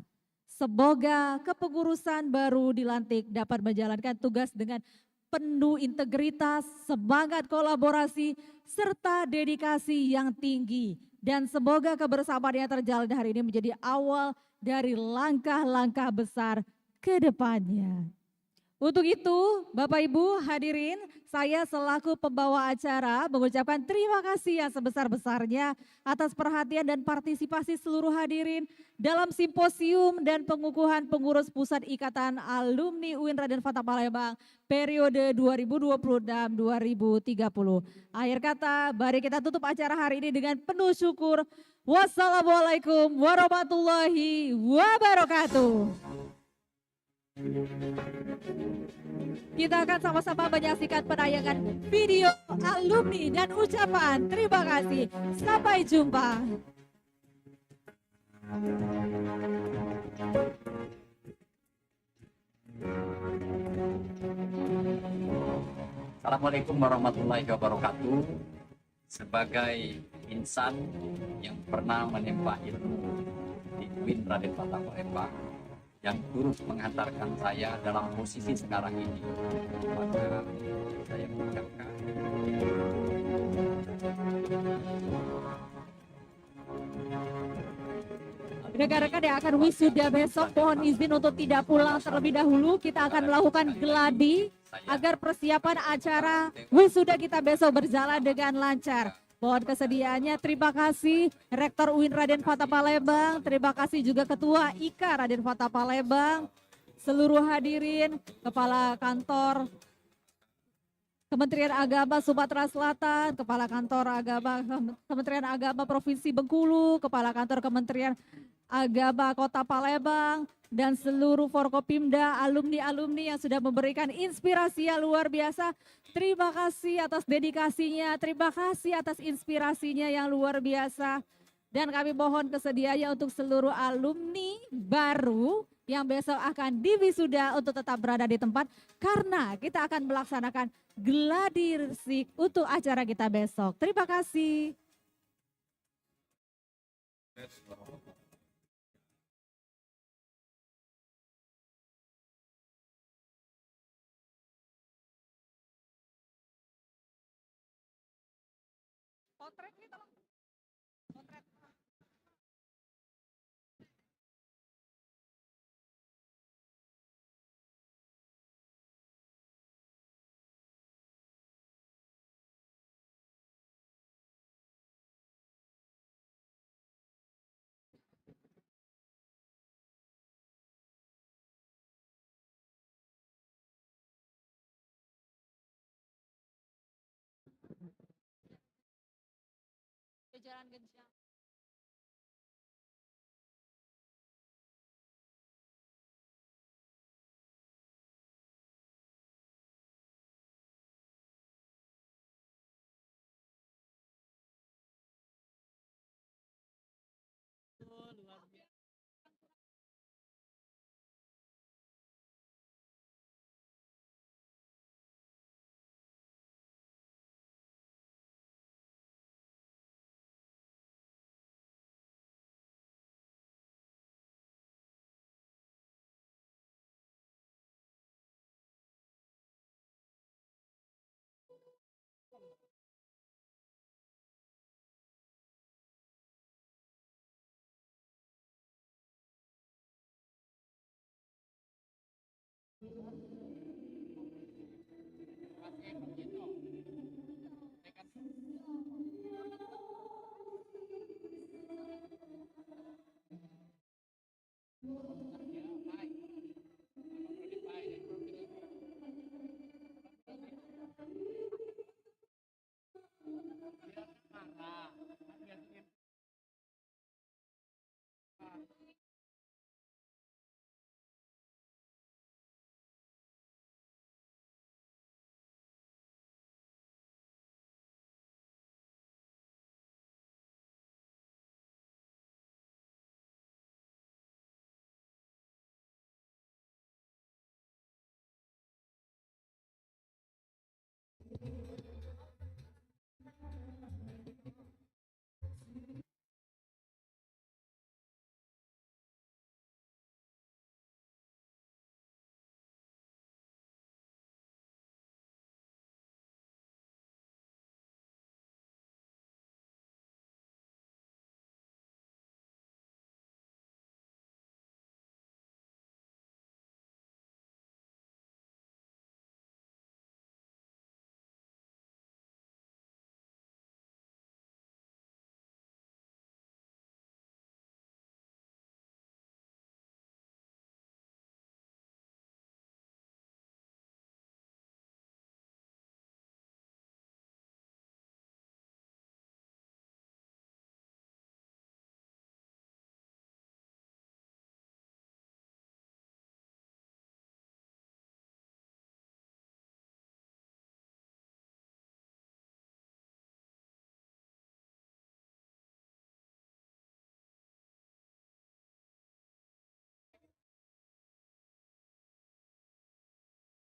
Semoga kepengurusan baru dilantik dapat menjalankan tugas dengan penuh integritas, semangat kolaborasi, serta dedikasi yang tinggi. Dan semoga kebersamaan yang terjalin hari ini menjadi awal dari langkah-langkah besar ke depannya. Untuk itu, Bapak Ibu hadirin, saya selaku pembawa acara mengucapkan terima kasih yang sebesar-besarnya atas perhatian dan partisipasi seluruh hadirin dalam simposium dan pengukuhan pengurus Pusat Ikatan Alumni UIN Raden Fatah Palembang periode 2026-2030. Akhir kata, mari kita tutup acara hari ini dengan penuh syukur. Wassalamualaikum warahmatullahi wabarakatuh. Kita akan sama-sama menyaksikan penayangan video alumni dan ucapan terima kasih. Sampai jumpa. Assalamualaikum warahmatullahi wabarakatuh. Sebagai insan yang pernah menempa ilmu di UIN Raden Fatah Palembang, yang turut menghantarkan saya dalam posisi sekarang ini, maka saya mengucapkan rekan-rekan yang akan wisuda besok, mohon izin untuk tidak pulang terlebih dahulu. Kita akan melakukan geladi agar persiapan acara wisuda kita besok berjalan dengan lancar. Mohon kesediaannya. Terima kasih Rektor UIN Raden Fatah Palembang, terima kasih juga Ketua IKA Raden Fatah Palembang, seluruh hadirin, Kepala Kantor Kementerian Agama Sumatera Selatan, Kepala Kantor Agama Kementerian Agama Provinsi Bengkulu, Kepala Kantor Kementerian Agama Kota Palembang, dan seluruh Forkopimda, alumni-alumni yang sudah memberikan inspirasi yang luar biasa. Terima kasih atas dedikasinya, terima kasih atas inspirasinya yang luar biasa. Dan kami mohon kesediaannya untuk seluruh alumni baru yang besok akan diwisuda untuk tetap berada di tempat, karena kita akan melaksanakan gladi resik untuk acara kita besok. Terima kasih. Potret nih tolong. Potret. Berjalan kencang. Oh, luar biasa.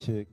Cek.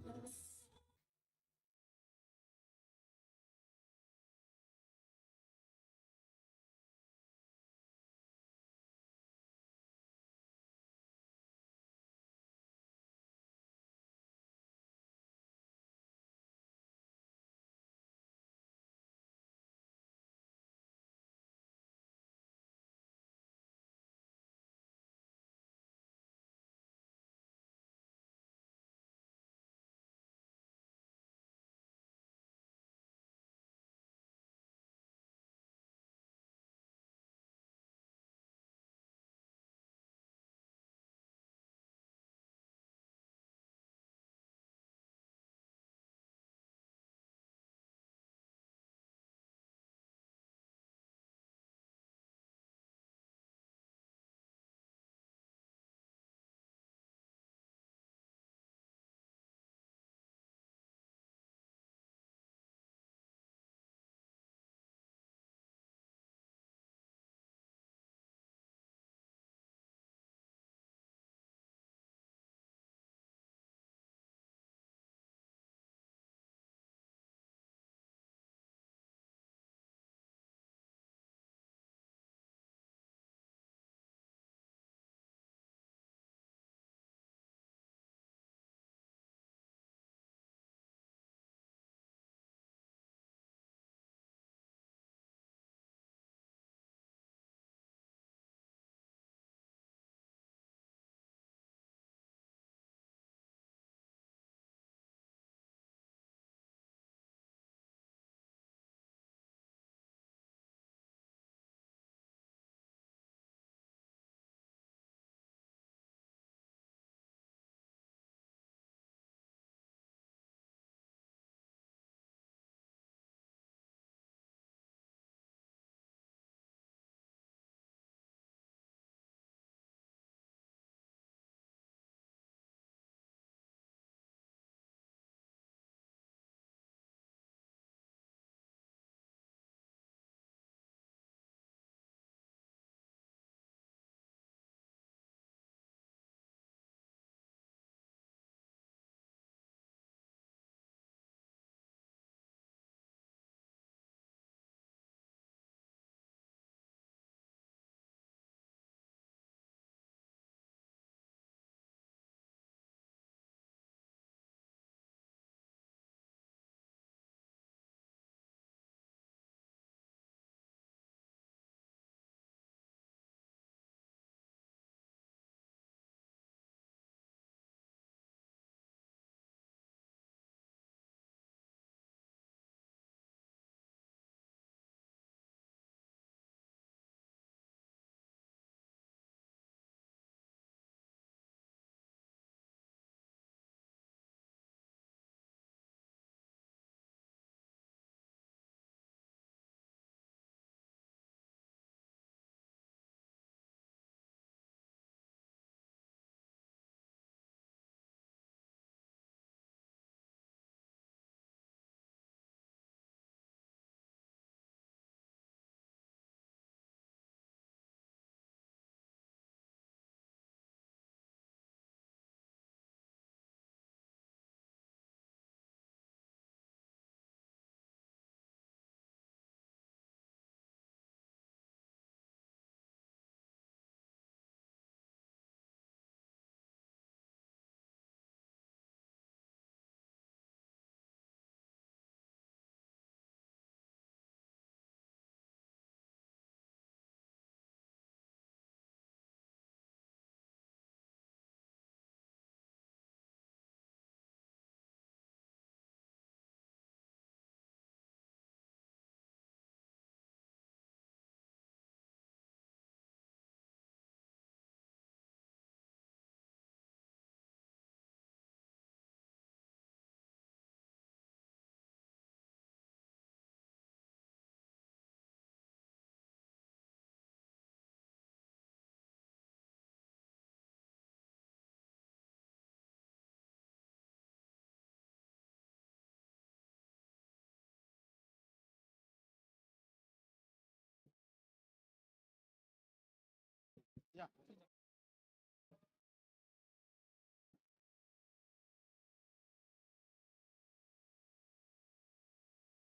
Ya.